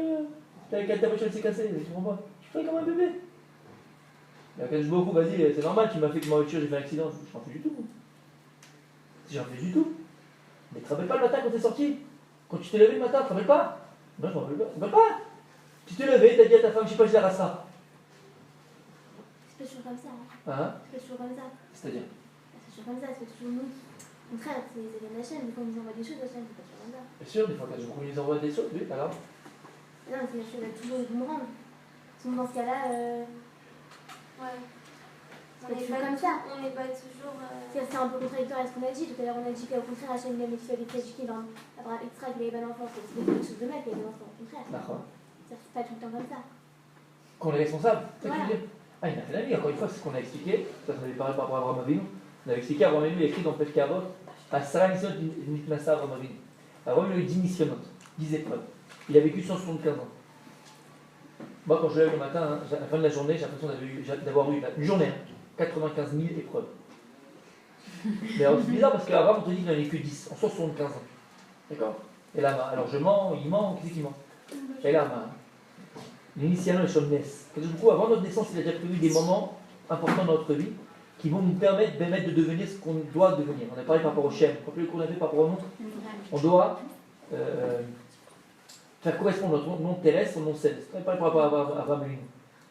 Ta voiture s'est cassée, tu comprends pas? Tu pleurais comme un bébé. Mais Kadosh Baruch Hu, vas-y, c'est normal, tu m'as fait que ma voiture, j'ai fait un accident. Je n'en fais du tout. J'en fais du tout. Mais tu te rappelles pas le matin quand t'es sorti? Quand tu t'es levé le matin, tu te rappelles pas? Non, je m'en rappelle pas. Tu te rappelles pas? Tu t'es levé, t'as dit à ta femme, je sais pas, je la rassera. C'est pas toujours comme ça. Hein? C'est pas toujours comme ça. C'est-à-dire? C'est toujours comme ça, c'est toujours nous. Au contraire, c'est bien la chaîne, quand on nous envoie des choses, la chaîne, c'est pas toujours comme ça. Bien sûr, des fois, Kadosh Baruch Hu nous envoie des choses, oui, alors. Non, c'est sûr, il y a toujours le boomerang. Sinon, dans ce cas-là, Ouais. c'est pas toujours comme ça. On n'est pas toujours. C'est un peu contradictoire à ce qu'on a dit. Tout à l'heure, on a dit qu'au contraire, Hachem, il aime les filles avec éduquées dans Abraham extra, qu'il avait pas d'enfants. C'est quelque chose de mal qu'il ait des enfants. Au contraire. D'accord. C'est pas tout le temps comme ça. Qu'on est responsable, c'est ça que Voilà. tu veux dire? Ah, il n'a rien à dire, encore une fois, c'est ce qu'on a expliqué. Ça, on avait parlé par rapport à Abraham Avinu. On avait expliqué, Abraham Avinu, il a écrit dans Pefke Avot, Asara Nisyon Nitmasa Abraham Avinu. Abraham Avinu a eu 10 missionnotes, 10 épreuves. Il a vécu 175 ans. Moi, quand je lève le matin, hein, à la fin de la journée, j'ai l'impression d'avoir eu une journée, 95 000 épreuves. Mais alors, c'est bizarre parce qu'Abraham, on te dit qu'il n'en a que 10, en 75 ans. D'accord? Et là, alors je mens, il ment, qui c'est qui ment? Et là, l'initialement est Shomnes. Du coup, avant notre naissance, il a déjà prévu des moments importants dans notre vie qui vont nous permettre de devenir ce qu'on doit devenir. On a parlé par rapport au Shem. Rappelez le cours qu'on a fait par rapport au nom. On doit faire correspondre notre nom terrestre au nom céleste. On a parlé par rapport à Abraham Avinu.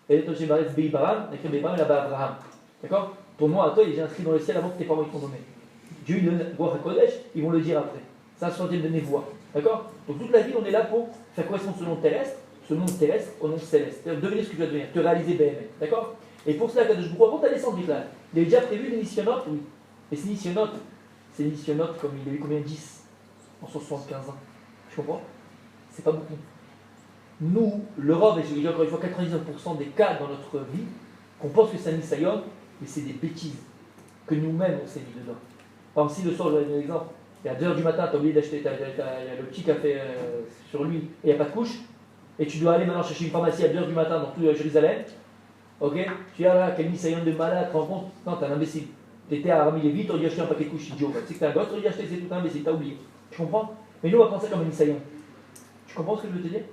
Et le Toshem Baretz Beibaram, on a écrit Beibaram là-bas Abraham. D'accord? Ton nom à toi, il est déjà inscrit dans le ciel avant que tes parents ils t'ont nommé. Dieu, il donne Roi HaKodesh, ils vont le dire après. C'est un centième de Névoie. D'accord? Donc toute la vie, on est là pour faire correspondre ce nom terrestre au nom céleste. C'est-à-dire devenir ce que tu vas devenir, te réaliser BMN. D'accord? Et pour cela, Kadosh Baruch Hu, avant ta descente là, il avait déjà prévu les missionnotes, oui. Et ces missionnotes, comme il a eu combien? 10 en 75 ans. Tu comprends? C'est pas beaucoup. Nous, l'Europe, et je dis encore une fois, 99% des cas dans notre vie, qu'on pense que c'est un Nisayon, mais c'est des bêtises que nous-mêmes on s'est mis dedans. Par exemple, si le soir, je vais donner un exemple, et à 2h du matin, tu as oublié d'acheter le petit café sur lui, et il n'y a pas de couche, et tu dois aller maintenant chercher une pharmacie à 2h du matin dans tout Jérusalem, ok? Tu dis, ah là, quel Nisayon de malade, tu te rends compte? Non, t'es un imbécile. Tu étais à Rami Lévi, tu aurais dû acheter un paquet de couches, idiot. Tu sais que t'es un gosse, tu aurais dû acheter, c'est tout un imbécile, t'as oublié. Tu comprends? Mais nous, on va penser comme un Nisayon. comprends ce que je veux te dire?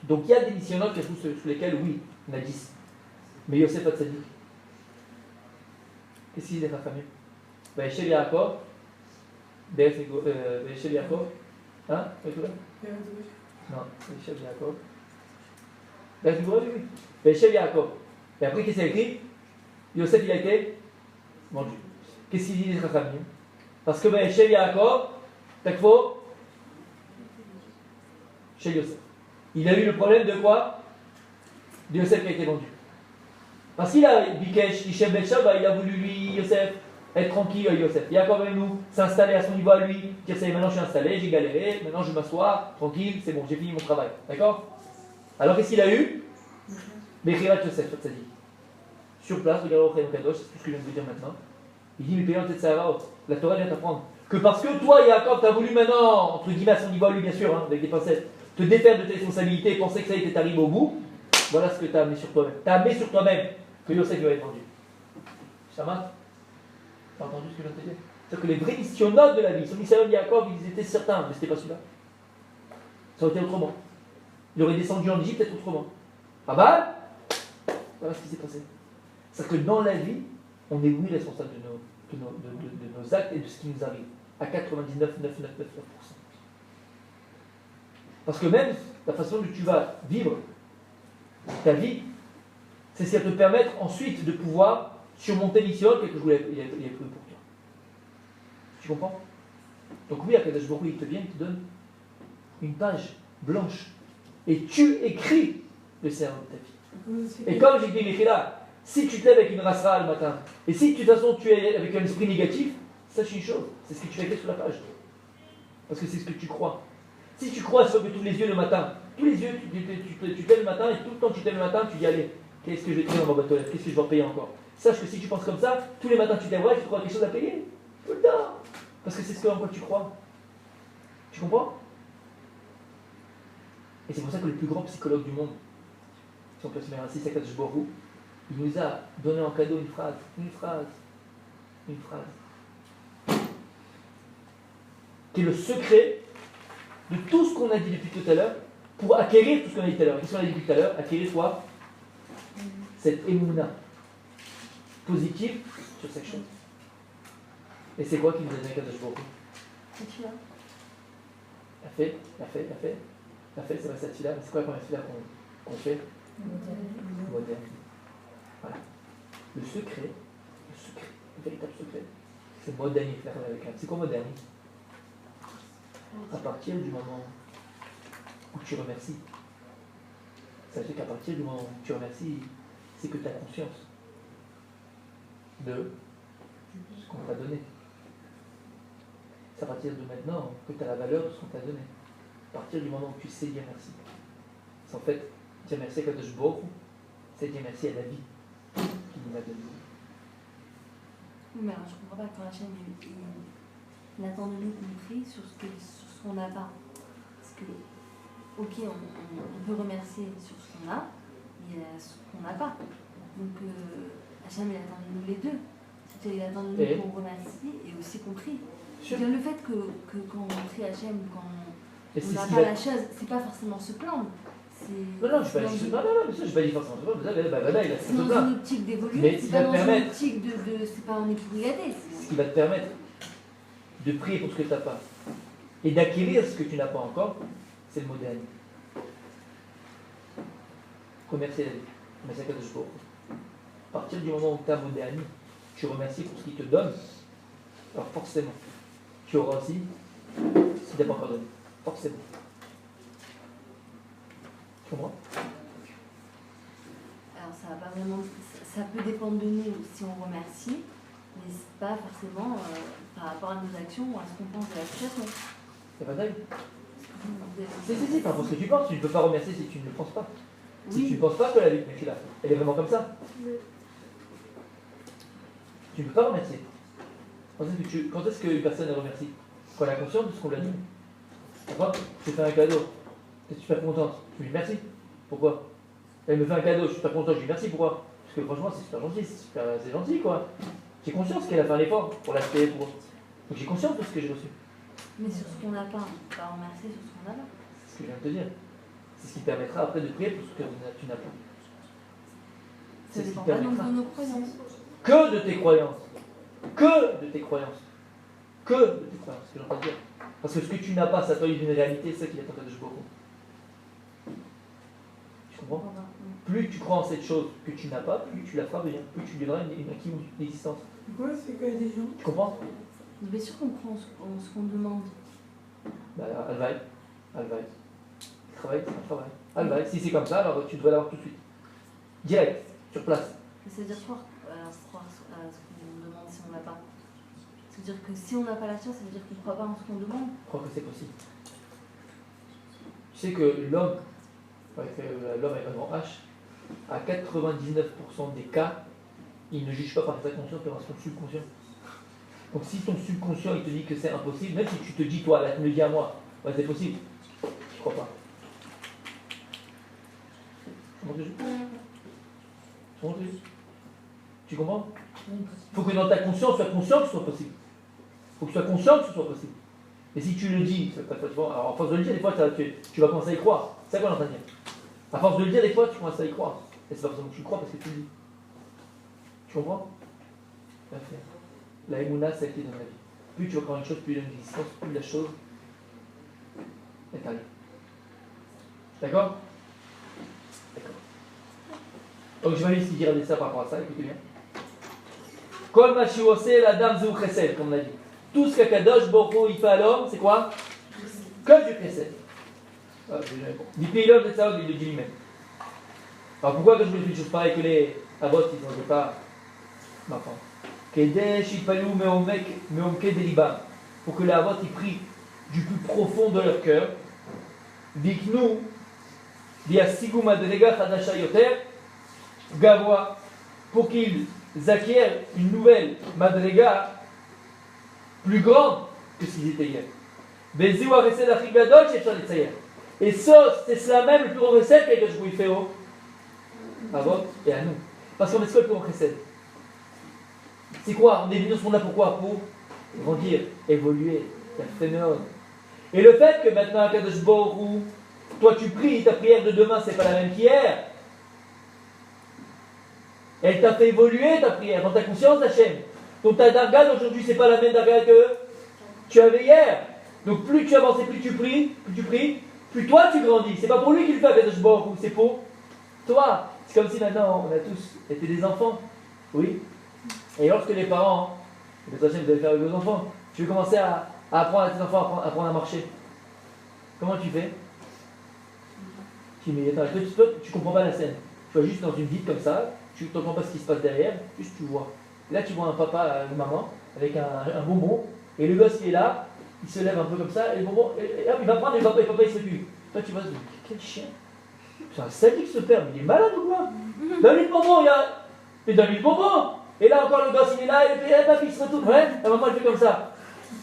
Donc il y a des missionnaires sous lesquels, oui, on a 10. Mais Yosef Hatzadik, qu'est-ce qu'il dit des familles? Vaïchel Yaakov, Vaïchel Yaakov, hein? Non, Vaïchel Yaakov. Oui. Vaïchel Yaakov. Et après, qu'est-ce qu'il a écrit? Yosef, il a été vendu. Qu'est-ce qu'il dit des familles? Parce que Vaïchel Yaakov, Takfo, chez Yosef. Il a eu le problème de quoi? De Yosef qui a été vendu. Parce qu'il a Bikesh, Ishem Betshaba, il a voulu lui, Yosef, être tranquille, Yosef. Yaakov et nous, s'installer à son niveau à lui, dire ça y est, maintenant je suis installé, j'ai galéré, maintenant je m'assois, tranquille, c'est bon, j'ai fini mon travail. D'accord? Alors qu'est-ce qu'il a eu? Bechirat Yosef, ça dit. Sur place, regardez au Chaim Kadosh, c'est tout ce que je viens de vous dire maintenant. Il dit, mais payons cette Sarah, la Torah vient t'apprendre que parce que toi, Yaakov, tu as voulu maintenant, entre guillemets à son niveau à lui, bien sûr, hein, avec des pincettes, te défaire de tes responsabilités et penser que ça y était arrivé au bout, voilà ce que tu as amené sur toi-même. Tu as amené sur toi-même que Yosef va être vendu. Ça marche? Tu as entendu ce que je viens de te dire? C'est-à-dire que les vrais missionnaires de la vie, son Israël de Yaakov, ils étaient certains, mais ce n'était pas celui-là. Ça aurait été autrement. Il aurait descendu en Égypte peut-être autrement. Ah bah, voilà ce qui s'est passé. C'est-à-dire que dans la vie, on est oui responsable de nos actes et de ce qui nous arrive. À 99,999%. Parce que même la façon dont tu vas vivre ta vie, c'est ce qui va te permettre ensuite de pouvoir surmonter l'issue quelque chose qu'il a prévu pour toi. Tu comprends? Donc oui, Akadosh Baruch Hu, il te vient, il te donne une page blanche. Et tu écris le scénario de ta vie. Et comme j'ai dit, les là, si tu te lèves avec une rasra le matin, et si de toute façon tu es avec un esprit négatif, sache une chose, c'est ce que tu vas écrire sur la page. Parce que c'est ce que tu crois. Si tu crois sur tous les yeux le matin, tous les yeux, tu te lèves le matin et tout le temps que tu te lèves le matin, tu dis allez, qu'est-ce que je vais écrire dans ma boîte aux lettres, qu'est-ce que je vais en payer encore? Sache que si tu penses comme ça, tous les matins tu te lèveras et tu trouveras quelque chose à payer. Tout le temps. Parce que c'est ce en quoi tu crois. Tu comprends? Et c'est pour ça que le plus grand psychologue du monde, si on peut se mettre ainsi, c'est Akadosh Baruch Hu, il nous a donné en cadeau une phrase, qui est le secret de tout ce qu'on a dit depuis tout à l'heure, pour acquérir tout ce qu'on a dit tout à l'heure. Qu'est-ce qu'on a dit depuis tout à l'heure? Acquérir quoi? Cette émouna positive sur cette chose. Et c'est quoi qui nous a donné Akadosh Baruch Hu? La fait, c'est pas cette fille-là, mais c'est quoi la première fille-là qu'on fait? Moderne. Voilà. Le secret, le véritable secret, c'est moderniser avec un. C'est quoi moderniser? À partir du moment où tu remercies. Ça veut dire qu'à partir du moment où tu remercies, c'est que tu as conscience de ce qu'on t'a donné. C'est à partir de maintenant que tu as la valeur de ce qu'on t'a donné. À partir du moment où tu sais dire merci. C'est en fait dire merci à Kadosh Baruch Hu, c'est dire merci à la vie qui nous a donné. Oui, mais alors je comprends pas quand Hachem il attend de nous qu'on prie sur ce qu'on n'a pas. Parce que, ok, on peut remercier sur ce qu'on a, mais il y a ce qu'on n'a pas. Donc Hachem il attend de nous les deux. C'est-à-dire il attend de nous qu'on remercie et aussi qu'on prie. Le fait que quand on prie Hachem, quand on n'a pas la chose, c'est pas forcément se plaindre. Non, je ne vais pas dire forcément. C'est dans une optique d'évoluer, c'est pas dans une optique de c'est pas en épouriadé. Ce qui va te permettre de prier pour ce que tu n'as pas et d'acquérir ce que tu n'as pas encore, c'est le modèle. Remercier la vie. Remercier Kadosh Baruch Hu. À partir du moment où tu as modèle, tu remercies pour ce qu'il te donne, alors forcément, tu auras aussi ce qu'il t'a pas encore donné. Forcément. Alors ça va pas vraiment, ça peut dépendre de nous si on remercie, mais c'est pas forcément par rapport à nos actions ou à ce qu'on pense de la situation. C'est pas dingue. Si, par rapport à ce que tu penses, tu ne peux pas remercier si tu ne le penses pas. Oui. Si tu ne penses pas que la vie est là, elle est vraiment comme ça. Oui. Tu ne peux pas remercier. Quand est-ce qu'une personne elle remercie? Quand elle a conscience de ce qu'on lui a dit. D'accord? Je te fais un cadeau. Je suis super contente. Je lui dis merci. Pourquoi? Elle me fait un cadeau, je suis super content, je lui dis merci. Pourquoi? Parce que franchement, c'est super gentil, c'est gentil quoi. J'ai conscience qu'elle a fait un effort pour l'acheter. Donc j'ai conscience de ce que j'ai reçu. Mais sur ce qu'on n'a pas, on peut pas remercier sur ce qu'on a là. que je viens de te dire. C'est ce qui te permettra après de prier pour ce que tu n'as pas. Ça C'est ce qui dépend te pas donc permettra. de nos croyances. Que de tes croyances. Que de tes croyances. Que de tes croyances, c'est ce que j'entends dire. Parce que ce que tu n'as pas, ça t'enlève d'une réalité, c'est ça qui est en train de jouer. Tu comprends? Plus tu crois en cette chose que tu n'as pas, plus tu la feras venir, plus tu deviendras une acquis ou une existence. Pourquoi c'est que des gens Tu comprends? Bien sûr qu'on prend ce qu'on demande. Bah, Alvaï. Alvaï. Travail, c'est un travail. Alvaï. Si c'est comme ça, alors tu devrais l'avoir tout de suite. Direct, sur place. C'est-à-dire croire à ce qu'on demande si on n'a pas. C'est-à-dire que si on n'a pas la science, ça veut dire qu'on ne croit pas en ce qu'on demande. Je crois que c'est possible. Tu sais que l'homme, avec l'homme avec un grand H, à 99% des cas, il ne juge pas par sa conscience, mais par son subconscient. Donc si ton subconscient il te dit que c'est impossible, même si tu te dis toi, là tu me le dis à moi, ouais, c'est possible, je crois pas. Tu comprends? Il faut que dans ta conscience, tu sois conscient que ce soit possible. Il faut que tu sois conscient que ce soit possible. Et si tu le dis, alors à force de le dire, des fois tu vas commencer à y croire. C'est ça qu'on est en train de dire. À force de le dire, des fois tu commences à y croire. Et c'est pas forcément que tu le crois parce que tu le dis. Tu comprends? Parfait. La émouna, c'est la clé dans la vie. Plus tu vas croire une chose, plus il y a une existence, plus la chose est arrivée. D'accord? D'accord. Donc je vais juste dire ça par rapport à ça, écoutez bien. Kol ma shiosé la dame zeu chesed, comme on a dit. Tout ce qu'Akadosh Baruch Hu il fait à l'homme, c'est quoi? Que du chesed. Du pays l'homme de ça, il le dit lui-même. Alors pourquoi que je me dis des choses pareilles que les Avot, ils n'ont pas m'apprendre? Pour que les Avot ils prient du plus profond de leur cœur. Viknu Diasigu Madrega Hadasha Yoter Gavoa, pour qu'ils acquièrent une nouvelle Madrega plus grande que ce qu'ils étaient hier. Et ça, c'est cela même le plus grand recette que je vous fais au Avot et à nous. Parce qu'on est ce que le plus grand recette. C'est quoi? On est venu dans ce monde-là pourquoi? Pour grandir, évoluer, et le fait que maintenant, Kadosh Baruch Hu, toi tu pries, ta prière de demain c'est pas la même qu'hier. Elle t'a fait évoluer ta prière dans ta conscience d'Hachem. Donc ta darga d'aujourd'hui c'est pas la même darga que tu avais hier. Donc plus tu avances et plus tu pries, plus toi tu grandis. C'est pas pour lui qu'il fait Kadosh Baruch Hu, c'est pour toi. C'est comme si maintenant on a tous été des enfants. Oui. Et lorsque les parents, vous allez faire avec vos enfants, tu veux commencer à apprendre à tes enfants à apprendre à marcher. Comment tu fais? Tu dis, mais attends, toi, tu comprends pas la scène. Tu vas juste dans une ville comme ça, tu n'entends pas ce qui se passe derrière, juste tu vois. Et là, tu vois un papa, une maman, avec un bonbon, et le gosse qui est là, il se lève un peu comme ça, et le bonbon, et hop, il va prendre, et papa il se tue. Toi, tu vas te dire, quel chien! C'est un sadique ce père, mais il est malade ou quoi? Donne-lui le bonbon, et donne-lui le bonbon! Et là encore, le gosse il est là, et papy il se retourne, ouais, la maman elle fait comme ça.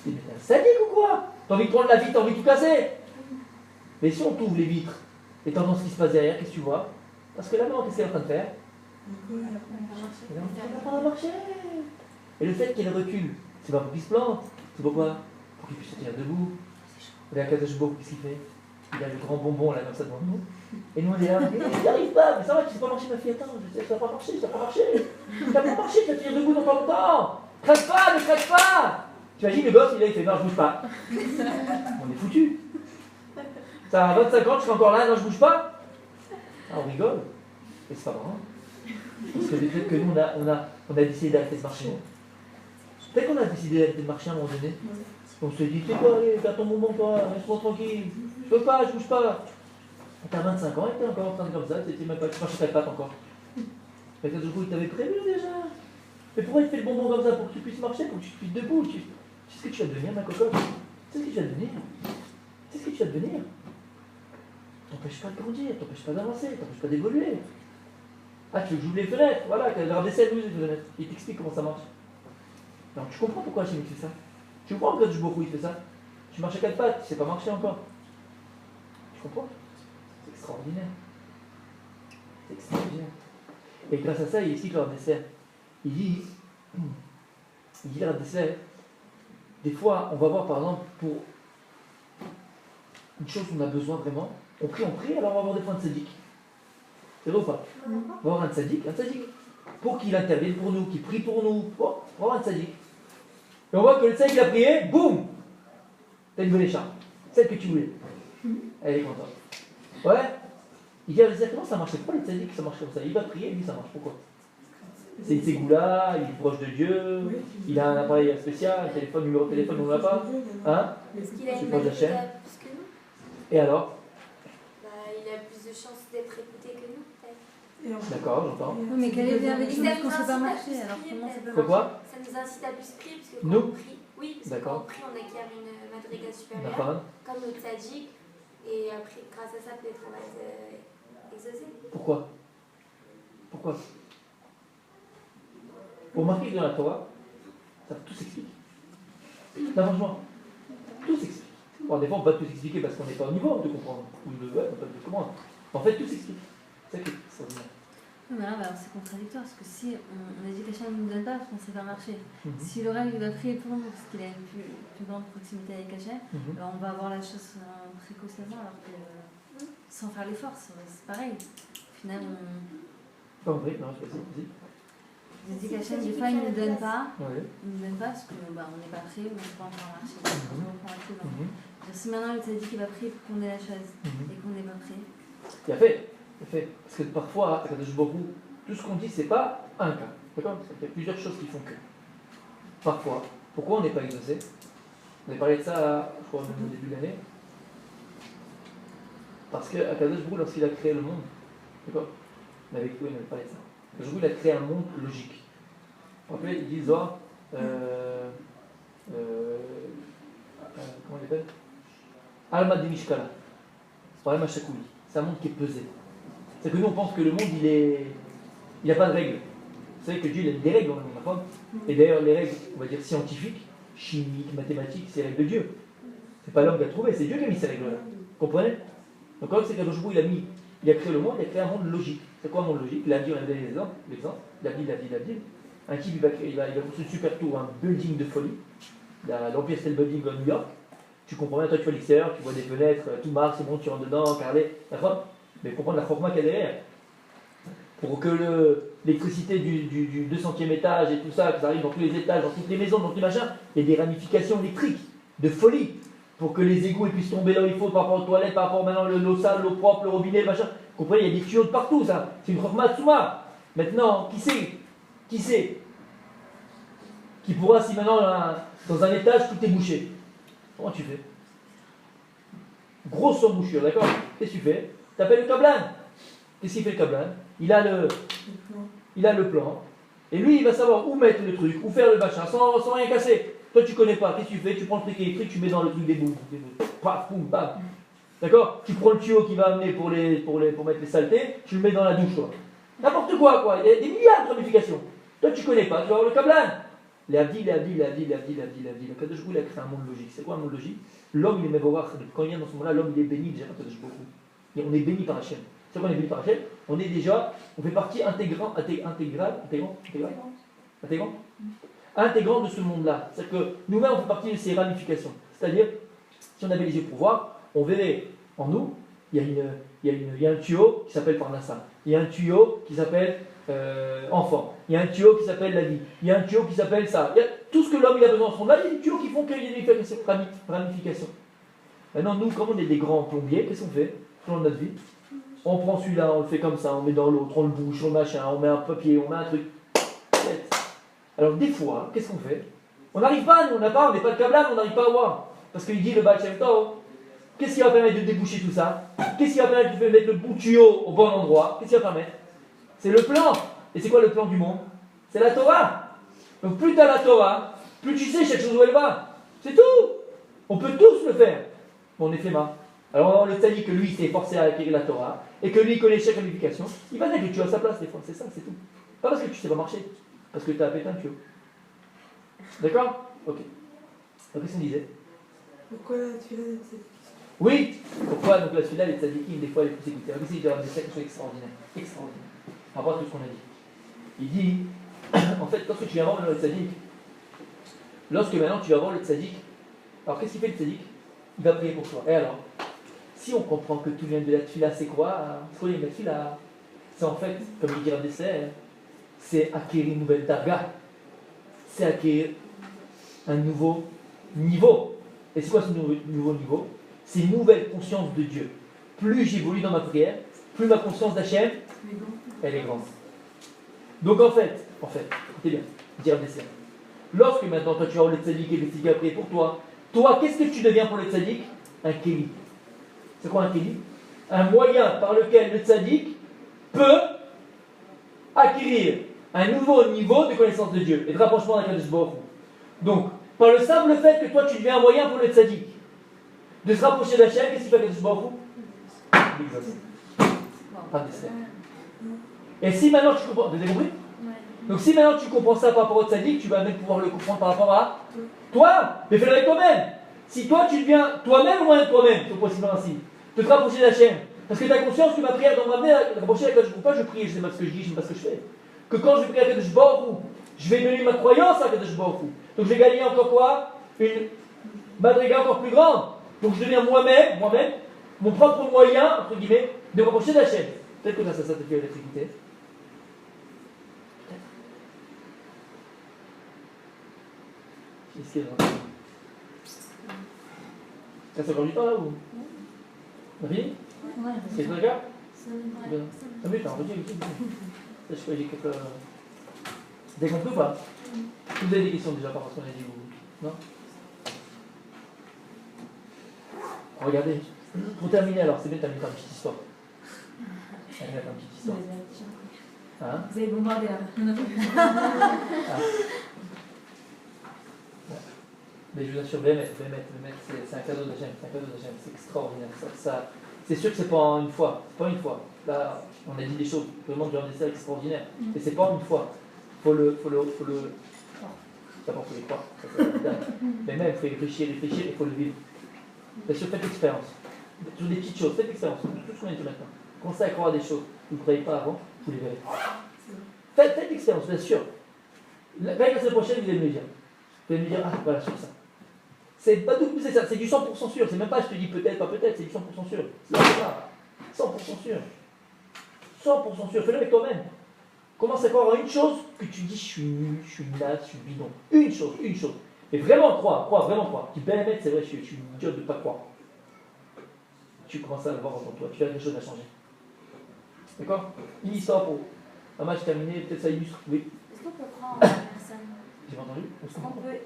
Mais t'es un sadique ou quoi? T'as envie de prendre la vitre, t'as envie de tout casser. Mais si on t'ouvre les vitres et t'entends ce qui se passe derrière, qu'est-ce que tu vois? Parce que la maman, qu'est-ce qu'elle est en train de faire? Elle est en train d'apprendre à marcher. Et le fait qu'elle recule, c'est pas pour qu'il se plante. C'est pourquoi? Pour qu'il puisse se tenir debout. Regarde Kadosh Baruch Hu, qu'est-ce qu'il fait? Il a le grand bonbon là comme ça devant nous. Et nous on est là, mais il n'y arrive pas, mais ça va, tu sais pas marcher ma fille, attends, ça va pas marcher, ça va pas marcher. Ça va pas marcher, tu vas tenir debout dans pas longtemps. Craque pas, ne craque pas. Tu imagines le gosse, il est là, il fait non, je bouge pas. On est foutu. Ça a 25 ans, tu seras encore là, non, je bouge pas. Ah, on rigole. Et c'est pas marrant. Parce que peut-être que nous, on a décidé d'arrêter de marcher. Peut-être qu'on a décidé d'arrêter de marcher à un moment donné. On se dit, tu sais quoi, allez, fais ton moment, toi, reste-moi tranquille. Je peux pas, je bouge pas. T'as 25 ans et t'es encore en train de comme ça, tu marches sur ta patte encore. Mais du coup, il t'avait prévu déjà. Mais pourquoi il te fait le bonbon comme ça? Pour que tu puisses marcher, pour que tu puisses debout. Tu sais ce que tu vas devenir, ma cocotte? Tu sais ce que tu vas devenir? Tu sais ce que tu vas devenir? T'empêches pas de grandir, t'empêches pas d'avancer, t'empêches pas d'évoluer. Ah, tu veux que j'ouvre les fenêtres? Voilà, qu'elle leur décède, nous, les fenêtres. Il t'explique comment ça marche. Donc tu comprends pourquoi Hachem fait ça? Tu comprends pourquoi Jbourou il fait ça? Tu marches à quatre pattes, tu sais pas marcher encore. Tu comprends? C'est extraordinaire. C'est extraordinaire. Et grâce à ça, il explique leur dessert. Il dit leur dessert. Des fois, on va voir par exemple pour une chose où on a besoin vraiment, on prie, alors on va avoir des fois un tzaddik. C'est vrai ou pas? On va avoir un tzaddik, pour qu'il intervienne pour nous, qu'il prie pour nous. Bon, on va avoir un tzaddik. Et on voit que le tzaddik il a prié, boum, t'as une bonne écharpe, celle que tu voulais. Elle est contente. Ouais, il dit exactement ça marche. Pourquoi les tzaddik ça marche comme ça? Il va prier, lui ça marche. Pourquoi? C'est une ségoula, il est proche de Dieu, il a un appareil spécial, un téléphone, numéro de téléphone, on ne l'a pas. Hein? Parce qu'il a C'est une proche de la chaîne. maturité plus que nous. Et alors? Bah, il a plus de chances d'être écouté que nous, peut-être. D'accord, j'entends. Oui, mais quelle est la Et version ça qu'on nous ne sait pas incite à marcher? plus Alors prier, comment ça peut Quoi, marcher? quoi? Ça nous incite à plus prier, parce que Nous? quand on prie, oui, parce que D'accord. quand on prie, on acquiert une madriga supérieure, D'accord. comme le tzaddik, et après, grâce à ça, peut-être on va être exaucé. Pourquoi? Pourquoi? Vous remarquez que dans la Torah, ça tout s'explique. Non, franchement, tout s'explique. Bon, des fois, on ne peut pas tout expliquer parce qu'on n'est pas au niveau de comprendre. Ou de, ouais, on peut pas tout comprendre. En fait, tout s'explique. C'est ça qui est extraordinaire. Oui, mais là, alors, c'est contradictoire parce que si on a dit qu'Hachem ne nous donne pas, parce qu'on ne sait pas marcher. Si le rêve il va prier pour nous parce qu'il a une plus grande proximité avec Hachem, alors on va avoir la chose précocement alors que sans faire l'effort, c'est pareil. Au final, Pas compris, non, je sais pas si. on dit qu'Hachem, des fois, il ne nous donne pas. Ouais. Il ne nous donne pas parce qu'on n'est pas prêt ou on ne peut pas encore marcher. Si maintenant le tzaddik il va prier pour qu'on ait la chose et qu'on n'est pas prêt. Il a fait. Parce que parfois, à Kadosh Baruch Hu, tout ce qu'on dit, c'est pas un cas. D'accord? Il y a plusieurs choses qui font que. Parfois, pourquoi on n'est pas exaucé? On avait parlé de ça, je crois, au début de l'année. Parce qu'à Kadosh Baruch Hu, lorsqu'il a créé le monde, d'accord? On avait parlé de ça. Kadosh Baruch Hu, il a créé un monde logique. Vous vous rappelez, il dit Zohar, comment il appelle? Alma de Mishkala. C'est un monde qui est pesé. C'est que nous on pense que le monde il n'y a pas de règles. Vous savez que Dieu il a des règles dans le monde, d'accord? Et d'ailleurs les règles, on va dire scientifiques, chimiques, mathématiques, c'est les règles de Dieu. C'est pas l'homme qui a trouvé, c'est Dieu qui a mis ces règles-là. Vous comprenez? Donc quand c'est qu'Akadosh Baruch Hu il a créé le monde, il a créé un monde logique. C'est quoi un monde logique? Là, Dieu a donné l'exemple. L'Abdil. Un type il va construire une super tour, un building de folie. L'Empire State Building à New York. Tu comprends bien, toi tu vois l'extérieur, tu vois des fenêtres, tout marche, c'est bon, tu rentres dedans, carrelé, d'accord? Mais comprendre la chorma qu'il y a derrière. Pour que l'électricité du 200e étage et tout ça, que ça arrive dans tous les étages, dans toutes les maisons, dans tous les machins, il y a des ramifications électriques, de folie. Pour que les égouts puissent tomber là où il faut, par rapport aux toilettes, par rapport maintenant l'eau sale, l'eau propre, le robinet, le machin. Vous comprenez, il y a des tuyaux de partout, ça. C'est une chorma tsuma. Maintenant, qui sait qui pourra, si maintenant dans un étage tout est bouché? Comment tu fais? Grosse embouchure, d'accord? Qu'est-ce que tu fais? Tu appelles le kablan. Qu'est-ce qu'il fait le kablan? Il a le plan. Et lui, il va savoir où mettre le truc, où faire le machin, sans rien casser. Toi, tu connais pas. Qu'est-ce que tu fais? Tu prends le truc électrique, tu mets dans le truc des bouts. Paf, boum, bam. D'accord? Tu prends le tuyau qui va amener pour mettre les saletés, tu le mets dans la douche, toi. N'importe quoi, quoi. Il y a des milliards de ramifications. Toi, tu connais pas. Tu vas avoir le kablan. Les Abdi. Le Kadosh Baruch Hu, il a créé un monde logique. C'est quoi un monde logique? L'homme, il est mévorach. Quand il vient dans ce monde-là, l'homme, il est béni déjà par Kadosh Baruch Hu. Et on est béni par Hachem. C'est quoi on est béni par Hachem? On fait partie intégrante de ce monde-là. C'est-à-dire que nous-mêmes, on fait partie de ces ramifications. C'est-à-dire, si on avait les yeux pour voir, on verrait en nous, il y a un tuyau qui s'appelle Parnassa. Il y a un tuyau qui s'appelle enfant. Il y a un tuyau qui s'appelle la vie. Il y a un tuyau qui s'appelle ça. Il y a tout ce que l'homme il a besoin dans ce monde-là, il y a des tuyaux qui font qu'il y a des ramifications. Maintenant, nous, comme on est des grands plombiers, qu'est-ce qu'on fait tout au long de notre vie? On prend celui-là, on le fait comme ça, on met dans l'autre, on le bouche, on le machin, on met un papier, on met un truc. Alors, des fois, qu'est-ce qu'on fait? On n'arrive pas, nous, on n'est pas le câblage, on n'arrive pas à voir. Parce qu'il dit le Baal Shem Tov, qu'est-ce qui va permettre de déboucher tout ça? Qu'est-ce qui va permettre de mettre le bout de tuyau au bon endroit? Qu'est-ce qui va permettre? C'est le plan. Et c'est quoi le plan du monde? C'est la Torah. Donc plus tu as la Torah, plus tu sais chaque chose où elle va. C'est tout. On peut tous le faire. Bon, on est flemmard. Alors on va voir le tzaddik que lui il s'est forcé à acquérir la Torah et que lui il connaît chaque ramification. Il va dire que tu as sa place des fois. C'est ça, c'est tout. Pas parce que tu sais pas marcher. Parce que tu as pété un tuyau. D'accord? Ok. Donc qu'est-ce qu'on disait? Pourquoi la tefila est cette? Oui. Pourquoi donc la tefila les tzaddikim des fois les plus écoutés? Ici il doit ramener quelque chose d'extraordinaire. Extraordinaire. Par rapport à tout ce qu'on a dit. Il dit, en fait, lorsque tu viens voir le tzaddik, lorsque maintenant tu vas voir le tzaddik, alors qu'est-ce qu'il fait le tzaddik? Il va prier pour toi. Et alors? si on comprend que tout vient de la tefila, c'est quoi? C'est quoi la tefila? C'est en fait, comme il dit un dessert, c'est acquérir une nouvelle darga. C'est acquérir un nouveau niveau. Et c'est quoi ce nouveau niveau? C'est une nouvelle conscience de Dieu. Plus j'évolue dans ma prière, plus ma conscience d'Hachem, elle est grande. Donc en fait, écoutez bien, dire un dessert. Lorsque maintenant toi tu vas au tzaddik et le tzaddik a prié pour toi, qu'est-ce que tu deviens pour le tzaddik? Un kéli. C'est quoi un kéli? Un moyen par lequel le tzaddik peut acquérir un nouveau niveau de connaissance de Dieu et de rapprochement avec Kadosh Baruch Hu. Donc, par le simple fait que toi tu deviens un moyen pour le tzaddik de se rapprocher d'Hachem, qu'est-ce qu'il fait Kadosh Baruch Hu? Il exauce. Pas de dessert. Et si maintenant tu comprends, vous avez compris? Donc si maintenant tu comprends ça par rapport au tzaddik, tu vas même pouvoir le comprendre par rapport à toi, mais fais-le avec toi-même. Si toi tu deviens toi-même ou moins de toi-même, c'est possible ainsi, de te rapprocher d'Hachem, parce que tu as conscience que ma prière doit m'amener à te rapprocher avec Kadosh Baruch Hu, je prie, je sais pas ce que je dis, je sais pas ce que je fais. Que quand je prie à Kadosh Baruch Hu, je vais donner ma croyance à Kadosh Baruch Hu. Donc je vais gagner encore quoi? Une madriga encore plus grande. Donc je deviens moi-même, mon propre moyen, entre guillemets, de me rapprocher d'Hachem. Peut-être que ça te fait l'électricité. Qu'est-ce qu'il y a là? Ça fait encore du temps là ou? On a fini? Ouais. C'est le cas? Ça Ah oui, t'as entendu, je crois que j'ai quelques. Vous avez compris ou pas? Vous avez des questions déjà par rapport à ce qu'on a dit ou non? Regardez, pour terminer alors, c'est bien de terminer par une petite histoire. Allez, une petite histoire. Hein? Vous avez bombardé là. Ah. Mais je vous assure, c'est un cadeau d'Hachem, c'est extraordinaire. C'est sûr que c'est pas en une fois, Là, on a dit des choses vraiment du dessert extraordinaire. Et c'est pas en une fois. Faut le. D'abord, faut les croire. Mais même, il faut y réfléchir, il faut le vivre. Bien sûr, faites l'expérience. Toujours des petites choses, faites l'expérience. Tout ce qu'on a dit maintenant. Commencez à croire des choses. Vous ne croyez pas avant, vous les verrez. Faites l'expérience, bien sûr. La semaine prochaine, vous allez me dire. Vous allez me dire, ah, voilà, sur ça. C'est pas tout, c'est ça, c'est du 100% sûr. C'est même pas, je te dis peut-être, pas peut-être, c'est du 100% sûr. C'est ça. 100% sûr. 100% sûr. Fais-le avec toi-même. Commence à croire à une chose que tu dis, je suis nul, je suis naze, je suis bidon. Une chose. Et vraiment croire. Tu peux mettre, c'est vrai, je suis une idiote de ne pas croire. Tu commences à le voir en toi, tu verras quelque chose à changer. D'accord? Une histoire pour un match terminé, peut-être ça illustre. Oui. Est-ce qu'on peut croire en une personne? J'ai pas entendu? Est-ce qu'on peut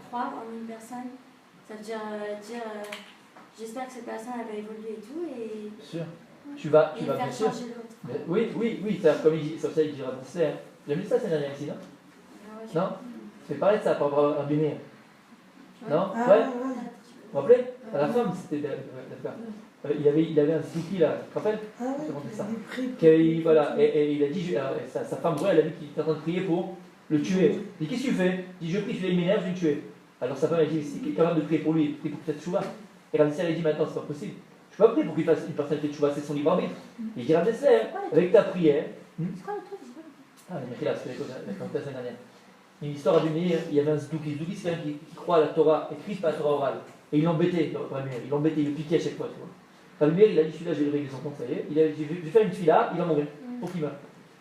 croire en une personne? Ça veut dire j'espère que cette personne elle va évoluer et tout et. Bien sûr. Tu vas faire bien sûr. changer l'autre. Oui, ça, comme il dit, sur ça il dira c'est. J'ai vu ça la semaine dernière ici, non? Non? C'est pareil de ça par rapport à Bénér. Non? Ouais? Vous vous rappelez? À la fin, c'était d'accord. Il avait un sticky là, tu te rappelles? Ah oui, ça. Voilà. Et il a dit, sa femme brûle, elle a vu qu'il était en train de prier pour le tuer. Il dit, qu'est-ce que tu fais? Il dit, je prie, il m'énerve, je vais le tuer. Alors sa femme a dit, c'est capable de prier pour lui, prie pour qu'il fasse tchouva. Et Ravdesser a dit, maintenant c'est pas possible. Je peux pas prier pour qu'il fasse une personnalité de tchouva, c'est son libre arbitre. Il dit, Ravdesser, avec ta prière. C'est quoi le truc? Ah, mais là, c'est la semaine dernière. Une histoire à Bénér, il y avait un Zdouki. Zdouki, c'est quelqu'un qui croit à la Torah écrite, pas à la Torah orale. Et il l'embêtait, il le piquait à chaque fois, tu vois. Ravdesser, il a dit, celui-là, je vais le régler son compte, ça y est. Il a dit, je vais faire une fila, il va mourir, pour qu'il meure.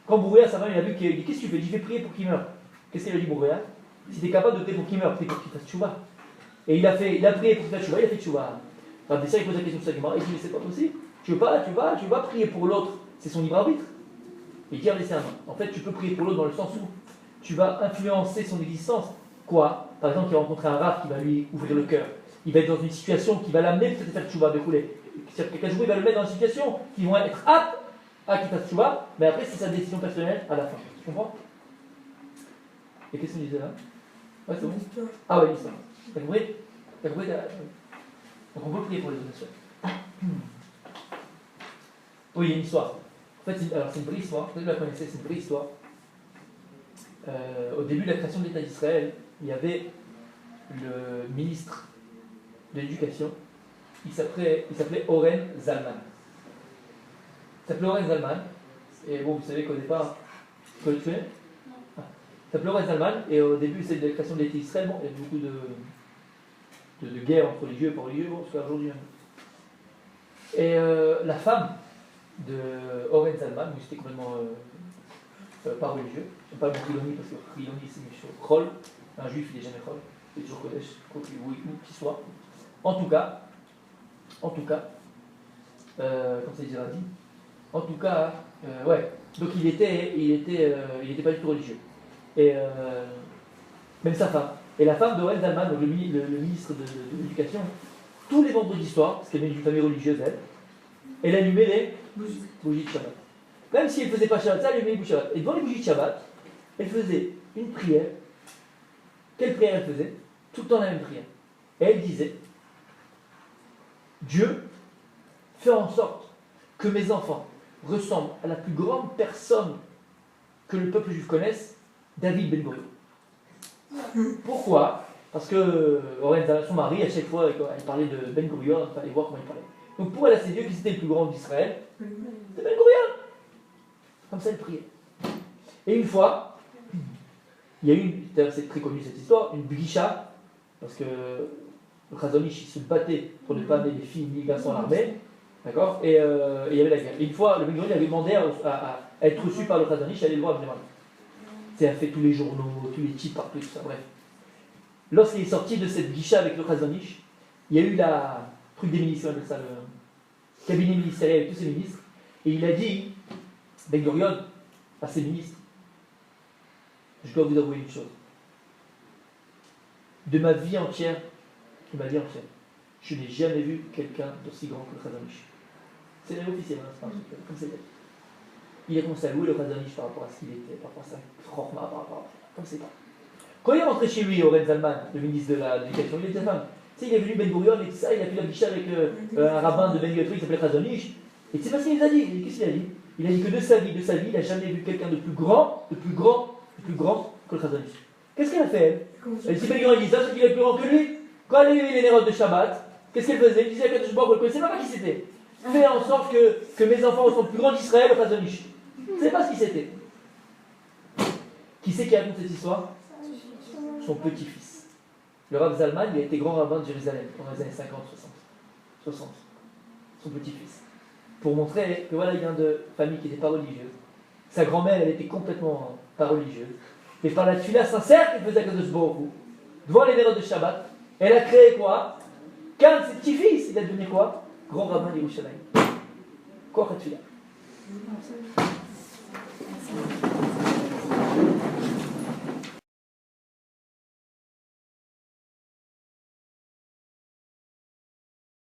Quand Bouréa, sa femme, il a vu qu'il dit, qu'est-ce que tu fais? Il dit, je vais prier pour qu'il meure. Qu'est-ce qu'il a dit, Bouréa? Si tu es capable de prier pour qu'il meure, prie pour qu'il fasse tchouva. Et il a prié pour qu'il fasse tchouva, il a fait tchouva. Ravdesser, il pose la question sur sa Gemara, il dit, mais c'est pas possible. Tu vas prier pour l'autre, c'est son libre arbitre. Il dit, Ravdesser, en fait, tu peux prier pour l'autre dans le sens où tu vas influencer son existence. Quoi? Par exemple, il va rencontrer un raf qui va lui ouvrir le cœur. Il va être dans une situation qui va l'amener peut-être à faire tchouva, découler. C'est-à-dire que il va le mettre dans une situation qui vont être aptes à qu'il fasse tchouva, mais après, c'est sa décision personnelle à la fin. Tu comprends? Et qu'est-ce qu'on disait là? Ouais, c'est bon? Ah ouais, l'histoire. T'as compris? Donc on peut prier pour les autres, bien sûr. Oui, il y a une histoire. En fait, c'est une vraie histoire. Peut-être que vous la connaissez, c'est une vraie histoire. Au début de la création de l'État d'Israël, il y avait le ministre de l'Éducation. Il s'appelait Oren Zalman. Et bon, vous savez qu'au départ, tu connais? Il s'appelait Oren Zalman, et au début, c'est de la création de l'État d'Israël. Bon, il y a beaucoup de guerres entre religieux et pas religieux, bon, jusqu'à aujourd'hui. Et la femme de Oren Zalman, lui c'était complètement pas religieux. J'aime pas le mot Chiloni parce que Chiloni c'est méchant. Chol, un juif il est jamais Chol, c'est toujours Kodesh, où qu'il soit. En tout cas, comme ça dit, en tout cas, ouais. Donc il était pas du tout religieux. Et même sa femme. Et la femme de Oren Zalman, le ministre de l'éducation, tous les vendredis soirs, parce qu'elle est d'une famille religieuse, elle allumait les bougies de Shabbat. Même si elle ne faisait pas Shabbat, ça, elle allumait les bougies de Shabbat. Et devant les bougies de Shabbat, elle faisait une prière. Quelle prière elle faisait? Tout le temps la même prière. Et elle disait, Dieu, fais en sorte que mes enfants ressemblent à la plus grande personne que le peuple juif connaisse, David Ben Gurion. Pourquoi? Parce que son mari, à chaque fois, quand elle parlait de Ben Gurion, il fallait voir comment il parlait. Donc pour elle, à ses yeux, qui c'était le plus grand d'Israël, c'est Ben Gurion. Comme ça, elle priait. Et une fois, il y a eu, c'est très connu cette histoire, une bgisha, parce que le Chazon Ish se battait pour ne pas amener les filles ni les garçons à l'armée, d'accord, et il y avait la guerre. Et une fois, le Ben Gurion avait demandé à être reçu par le Chazon Ish et aller le voir à Bnei. C'est a fait tous les journaux, tous les titres partout, tout ça, bref. Lorsqu'il est sorti de cette guicha avec le Chazon Ish, il y a eu la truc des ministres, on appelle ça, le cabinet ministériel avec tous ses ministres, et il a dit, Ben Gurion, à ses ministres, je dois vous avouer une chose. De ma vie entière, je n'ai jamais vu quelqu'un d'aussi grand que le Chazon Ish. C'est l'officiel, hein, c'est pas un truc comme ça. Il a commencé à louer le Chazon Ish par rapport à ce qu'il était, par rapport à sa chorma, par rapport à comme c'est pas. Quand il est rentré chez lui, Oren Zalman, le ministre de l'Éducation, il était femme. Tu sais, il est venu Ben Gurion et tout ça, il a fait la bicha avec un rabbin de Ben Gurion qui s'appelait Chazon Ish. Et tu sais pas ce qu'il a dit? Qu'est-ce qu'il a dit? Il a dit que de sa vie, il n'a jamais vu quelqu'un de plus grand que le Chazon Ish. Qu'est-ce qu'elle a fait, elle? Elle dit Ben Gurion, il dit ça, c'est qu'il est plus grand que lui. Quand elle a eu les nérotes de Shabbat, qu'est-ce qu'elle faisait? Elle disait à Kadosh Baruch Hu, elle ne connaissait même pas qui c'était. Fais en sorte que mes enfants sont plus grands d'Israël, le Chazon Ish. Tu ne sais pas ce qui c'était. Qui c'est qui raconte cette histoire? Son petit-fils. Le Rav Zalman, il a été grand rabbin de Jérusalem dans les années 50, 60. Son petit-fils. Pour montrer que voilà, il vient de famille qui n'était pas religieuse. Sa grand-mère, elle était complètement pas religieuse. Mais par la tefila sincère qu'elle faisait à Kadosh Baruch Hu, devant les nérotes de Shabbat, elle a créé quoi? Qu'un de ses petits-fils, il a devenu quoi? Grand rabbin d'Yerushalayim. Quoi, la tefila?